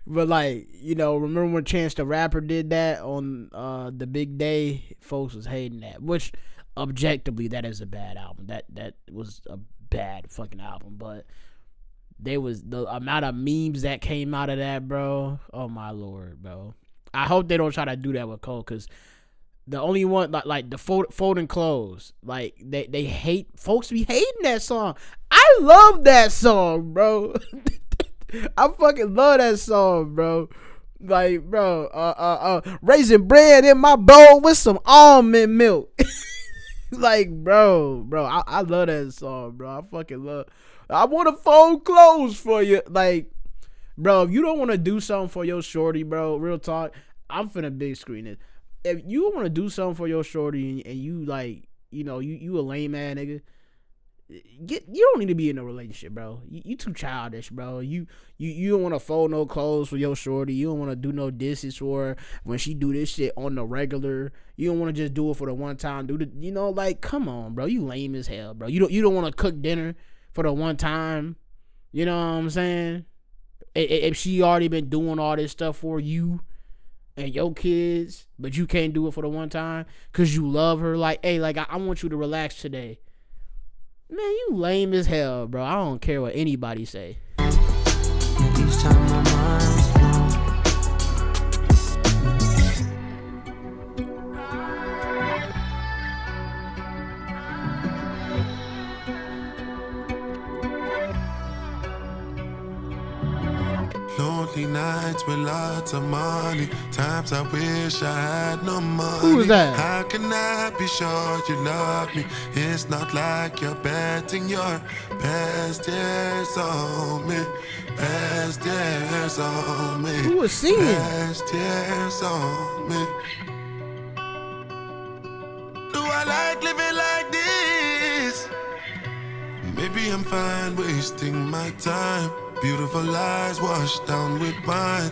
Speaker 1: But like, remember when Chance the Rapper did that on The Big Day? Folks was hating that, which objectively that is a bad album. That was a bad fucking album, but there was the amount of memes that came out of that, bro. Oh my lord, bro. I hope they don't try to do that with Cole, because the only one like the folding clothes, like they hate, folks be hating that song. I love that song, bro. I fucking love that song, bro. Like, bro, raisin bread in my bowl with some almond milk. Like, bro, I love that song, bro. I fucking love. I want to fold clothes for you. Like, bro, if you don't want to do something for your shorty, bro, real talk, I'm finna big screen it. If you want to do something for your shorty and you like, you a lame ass nigga, you don't need to be in a relationship, bro. You too childish, bro. You don't want to fold no clothes for your shorty. You don't want to do no dishes for her when she do this shit on the regular. You don't want to just do it for the one time. Like, come on, bro. You lame as hell, bro. You don't want to cook dinner for the one time. You know what I'm saying? If she already been doing all this stuff for you and your kids, but you can't do it for the one time because you love her. Like, hey, like I want you to relax today. Man, you lame as hell, bro. I don't care what anybody say.
Speaker 9: Each time my mind's
Speaker 5: Lonely nights with lots of money. Times I wish I had no money.
Speaker 1: Who is that?
Speaker 5: How can I be sure you love me? It's not like you're betting your best years on me. Best years on me.
Speaker 1: Who is singing?
Speaker 5: Best years on me. Do I like living like this? Maybe I'm fine wasting my time. Beautiful eyes washed down with wine.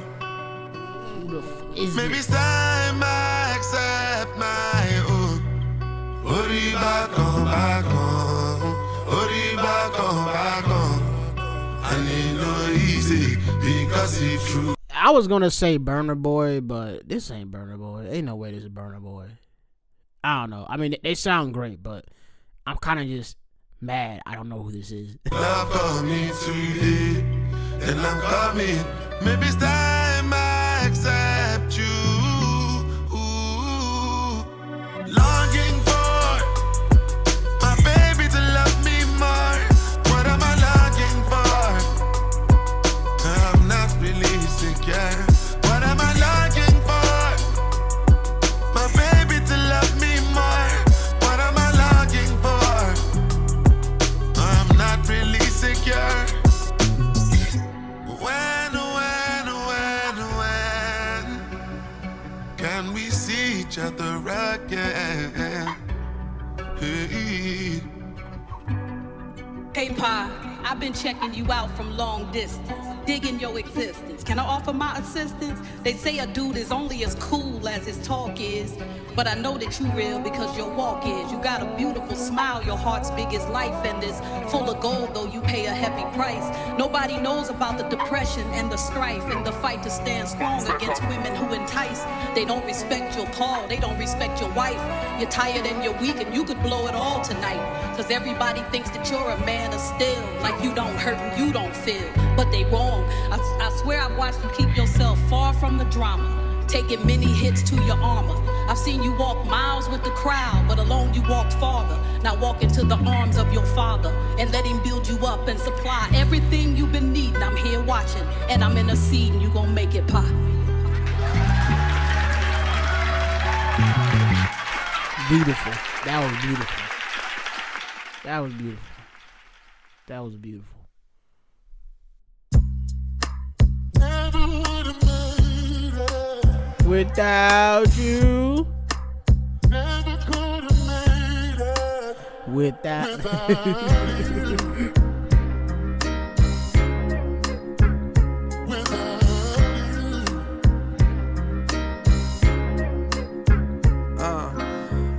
Speaker 1: Who the fuck is
Speaker 5: Maybe
Speaker 1: this?
Speaker 5: it's time I accept my own. Ori back on, back on. Ori back on, back on. I need no easy because it's true.
Speaker 1: I was gonna say Burner Boy, but this ain't Burner Boy. Ain't no way this is Burner Boy. I don't know. I mean, they sound great, but I'm kind of just mad. I don't know who this is.
Speaker 5: Love coming today, and I'm coming. Maybe it's time I accept you. Longing for my baby to love me more. What am I longing for? I'm not really secure. What am I longing for? My baby to love me more. What am I longing for? I'm not really secure. When can we see each other again? Hey.
Speaker 10: Hey, Pa, I've been checking you out from long distance, digging your existence. Can I offer my assistance? They say a dude is only as cool as his talk is, but I know that you real because your walk is. You got a beautiful smile, your heart's big as life, and it's full of gold, though you pay a heavy price. Nobody knows about the depression and the strife and the fight to stand strong against women who entice. They don't respect your call, they don't respect your wife. You're tired and you're weak and you could blow it all tonight, cause everybody thinks that you're a man of steel, like you don't hurt and you don't feel, but they wrong. I swear I've watched you keep yourself far from the drama, taking many hits to your armor. I've seen you walk miles with the crowd, but alone you walked farther. Now walk into the arms of your father and let him build you up and supply everything you've been needing. I'm here watching and I'm interceding. You gon' make it pop.
Speaker 1: Beautiful. That was beautiful. That was beautiful. That was beautiful. Without you,
Speaker 5: Never could have made it
Speaker 1: without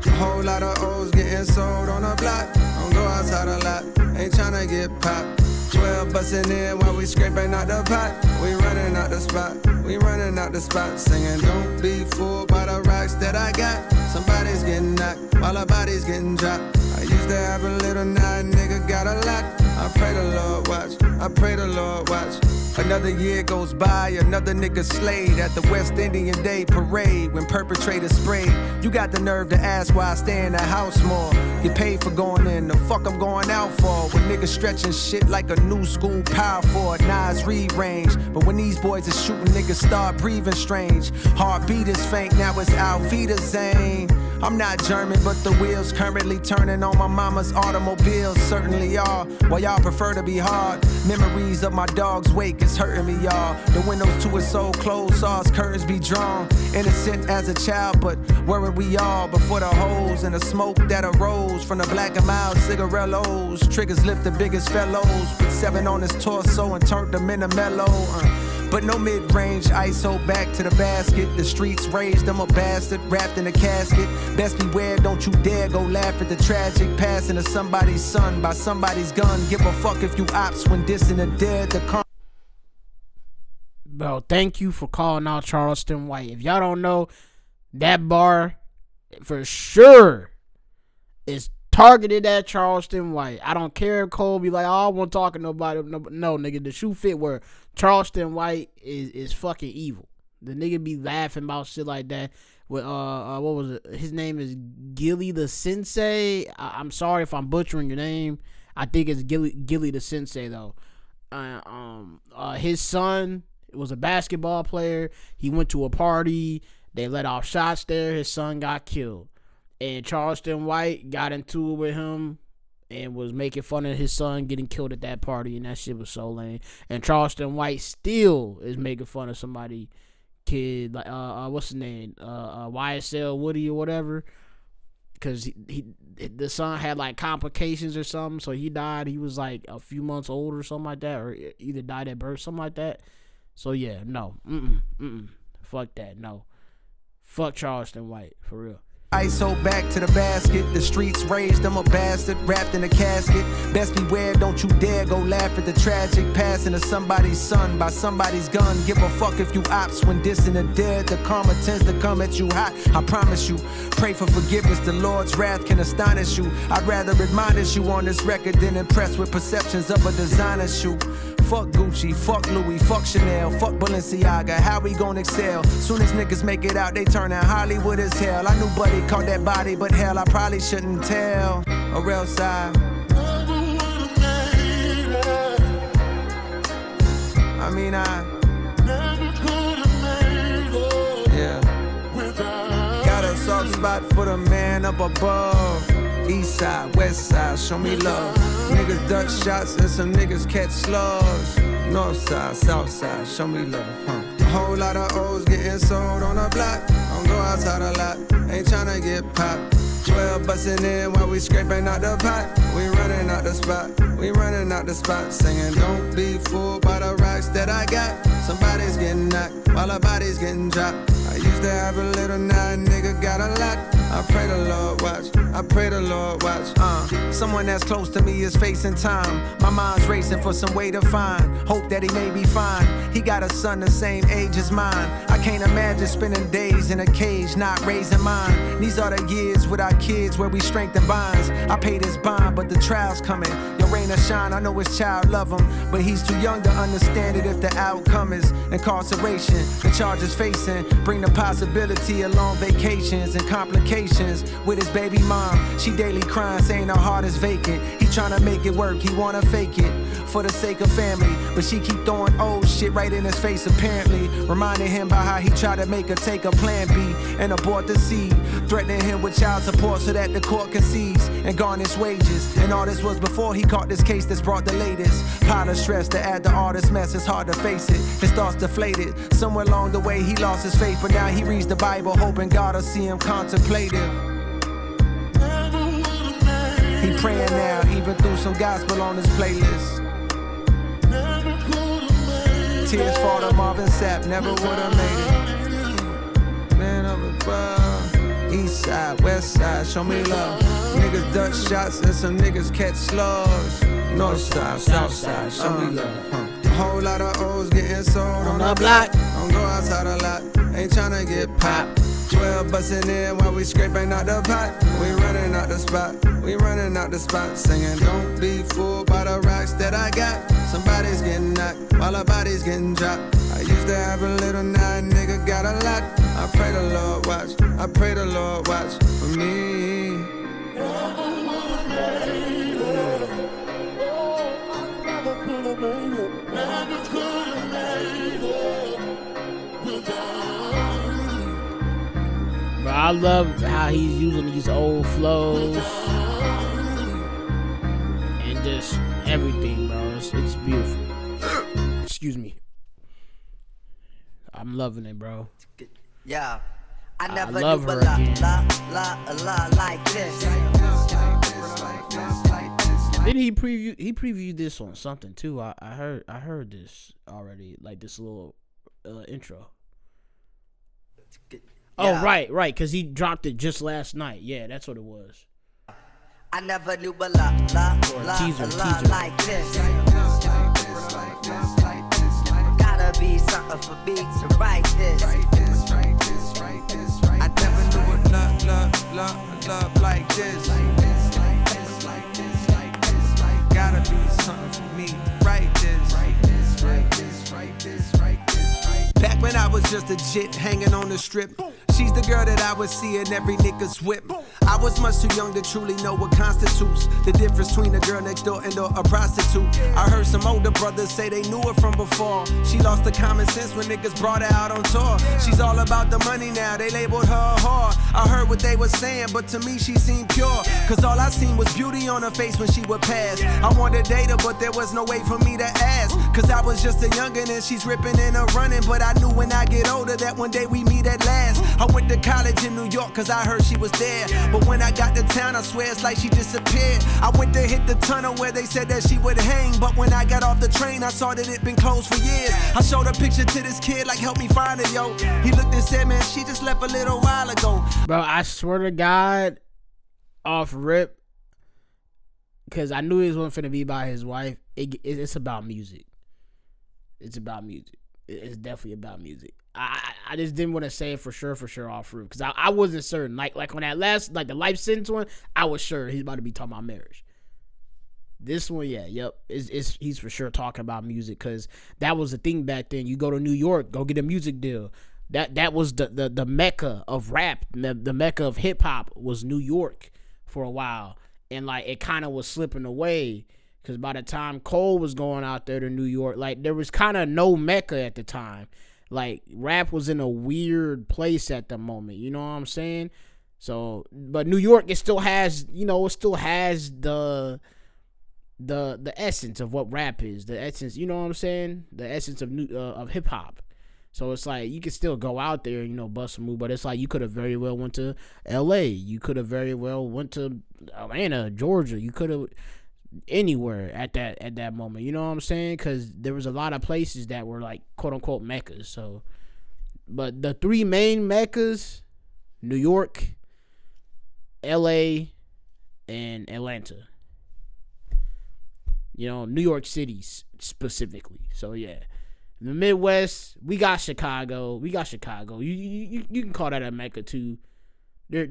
Speaker 3: A whole lot of O's getting sold on the block. Don't go outside a lot, ain't tryna get popped. 12 bustin' in while we scraping out the pot. We running out the spot, we running out the spot. Singing, don't be fooled by the rocks that I got. Somebody's getting knocked while our body's getting dropped. I used to have a little, now a nigga got a lot. I pray the Lord watch, I pray the Lord watch. Another year goes by, another nigga slayed at the West Indian Day Parade when perpetrators sprayed. You got the nerve to ask why I stay in the house more. Get paid for going in, the fuck I'm going out for. When niggas stretching shit like a new school power for a Nas Reed range. But when these boys is shooting, niggas start breathing strange. Heartbeat is faint, now it's Alvita Zane.
Speaker 4: I'm not German, but the wheels currently turning on my mama's automobiles certainly are. While y'all prefer to be hard, memories of my dog's wake is hurting me, y'all. The windows to his soul closed, saw his curtains be drawn. Innocent as a child, but weren't we all? Before the holes and the smoke that arose from the black and mild cigarillos, triggers lift the biggest fellows. Put 7 on his torso and turned them into mellow. But no mid-range ISO back to the basket. The streets raised him a bastard wrapped in a casket. Best beware, don't you dare go laugh at the tragic passing of somebody's son by somebody's gun. Give a fuck if you ops when dissing the dead.
Speaker 1: Bro, thank you for calling out Charleston White. If y'all don't know, that bar for sure is targeted at Charleston White. I don't care if Cole be like, oh, I won't talk to nobody. No, nigga, the shoe fit where Charleston White is fucking evil. The nigga be laughing about shit like that. With what was it? His name is Gilly the Sensei. I'm sorry if I'm butchering your name. I think it's Gilly the Sensei though. His son was a basketball player. He went to a party. They let off shots there. His son got killed. And Charleston White got into it with him and was making fun of his son getting killed at that party, and that shit was so lame. And Charleston White still is making fun of somebody kid, like what's his name, YSL Woody or whatever, because the son had like complications or something, so he died. He was like a few months old or something like that, or either died at birth, something like that. So yeah, no, fuck that, no, fuck Charleston White for real.
Speaker 4: ISO back to the basket. The streets raised him a bastard wrapped in a casket. Best beware, don't you dare go laugh at the tragic passing of somebody's son by somebody's gun. Give a fuck if you ops when dissing the dead. The karma tends to come at you hot, I promise you. Pray for forgiveness, the Lord's wrath can astonish you. I'd rather admonish you on this record than impressed with perceptions of a designer shoe. Fuck Gucci, fuck Louis, fuck Chanel, fuck Balenciaga, how we gon' excel? Soon as niggas make it out, they turn out Hollywood as hell. I knew Buddy caught that body, but hell, I probably shouldn't tell. Or else I mean, never could've made it. Yeah. Got a soft spot for the man up above. East side, west side, show me love. Niggas duck shots and some niggas catch slugs. North side, south side, show me love. A whole lot of O's getting sold on the block. Don't go outside a lot, ain't tryna get popped. 12 bustin' in while we scraping out the pot. We running out the spot, we running out the spot. Singing, don't be fooled by the rocks that I got. Somebody's getting knocked while a body's getting dropped. I used to have a little, now a nigga got a lot. I pray the Lord watch, I pray the Lord watch. Someone that's close to me is facing time. My mind's racing for some way to find. Hope that he may be fine. He got a son the same age as mine. I can't imagine spending days in a cage, not raising mine. These are the years with our kids where we strengthen bonds. I paid his bond, but the trial's coming. Your rain or shine, I know his child love him, but he's too young to understand it if the outcome is incarceration. The charges facing bring the possibility of long vacations and complications with his baby mom. She daily crying, saying her heart is vacant. He tryna make it work, he wanna fake it for the sake of family, but she keep throwing old shit right in his face apparently, reminding him about how he tried to make her take a plan B and abort the seed, threatening him with child support so that the court concedes and garnish wages. And all this was before he caught this case that's brought the latest pile of stress to add to all this mess. It's hard to face it, his thoughts deflated. Somewhere along the way he lost his faith, but now he reads the Bible hoping God will see him contemplative. He praying now, even through some gospel on his playlist. Tears fall to Marvin Sapp, never would've made it. Man up above, east side, west side, show me love. Niggas duck shots and some niggas catch slugs. North side, south side, show me love. A whole lot of O's getting sold on the block. Don't go outside a lot, ain't tryna get popped. 12 bustin' in while we scraping out the pot. We running out the spot, we running out the spot. Singing, don't be fooled by the rocks that I got. Somebody's getting knocked while a body's getting dropped. I used to have a little, now a nigga got a lot. I pray the Lord watch, I pray the Lord watch for me.
Speaker 1: I love how he's using these old flows and just everything, bro. It's beautiful. Excuse me. I'm loving it, bro.
Speaker 11: Yeah, I never
Speaker 1: love
Speaker 11: knew
Speaker 1: her
Speaker 11: a lot,
Speaker 1: again.
Speaker 11: like this.
Speaker 1: Didn't he previewed this on something too? I heard this already, like this little intro. Oh, right, because he dropped it just last night. Yeah, that's what it was.
Speaker 11: I never knew a lot
Speaker 1: teaser.
Speaker 11: like this. Gotta be something for me to write this.
Speaker 4: I never knew a love like this. Gotta be something for me to write this. Back when I was just a jit hanging on the strip, she's the girl that I would see in every nigga's whip. I was much too young to truly know what constitutes the difference between a girl next door and a prostitute. I heard some older brothers say they knew her from before. She lost the common sense when niggas brought her out on tour. She's all about the money now, they labeled her a whore. I heard what they were saying, but to me she seemed pure, cause all I seen was beauty on her face when she would pass. I wanted to date her, but there was no way for me to ask, cause I was just a youngin' and she's ripping and a running. But I knew when I get older that one day we meet at last. I went to college in New York cause I heard she was there, but when I got to town I swear it's like she disappeared. I went to hit the tunnel where they said that she would hang, but when I got off the train I saw that it been closed for years. I showed a picture to this kid like help me find her, yo. He looked and said, man, she just left a little while ago.
Speaker 1: Bro, I swear to God, off rip, because I knew he wasn't finna be by his wife. It's about music. It's about music. It's definitely about music. I just didn't want to say it for sure off rip, because I wasn't certain. Like on that last, like the life sentence one, I was sure he's about to be talking about marriage. This one, he's for sure talking about music, because that was the thing back then. You go to New York, go get a music deal. That was the mecca of rap. The mecca of hip hop was New York for a while, and like it kind of was slipping away, because by the time Cole was going out there to New York, like there was kind of no mecca at the time. Like rap was in a weird place at the moment. You know what I'm saying? So, but New York, it still has the essence of what rap is. The essence, you know what I'm saying? The essence of hip hop. So it's like you could still go out there and, bust a move, but it's like you could have very well went to L.A. You could have very well went to Atlanta, Georgia. You could have anywhere at that moment. You know what I'm saying? Because there was a lot of places that were like quote unquote meccas. So, but the three main meccas: New York, L.A., and Atlanta. New York City specifically. So yeah. In the Midwest, we got Chicago. You can call that a mecca too. But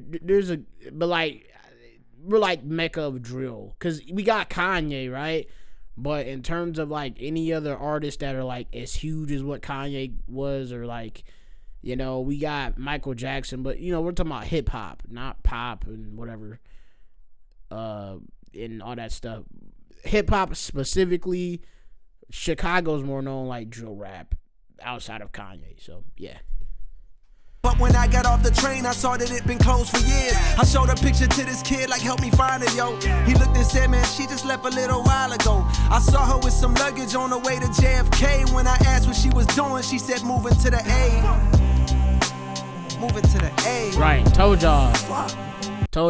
Speaker 1: like we're like mecca of drill, because we got Kanye, right? But in terms of like any other artists that are like as huge as what Kanye was, or like we got Michael Jackson, but we're talking about hip hop, not pop and whatever, and all that stuff. Hip hop specifically. Chicago's more known like drill rap outside of Kanye, so yeah.
Speaker 4: But when I got off the train, I saw that it been closed for years. I showed a picture to this kid like help me find her, yo. He looked and said, man, she just left a little while ago. I saw her with some luggage on the way to JFK. When I asked what she was doing, she said moving to the A. Moving to the A.
Speaker 1: Right, told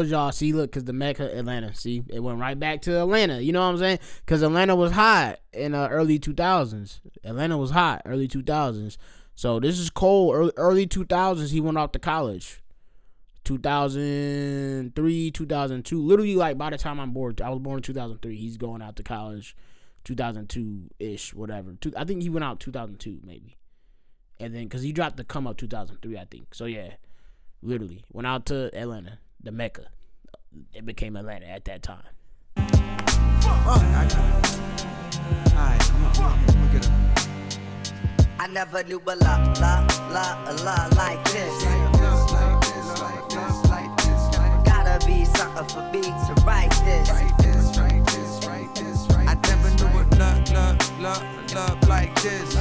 Speaker 1: y'all, see, look, because the Mecca, Atlanta, see, it went right back to Atlanta, you know what I'm saying? Because Atlanta was hot in early 2000s. Early 2000s. So this is Cole, early 2000s, he went off to college. 2003, 2002, literally like by the time I was born in 2003, he's going out to college, 2002-ish, whatever. I think he went out 2002, maybe. And then, because he dropped the Come Up 2003, I think. So yeah, literally, went out to Atlanta. The Mecca. It became Atlanta at that time.
Speaker 4: Alright, come on, get up.
Speaker 11: I never knew a lot like this. Gotta be something for me to write this.
Speaker 4: I never knew a love like this.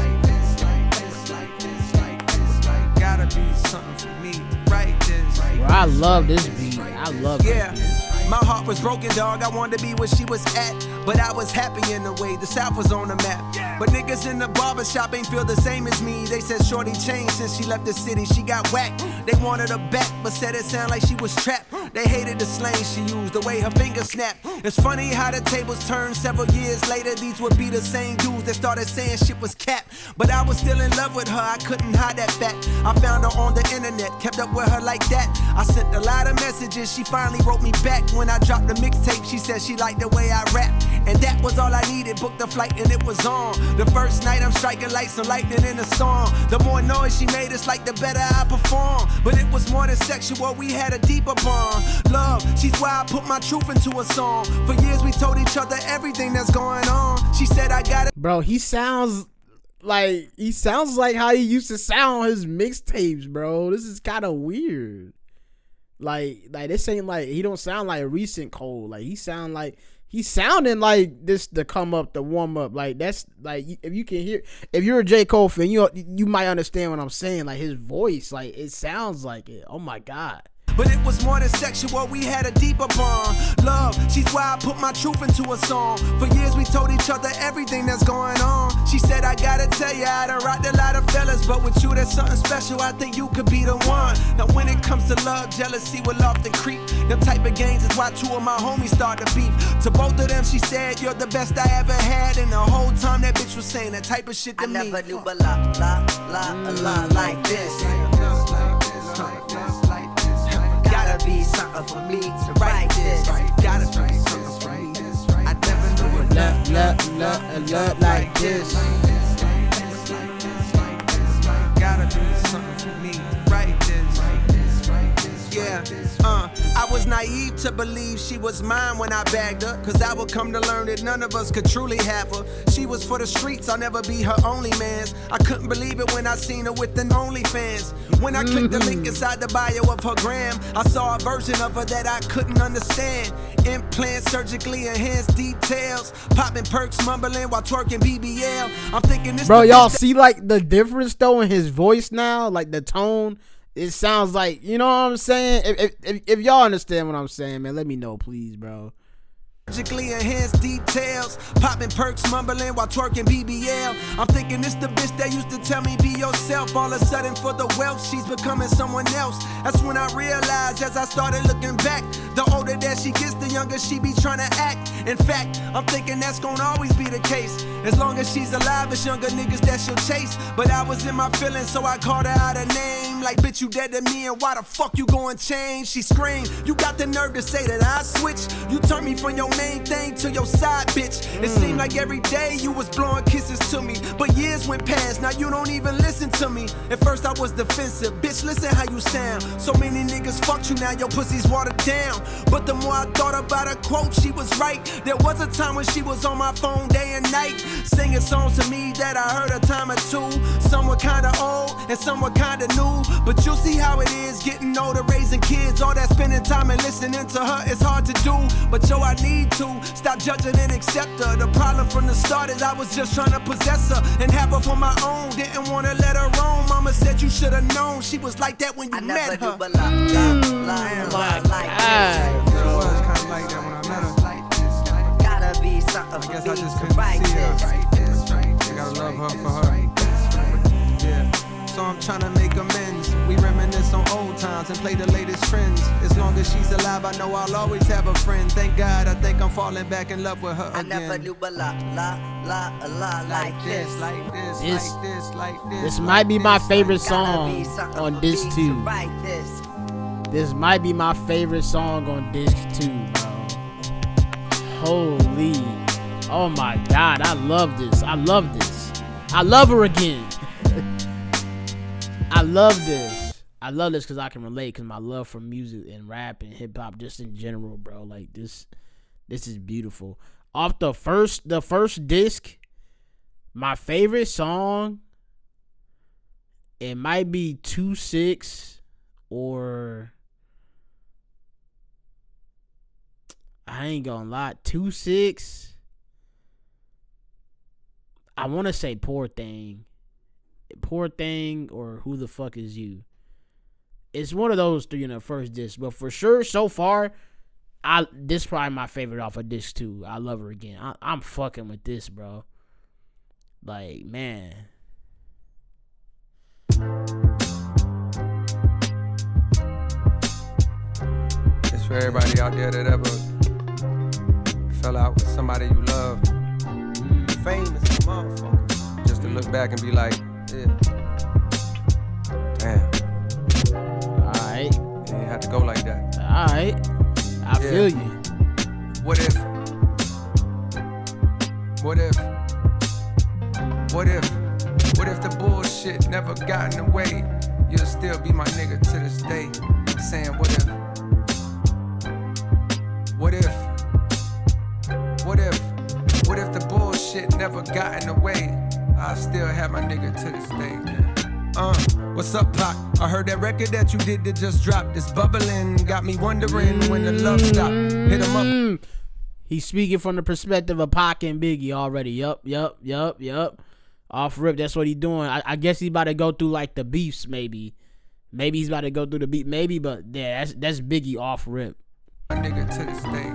Speaker 4: Gotta be something for me to write this.
Speaker 1: Where I I love this beat. I love this beat.
Speaker 4: My heart was broken, dog. I wanted to be where she was at, but I was happy in a way. The South was on the map. But niggas in the barbershop ain't feel the same as me. They said shorty changed since she left the city. She got whacked. They wanted her back, but said it sounded like she was trapped. They hated the slang she used, the way her fingers snapped. It's funny how the tables turned several years later. These would be the same dudes that started saying shit was cap. But I was still in love with her, I couldn't hide that fact. I found her on the internet, kept up with her like that. I sent a lot of messages, she finally wrote me back. When I dropped the mixtape, she said she liked the way I rap. And that was all I needed, booked the flight and it was on. The first night I'm striking like some lightning in a storm. The more noise she made, it's like the better I perform. But it was more than sexual, we had a deeper bond. Love, she's why I put my truth into a song. For years we told each other everything that's going on. She said I got it.
Speaker 1: Bro, he sounds like how he used to sound on his mixtapes, bro. This is kind of weird. Like this ain't like, he don't sound like a recent Cole. Like he's sounding like this to come up, to warm up. Like that's like, if you can hear, if you're a J. Cole fan, you might understand what I'm saying. Like his voice, like it sounds like it. Oh my God.
Speaker 4: But it was more than sexual, we had a deeper bond. Love, she's why I put my truth into a song. For years we told each other everything that's going on. She said I gotta tell ya, I done rocked a lot of fellas, but with you there's something special, I think you could be the one. Now when it comes to love, jealousy will often creep. Them type of games is why two of my homies started beef. To both of them she said, you're the best I ever had. And the whole time that bitch was saying that type of shit to me.
Speaker 11: I never knew a lot like this. Gotta be something for me to write this.
Speaker 4: Gotta be something for me. I never knew
Speaker 1: a love like this.
Speaker 4: Gotta be something for me to write this. Yeah, I was naive to believe she was mine when I bagged her, cause I would come to learn that none of us could truly have her. She was for the streets, I'll never be her only man's. I couldn't believe it when I seen her with an OnlyFans. When I clicked the link inside the bio of her gram, I saw a version of her that I couldn't understand. Implants, surgically enhanced details, popping perks, mumbling while twerking BBL. I'm thinking this.
Speaker 1: Bro, y'all see like the difference though in his voice now, like the tone. It sounds like, you know what I'm saying? If y'all understand what I'm saying, man, let me know, please, bro.
Speaker 4: Surgically enhanced details, popping perks, mumbling while twerking BBL. I'm thinking this the bitch that used to tell me be yourself. All of a sudden for the wealth, she's becoming someone else. That's when I realized as I started looking back, the older that she gets, the younger she be trying to act. In fact, I'm thinking that's gonna always be the case. As long as she's alive, it's younger niggas that she'll chase. But I was in my feelings, so I called her out her name. Like, bitch, you dead to me, and why the fuck you going change? She screamed, you got the nerve to say that I switch. You turned me from your main thing to your side, bitch. It seemed like every day you was blowing kisses to me, but years went past, now you don't even listen to me. At first I was defensive, bitch, listen how you sound. So many niggas fucked you, now your pussy's watered down. But the more I thought about her quote, she was right. There was a time when she was on my phone day and night, singing songs to me that I heard a time or two. Some were kinda old and some were kinda new, but you'll see how it is getting older, raising kids. All that spending time and listening to her is hard to do, but yo, I need to stop judging and accept her. The problem from the start is I was just trying to possess her and have her for my own. Didn't want to let her roam. Mama said you should have known she was like that when you met her.
Speaker 11: I never knew a lot like this.
Speaker 9: It was kind of like that when I met her.
Speaker 11: Gotta be something
Speaker 9: I guess
Speaker 11: for
Speaker 9: I
Speaker 11: me
Speaker 9: just
Speaker 11: to
Speaker 9: couldn't
Speaker 11: write
Speaker 9: see her.
Speaker 11: this.
Speaker 9: I gotta love her for her. Yeah. So I'm trying to make amends. We reminisce on old times and play the latest trends. As long as she's alive, I know I'll always have a friend. Thank God, I think I'm falling back in love with her
Speaker 11: I
Speaker 9: again.
Speaker 11: never knew a lot like this.
Speaker 9: Like this,
Speaker 1: This-
Speaker 9: like this, like this.
Speaker 1: This
Speaker 9: like
Speaker 1: might be my
Speaker 9: this,
Speaker 1: favorite
Speaker 9: like
Speaker 1: song
Speaker 11: Be something
Speaker 1: on
Speaker 11: for
Speaker 1: disc
Speaker 11: me to
Speaker 1: 2.
Speaker 11: write this.
Speaker 1: This might be my favorite song on disc 2, bro. Holy. Oh my God, I love this. I love this. I love her again. I love this. I love this because I can relate, because my love for music and rap and hip hop just in general, bro. Like this is beautiful. Off the first disc, my favorite song, it might be 2-6 or I ain't gonna lie, 2-6. I want to say Poor Thing, or Who the Fuck Is You. it's one of those three in the first disc. But for sure, so far, this is probably my favorite off of disc 2. I Love Her Again. I'm fucking with this, bro. Like, man.
Speaker 3: It's for everybody out there that ever fell out with somebody you love. Famous motherfucker. Just to look back and be like, yeah. Damn.
Speaker 1: Alright.
Speaker 3: Yeah, you had to go like that.
Speaker 1: Alright. I feel you.
Speaker 3: What if the bullshit never got in the way? You'll still be my nigga to this day. I'm saying what if the bullshit never got in the way? I still have my nigga to this day. What's up, Pac? I heard that record that you did that just dropped. It's bubbling, got me wondering when the love stopped. Hit him up.
Speaker 1: He's speaking from the perspective of Pac and Biggie already. Yup. Off rip, that's what he doing. I guess he's about to go through like the beefs, maybe. Maybe he's about to go through the beef, maybe, but yeah, that's Biggie off rip.
Speaker 3: My nigga to this day.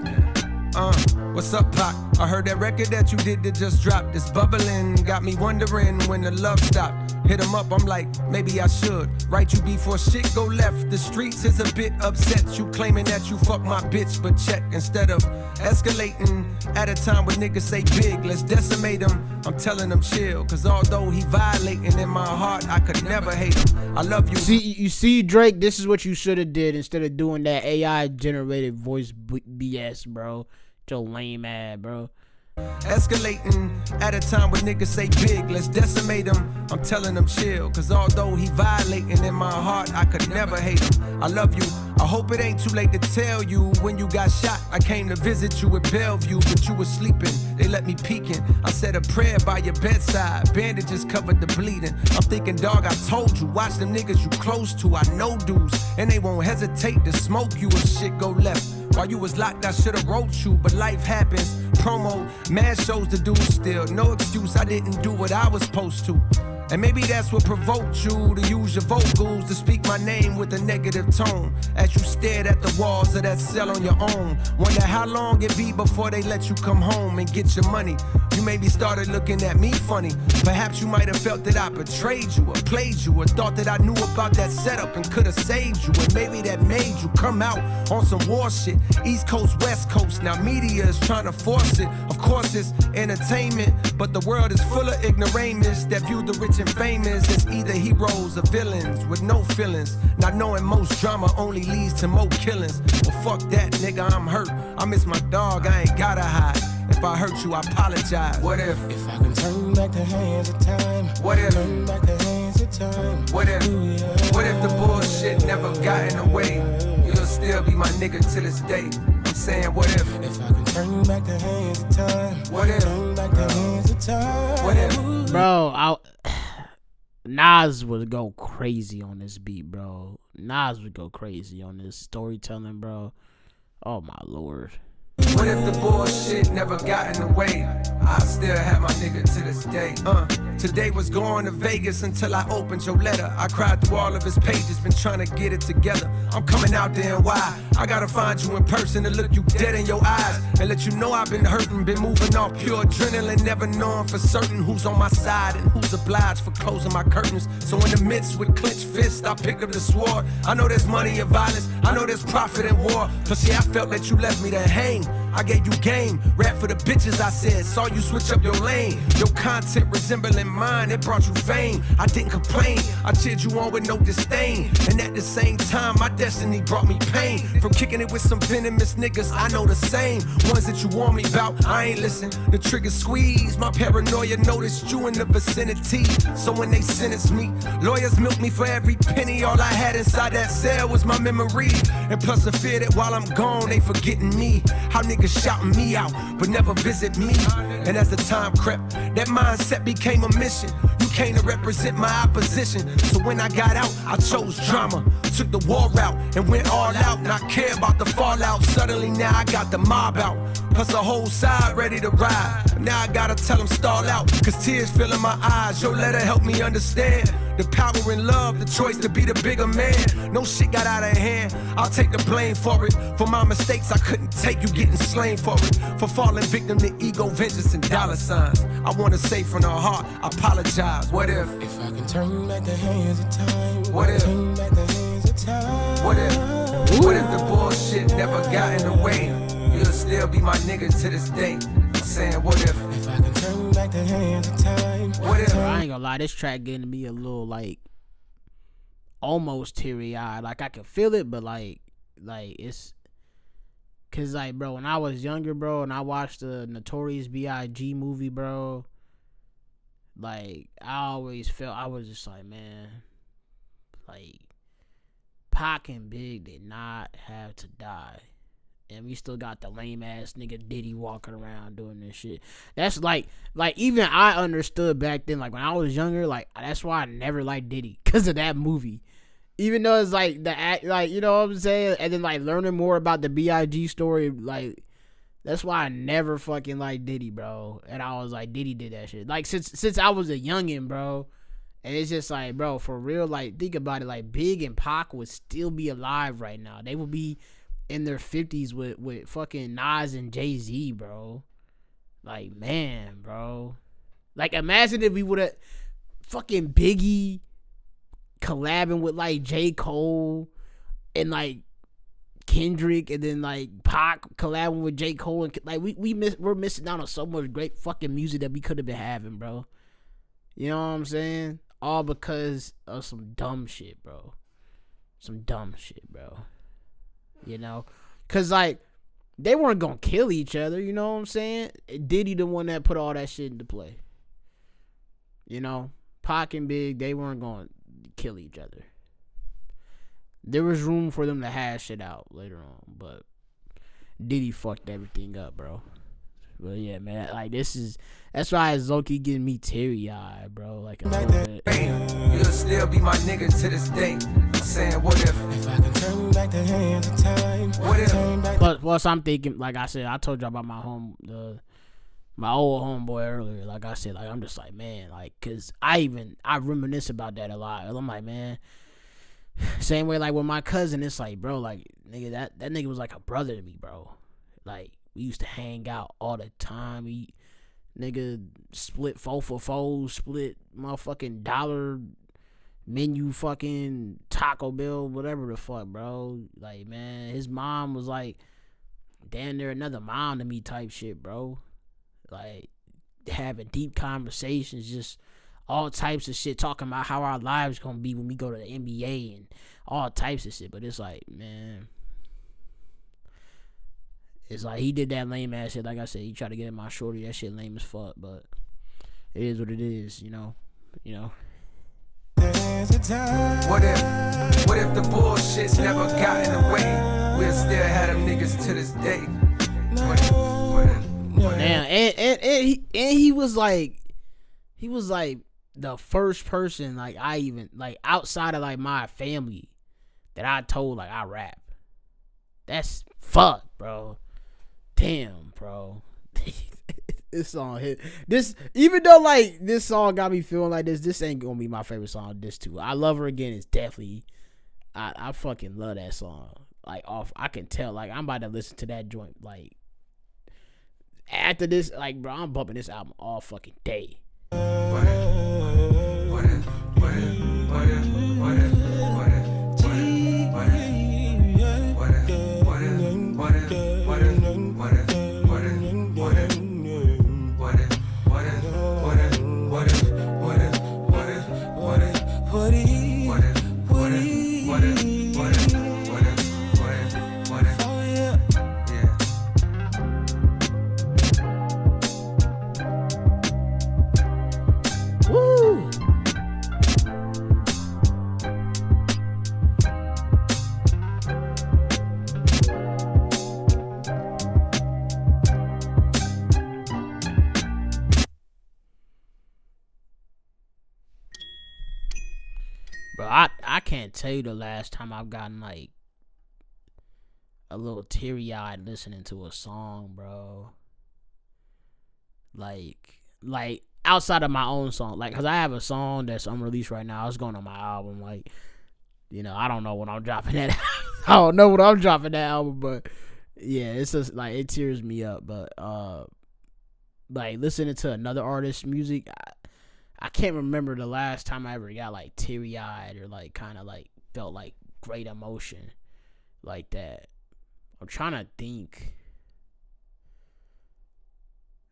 Speaker 3: What's up, Pac? I heard that record that you did that just dropped. It's bubbling, got me wondering when the love stopped. Hit him up, I'm like, maybe I should write you before shit go left. The streets is a bit upset. You claiming that you fuck my bitch, but check. Instead of escalating at a time when niggas say big, let's decimate him. I'm telling him chill, cause although he violating in my heart, I could never hate him. I love you.
Speaker 1: You see, Drake, this is what you should have did instead of doing that AI generated voice BS, bro. Your lame ass, bro.
Speaker 3: Escalating at a time when niggas say big, let's decimate him. I'm telling him chill, cause although he violating in my heart, I could never hate him. I love you. I hope it ain't too late to tell you when you got shot. I came to visit you at Bellevue, but you was sleeping. They let me peeking. I said a prayer by your bedside. Bandages covered the bleeding. I'm thinking, dog, I told you, watch them niggas you close to. I know dudes, and they won't hesitate to smoke you if shit go left. While you was locked, I should've wrote you, but life happens. Promo, mad shows to do still. No excuse, I didn't do what I was supposed to. And maybe that's what provoked you to use your vocals to speak my name with a negative tone. As you stared at the walls of that cell on your own. Wonder how long it be before they let you come home and get your money. You maybe started looking at me funny. Perhaps you might have felt that I betrayed you or played you, or thought that I knew about that setup and could have saved you. And maybe that made you come out on some war shit. East Coast, West Coast, now media is trying to force it. Of course it's entertainment, but the world is full of ignoramus that view the rich and famous as either heroes or villains with no feelings. Not knowing most drama only leads to more killings. Well, fuck that, nigga, I'm hurt. I miss my dog, I ain't gotta hide. If I hurt you, I apologize. What if
Speaker 5: I can turn back the hands of time?
Speaker 3: What if
Speaker 5: turn back the hands of time?
Speaker 3: What if the bullshit never got in the way? You'll still be my nigga to this day. I'm saying, what if
Speaker 5: I can turn back the hands of time?
Speaker 3: What if
Speaker 5: turn back the hands of time?
Speaker 3: What if
Speaker 1: bro, Nas would go crazy on this beat, bro. Nas would go crazy on this storytelling, bro. Oh my lord.
Speaker 3: What if the bullshit never got in the way? I still have my nigga to this day. Today was going to Vegas until I opened your letter. I cried through all of his pages, been trying to get it together. I'm coming out there and why? I gotta find you in person to look you dead in your eyes and let you know I've been hurting, been moving off pure adrenaline, never knowing for certain who's on my side and who's obliged for closing my curtains. So in the midst with clenched fists, I picked up the sword. I know there's money in violence, I know there's profit in war. Plus yeah, I felt that you left me to hang. I gave you game, rap for the bitches I said. Saw you switch up your lane. Your content resembling mine, it brought you fame. I didn't complain, I cheered you on with no disdain. And at the same time, my destiny brought me pain. From kicking it with some venomous niggas, I know the same. Ones that you warn me about, I ain't listen. The trigger squeeze, my paranoia noticed you in the vicinity. So when they sentenced me, lawyers milked me for every penny. All I had inside that cell was my memory. And plus the fear that while I'm gone, they forgetting me. How niggas shouting me out, but never visit me. And as the time crept, that mindset became a mission. You came to represent my opposition. So when I got out, I chose drama. Took the war route and went all out. Not care about the fallout. Suddenly now I got the mob out.
Speaker 4: plus a whole side ready to ride. Now I gotta tell him stall out, cause tears fill in my eyes. Your letter helped me understand the power in love, the choice to be the bigger man. No shit got out of hand, I'll take the blame for it. For my mistakes I couldn't take, you getting slain for it. For falling victim to ego, vengeance, and dollar signs. I wanna say from the heart, I apologize. What if
Speaker 5: I can turn back the hands of time?
Speaker 4: What if?
Speaker 5: Turn back the hands of time.
Speaker 4: What if? What if the bullshit never got in the way? You'll still be my nigga to this day. I'm saying, what if?
Speaker 5: If I can turn back the hands of time.
Speaker 4: What if?
Speaker 1: I ain't gonna lie, this track getting me a little like almost teary eyed. Like I can feel it, but like it's cause like bro, when I was younger, bro, and I watched the Notorious B.I.G. movie, bro, like I always felt I was just like, man, like Pac and Big did not have to die. And we still got the lame ass nigga Diddy walking around doing this shit. That's like even I understood back then, like when I was younger, like that's why I never liked Diddy, cause of that movie. Even though it's like the act, like you know what I'm saying, and then like learning more about the B.I.G. story, like that's why I never fucking liked Diddy, bro. And I was like, Diddy did that shit, like since I was a youngin', bro. And it's just like, bro, for real, like think about it, like Big and Pac would still be alive right now. They would be in their 50s with fucking Nas and Jay-Z, bro. Like, man, bro. Like, imagine if we would have fucking Biggie collabing with, like, J.COLE and, like, Kendrick, and then, like, Pac collabing with J.COLE. And, like, we're missing out on so much great fucking music that we could have been having, bro. You know what I'm saying? All because of some dumb shit, bro. Some dumb shit, bro. You know, cause like they weren't gonna kill each other. You know what I'm saying? Diddy the one that put all that shit into play. You know, Pac and Big, they weren't gonna kill each other. There was room for them to hash it out later on, but Diddy fucked everything up, bro. But yeah, man, like that's why it's low-key getting me teary-eyed, bro. Like a little bit.
Speaker 4: You'll still be my nigga to this day. I'm saying, what if?
Speaker 5: I can turn back the hands of time.
Speaker 4: What if?
Speaker 1: Plus, I'm thinking, like I said, I told you about my old homeboy earlier. Like I said, like I'm just like, man, like, cause I reminisce about that a lot. I'm like, man, same way like with my cousin, it's like, bro, like nigga, that nigga was like a brother to me, bro. Like we used to hang out all the time. We nigga split 4 for 4, split motherfucking dollar menu, fucking Taco Bell, whatever the fuck, bro. Like, man, his mom was like damn near another mom to me type shit, bro. Like having deep conversations, just all types of shit, talking about how our lives gonna be when we go to the NBA and all types of shit. But it's like, man, it's like he did that lame ass shit. Like I said, he tried to get in my shorty. That shit lame as fuck, but it is what it is, you know.
Speaker 4: What if the bullshit's never got in the way? We'll still have them niggas to this day.
Speaker 1: Damn, and he was like the first person like I even like outside of like my family that I told like I rap. That's fuck, bro. Damn, bro. This song hit. This, even though like this song got me feeling like this ain't gonna be my favorite song. This too. I Love Her Again is definitely. I fucking love that song. Like I can tell. Like I'm about to listen to that joint. Like after this, like bro, I'm bumping this album all fucking day. Bro, I can't tell you the last time I've gotten like a little teary-eyed listening to a song, bro. Like outside of my own song, like, cause I have a song that's unreleased right now. It's going on my album. Like, you know, I don't know when I'm dropping that. I don't know when I'm dropping that album, but yeah, it's just like it tears me up. But like listening to another artist's music, I can't remember the last time I ever got like teary-eyed or like kind of like felt like great emotion like that. I'm trying to think.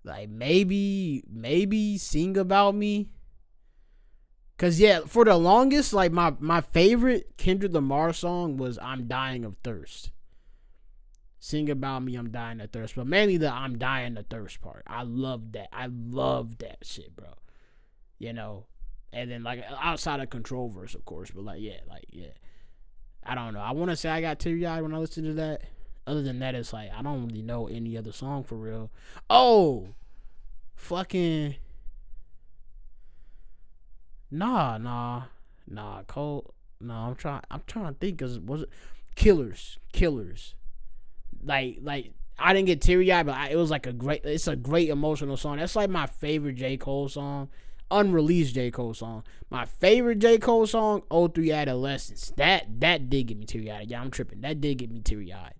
Speaker 1: Like maybe Sing About Me. Cause yeah, for the longest, like my favorite Kendrick Lamar song was I'm Dying of Thirst. Sing About Me, I'm Dying of Thirst. But mainly the I'm Dying of Thirst part. I love that. I love that shit, bro. You know? And then like outside of Control verse, of course. But like yeah. I don't know. I wanna say I got teary-eyed when I listened to that. Other than that, it's like I don't really know any other song for real. Oh, fucking nah, Cole. No, I'm trying to think. Cause was it Killers? Like I didn't get teary-eyed, but it was like it's a great emotional song. That's like my favorite J. Cole song, unreleased J. Cole song. My favorite J. Cole song, 03 Adolescence. That did get me teary-eyed. Yeah, I'm tripping. That did get me teary-eyed.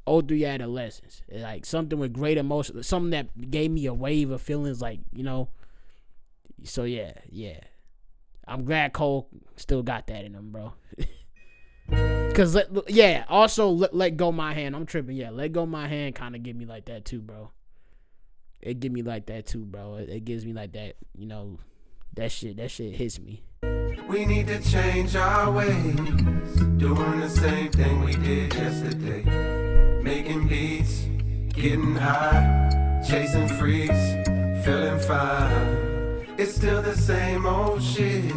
Speaker 1: 03 Adolescence. Like something with great emotion, something that gave me a wave of feelings, like, you know. So yeah. I'm glad Cole still got that in him, bro. Cause also let Go My Hand. I'm tripping. Yeah, Let Go My Hand kind of give me like that too, bro. It give me like that too, bro. It gives me like that, you know. That shit hits me.
Speaker 3: We need to change our ways, doing the same thing we did yesterday. Making beats, getting high, chasing freaks, feeling fine. It's still the same old shit,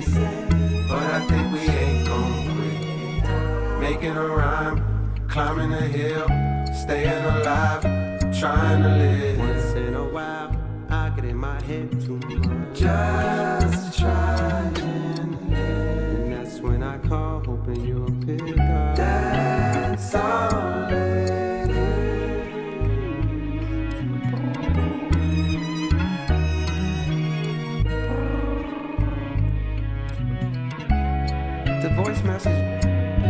Speaker 3: but I think we ain't gon' quit. Making a rhyme, climbing a hill, staying alive, trying to live.
Speaker 9: Once in a while, I get in my head too much.
Speaker 3: Just trying to live.
Speaker 9: And that's when I call, hoping you'll pick up.
Speaker 3: That's all it is.
Speaker 9: The voice message.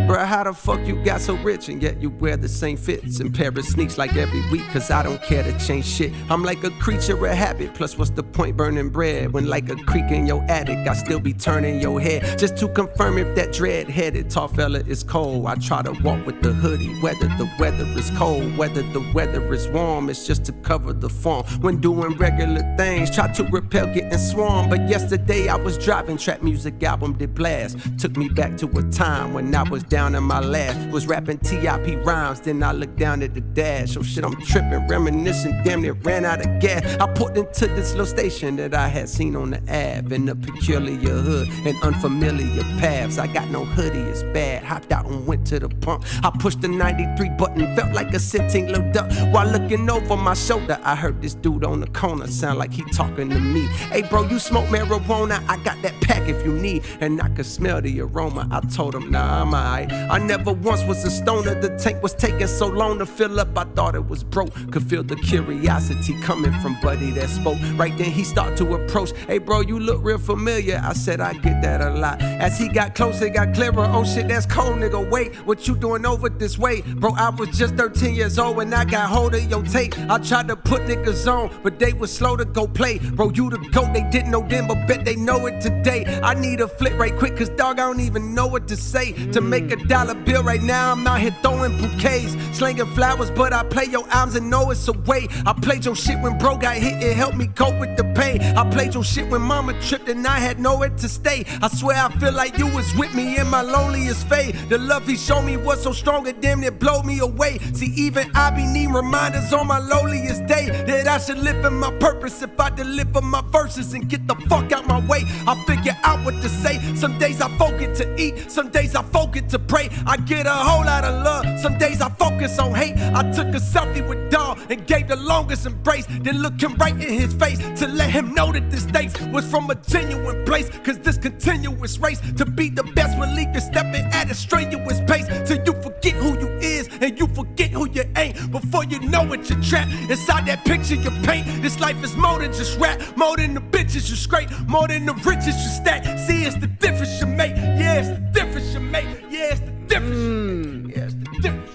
Speaker 9: Bruh, how the fuck you got so rich and yet you wear the same fits and pair of sneaks like every week? Cause I don't care to change shit. I'm like a creature of habit. Plus what's the point burning bread when like a creek in your attic I still be turning your head just to confirm if that dread-headed tall fella is cold. I try to walk with the hoodie whether the weather is cold, whether the weather is warm. It's just to cover the form when doing regular things. Try to repel getting swarmed. But yesterday I was driving, trap music album did blast. Took me back to a time when I was down in my last, was rapping TIP rhymes, then I looked down at the dash. Oh shit, I'm tripping, reminiscing, damn near ran out of gas. I pulled into this little station that I had seen on the Ave, in a peculiar hood and unfamiliar paths. I got no hoodie, it's bad, hopped out and went to the pump. I pushed the 93 button, felt like a sitting little duck. While looking over my shoulder, I heard this dude on the corner sound like he talking to me. Hey bro, you smoke marijuana? I got that pack if you need. And I could smell the aroma. I told him, nah, I'm alright. I never once was a stoner. The tank was taking so long to fill up, I thought it was broke. Could feel the curiosity coming from buddy that spoke. Right then he started to approach. Hey bro, you look real familiar. I said I get that a lot. As he got closer, it got clearer. Oh shit, that's cold, nigga. Wait, what you doing over this way? Bro, I was just 13 years old when I got hold of your tape. I tried to put niggas on, but they was slow to go play. Bro, you the GOAT, they didn't know then, but bet they know it today. I need a flip right quick, cause dog, I don't even know what to say. To make a dollar bill right now, I'm out here throwing bouquets, slinging flowers, but I play your arms and know it's a way. I played your shit when bro got hit, it helped me cope with the pain. I played your shit when mama tripped and I had nowhere to stay. I swear I feel like you was with me in my loneliest phase. The love he showed me was so strong, it damn near blow me away. See, even I be needing reminders on my loneliest day that I should live in my purpose if I deliver my verses and get the fuck out my way. I figure out what to say. Some days I focus to eat, some days I focus to pray. I get a whole lot of love, some days I focus on hate. I took a selfie with dog and gave the longest embrace, then look him right in his face to let him know that this thanks was from a genuine place. Cause this continuous race to be the best will leave you stepping at a strenuous pace till you forget who you is
Speaker 5: and you forget who you ain't. Before you know it, you're trapped inside that picture you paint. This life is more than just rap, more than the bitches you scrape, more than the riches you stack. See, it's the difference you make. Yeah, it's the difference you make. Yeah, it's the difference. Yeah, it's the difference.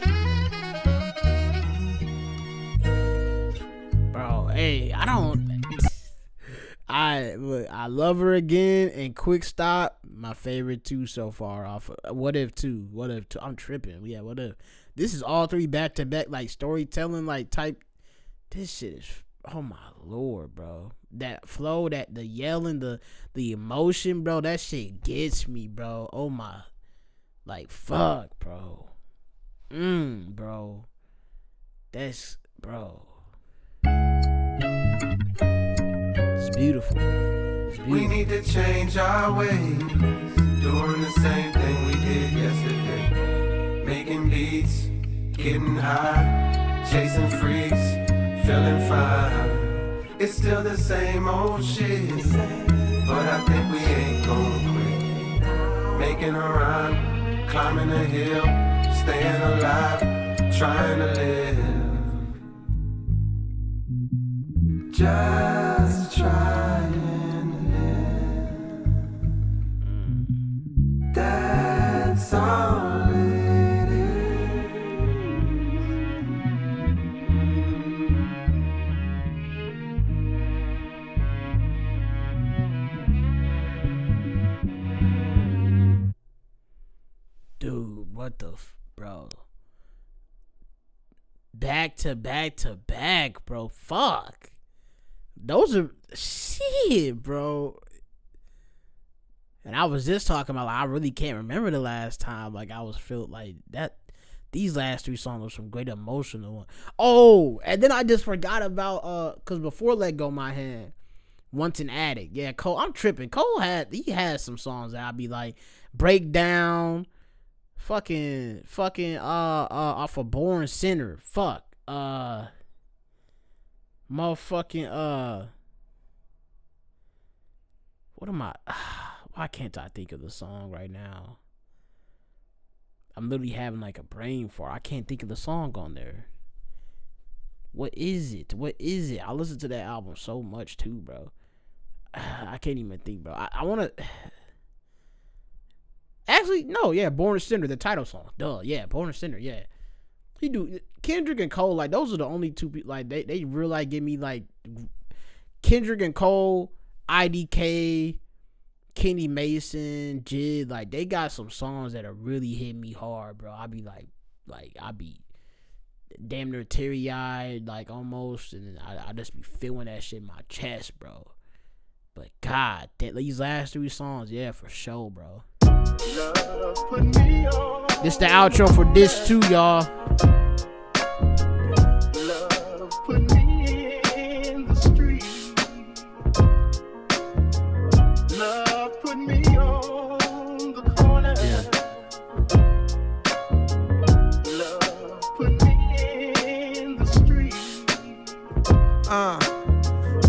Speaker 1: Bro, hey, I Love Her Again and Quick Stop, my favorite two so far off of What If 2. I'm tripping. Yeah, What If. This is all three back to back, like storytelling, like type. This shit is, oh my lord, bro. That flow, that the yelling, the emotion, bro, that shit gets me, bro. Oh my, like fuck, bro. Bro. That's, bro. It's beautiful.
Speaker 3: We need to change our ways, doing the same thing we did yesterday. Making beats, getting high, chasing freaks, feeling fine. It's still the same old shit, but I think we ain't gon' quit. Making a run, climbing a hill, staying alive, trying to live. Just trying to live. That's all it is.
Speaker 1: Dude, what the bro? Back to back, bro. Fuck. Those are shit, bro. And I was just talking about, like, I really can't remember the last time, like, I was felt like that. These last three songs were some great emotional ones. Oh, and then I just forgot about because before Let Go My Hand, Once an Addict. Yeah, Cole. I'm tripping. Cole had some songs that I'd be like, Breakdown, fucking off of Born Sinner. Fuck. Motherfucking what am I? Why can't I think of the song right now? I'm literally having like a brain fart. I can't think of the song on there. What is it? I listen to that album so much too, bro. I can't even think, bro. I want to. Actually, no, yeah, Born a Sinner, the title song. Duh, yeah, Born a Sinner, yeah. He do Kendrick and Cole, like those are the only two people, like they really like give me like Kendrick and Cole, IDK, Kenny Mason, Jid, like they got some songs that are really hit me hard, bro. I be like I be damn near teary eyed, like almost, and I just be feeling that shit in my chest, bro. But God, these last three songs, yeah, for sure, bro. This the outro for this too, y'all.
Speaker 5: Love put me in the street. Love put me on the corner.
Speaker 1: Yeah.
Speaker 5: Love put me in the street.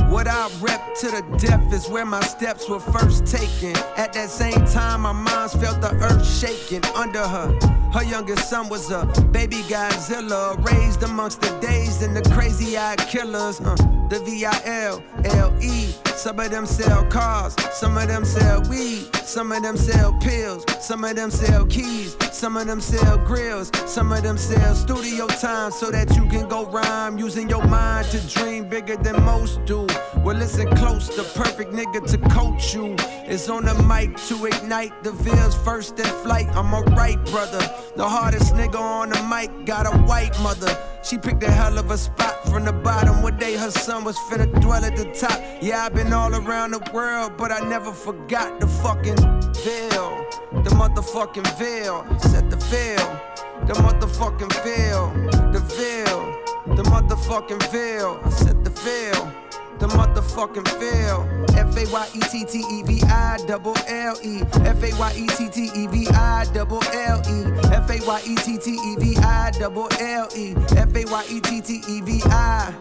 Speaker 4: What I rep to the death is where my steps were first taken. At that same time, my mom's felt the earth shaking under her. Her youngest son was a baby Godzilla, raised amongst the dazed and the crazy-eyed killers. The V-I-L-L-E. Some of them sell cars, some of them sell weed, some of them sell pills, some of them sell keys, some of them sell grills, some of them sell studio time so that you can go rhyme, using your mind to dream bigger than most do. Well, listen close, the perfect nigga to coach you is on the mic to ignite the Ville's first in flight. I'm a right brother, the hardest nigga on the mic, got a white mother. She picked a hell of a spot from the bottom. One day her son was finna dwell at the top. Yeah, I've been all around the world, but I never forgot the fucking veil. The motherfucking veil. Set the veil. The motherfucking veil. The veil. The motherfucking veil. I set the veil. The motherfucking veil. F-A-Y-E-T-T-E-V-I-double-L-E. F-A-Y-E-T-T-E-V-I-double-L-E. F-A-Y-E-T-T-E-V-I-double-L-E. F-A-Y-E-T-T-E-V-I.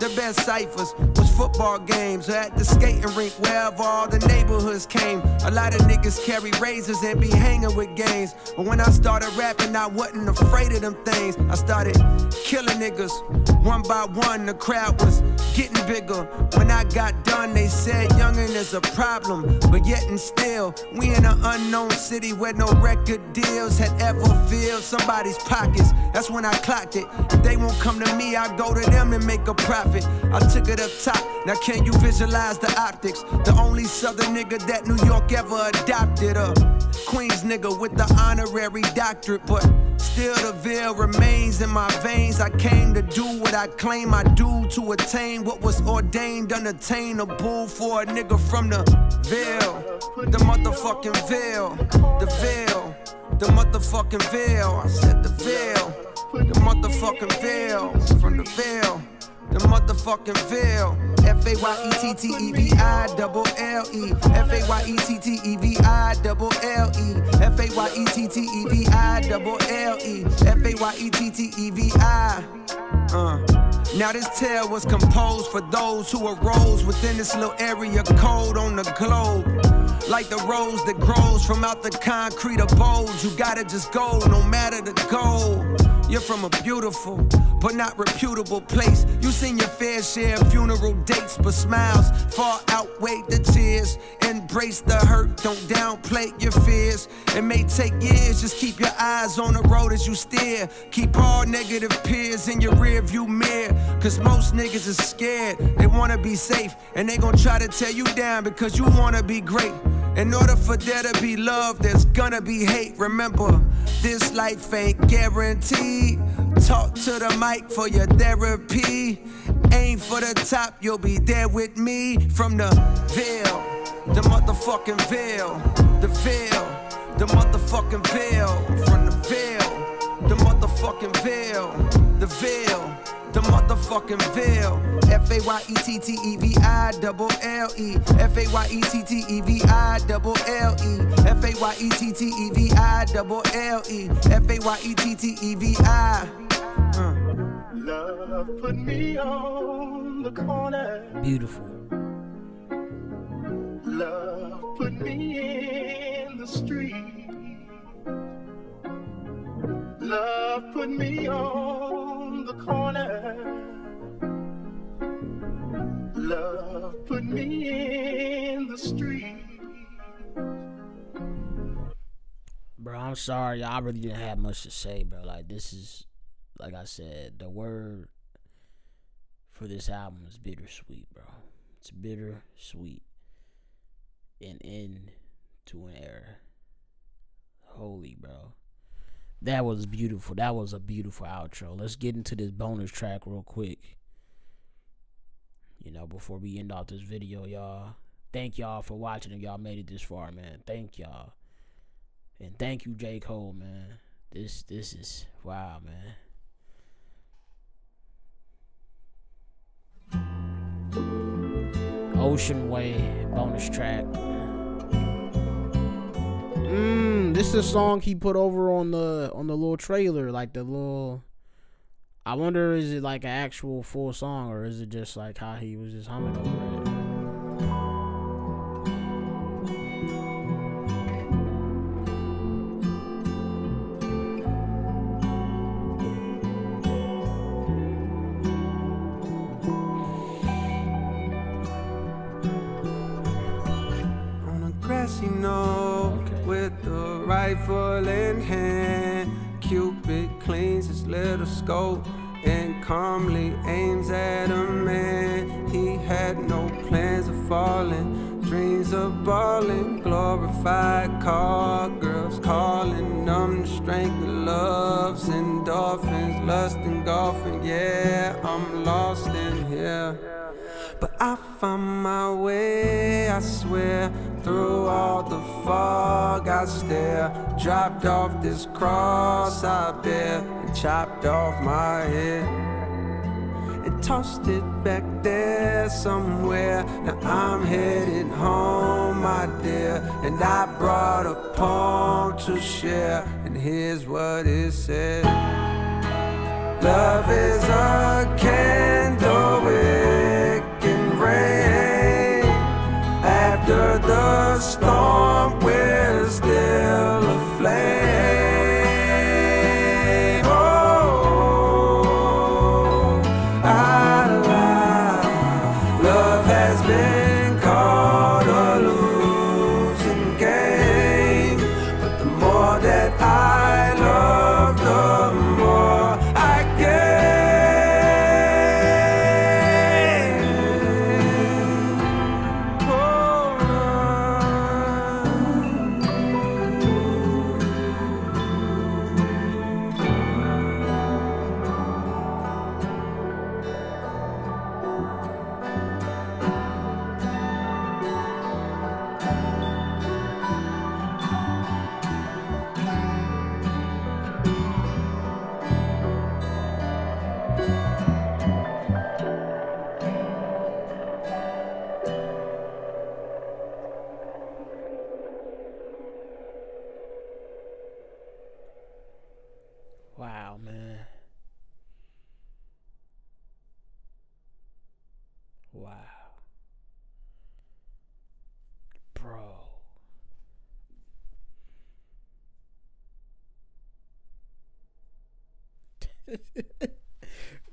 Speaker 4: The best ciphers was football games or at the skating rink wherever all the neighborhoods came. A lot of niggas carry razors and be hanging with gangs. But when I started rapping, I wasn't afraid of them things. I started killing niggas one by one. The crowd was getting bigger. When I got done, they said youngin' is a problem. But yet and still, we in an unknown city where no record deals had ever filled somebody's pockets. That's when I clocked it. If they won't come to me, I go to them and make a profit. I took it up top. Now can you visualize the optics? The only southern nigga that New York ever adopted. A Queens nigga with the honorary doctorate. But still the veil remains in my veins. I came to do what I claim I do, to attain what was ordained unattainable for a nigga from the veil. The motherfucking veil. The veil. The motherfucking veil. I said the veil. The motherfucking veil. From the veil. The motherfucking veil. F-A-Y-E-T-T-E-V-I-double-L-E. F-A-Y-E-T-T-E-V-I-double-L-E. F-A-Y-E-T-T-E-V-I-double-L-E. F-A-Y-E-T-T-E-V-I. Now this tale was composed for those who arose within this little area code on the globe. Like the rose that grows from out the concrete abode. You gotta just go, no matter the goal. You're from a beautiful, but not reputable place. You seen your fair share of funeral dates, but smiles far outweigh the tears. Embrace the hurt, don't downplay your fears. It may take years, just keep your eyes on the road as you steer. Keep all negative peers in your rear view mirror. Cause most niggas is scared, they wanna be safe. And they gon' try to tear you down because you wanna be great. In order for there to be love, there's gonna be hate. Remember, this life ain't guaranteed. Talk to the mic for your therapy. Aim for the top, you'll be there with me. From the veil, the motherfucking veil. The veil, the motherfucking veil. From the veil, the motherfucking veil. The veil, the motherfucking veil. F-A-Y-E-T-T-E-V-I-double-L-E. F-A-Y-E-T-T-E-V-I-double-L-E. F-A-Y-E-T-T-E-V-I-double-L-E. F-A-Y-E-T-T-E-V-I.
Speaker 5: Love put me on the corner.
Speaker 1: Beautiful.
Speaker 5: Love put me in the street. Love put me on the corner. Love put me in the street.
Speaker 1: Bro, I'm sorry. I really didn't have much to say, bro. Like, this is, like I said, the word for this album is bittersweet, bro. It's bittersweet. An end to an era. Holy, bro. That was beautiful. That was a beautiful outro. Let's get into this bonus track real quick. You know, before we end off this video, y'all. Thank y'all for watching. If y'all made it this far, man. Thank y'all. And thank you, J.COLE, man. This is wow, man. Ocean Way bonus track. This is a song he put over on the little trailer, like the little. I wonder, is it like an actual full song, or is it just like how he was just humming over it?
Speaker 9: On a grassy knoll, with the rifle in hand, Cupid cleans his little scope and calmly aims at a man. He had no plans of falling, dreams of balling, glorified car girls calling them the strength of loves, endorphins, lust and golfing. Yeah, I'm lost in here, but I found my way, I swear. Through all the fog I stare, dropped off this cross I bear, and chopped off my head and tossed it back there somewhere. Now I'm headed home, my dear, and I brought a poem to share, and here's what it said. Love is a candle with
Speaker 1: Wow, man. Wow. Bro.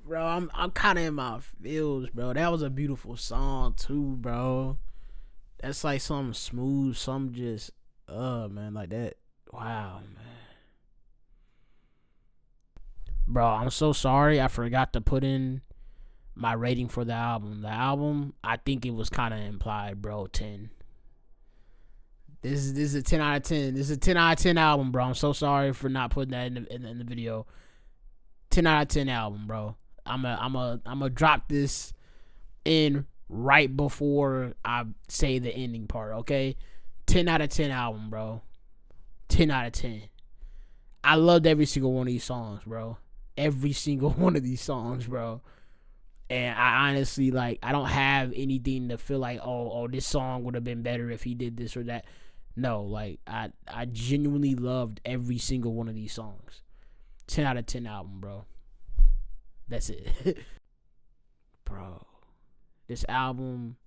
Speaker 1: Bro, I'm kind of in my feels, bro. That was a beautiful song too, bro. That's like something smooth, something just, man, like that. Wow, man. Bro, I'm so sorry. I forgot to put in my rating for the album. The album, I think it was kind of implied, bro. 10. This is a 10 out of 10. This is a 10 out of 10 album, bro. I'm so sorry for not putting that in the video. 10 out of 10 album, bro. I'm a drop this in right before I say the ending part, okay? 10 out of 10 album, bro. 10 out of 10. I loved every single one of these songs, bro. Every single one of these songs, bro. And I honestly, like, I don't have anything to feel like, oh, this song would have been better if he did this or that. No, like, I genuinely loved every single one of these songs. 10 out of 10 album, bro. That's it. Bro, this album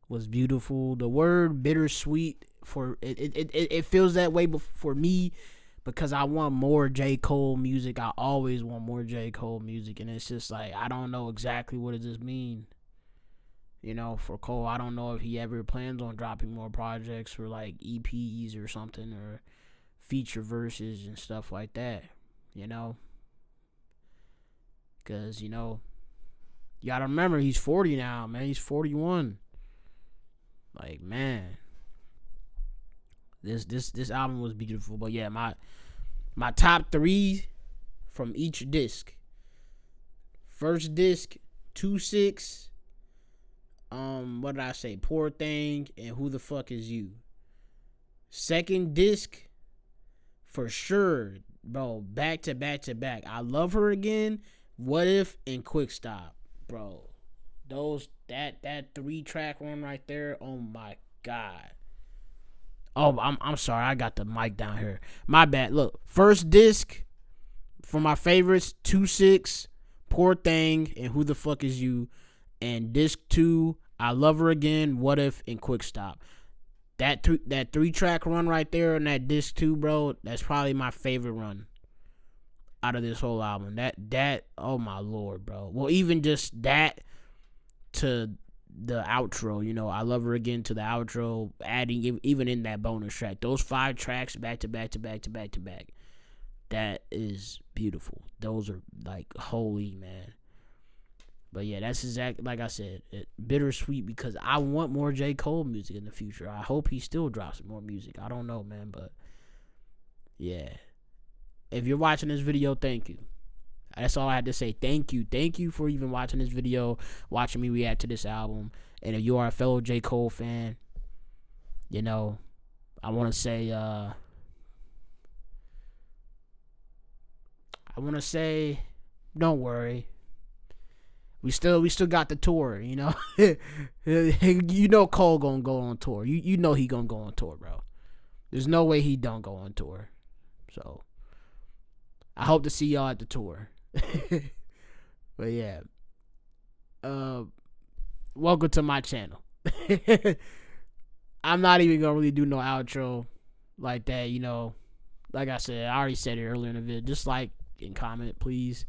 Speaker 1: was beautiful. The word bittersweet, for it feels that way for me because I want more J. Cole music. I always want more J. Cole music, and it's just like, I don't know exactly what does this mean. You know, for Cole, I don't know if he ever plans on dropping more projects or like EPs or something, or feature verses and stuff like that, you know. Because, you know, you gotta remember, he's 40 now, man. He's 41. Like, man, this album was beautiful. But yeah, my top 3 from each disc. First disc, 2-6. What did I say? Poor Thing and Who the Fuck Is You. Second disc, for sure, bro. Back to back to back. I Love Her Again, What If, and Quick Stop, bro. That 3-track one right there. Oh my god. Oh, I'm sorry. I got the mic down here. My bad. Look, first disc for my favorites: 2-6, Poor Thing, and Who the Fuck Is You. And disc 2, I Love Her Again, What If, and Quick Stop. That 3-track run right there on that disc 2, bro. That's probably my favorite run out of this whole album. That oh my lord, bro. Well, even just that to the outro, you know, I Love Her Again to the outro, adding even in that bonus track, those 5 tracks back to back to back to back to back. That is beautiful. Those are like holy, man. But yeah, that's exactly like I said, bittersweet because I want more J. Cole music in the future. I hope he still drops more music. I don't know, man, but yeah. If you're watching this video, thank you. That's all I had to say. Thank you. Thank you for even watching this video, watching me react to this album. And if you are a fellow J. Cole fan, you know, I want to say, don't worry. We still got the tour, you know. You know Cole gonna go on tour. You know he gonna go on tour, bro. There's no way he don't go on tour. So I hope to see y'all at the tour. But yeah. Welcome to my channel. I'm not even gonna really do no outro like that, you know. Like I said, I already said it earlier in the video. Just like and comment, please.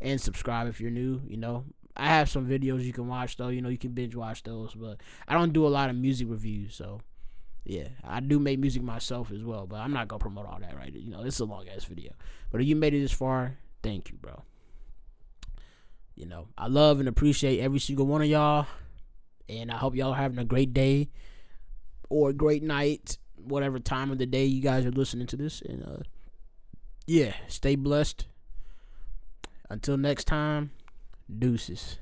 Speaker 1: And subscribe if you're new, you know. I have some videos you can watch, though. You know, you can binge watch those. But I don't do a lot of music reviews, so yeah. I do make music myself as well, but I'm not going to promote all that, right? You know, it's a long-ass video. But if you made it this far, thank you, bro. You know, I love and appreciate every single one of y'all. And I hope y'all are having a great day or a great night, whatever time of the day you guys are listening to this. And, yeah, stay blessed. Until next time, deuces.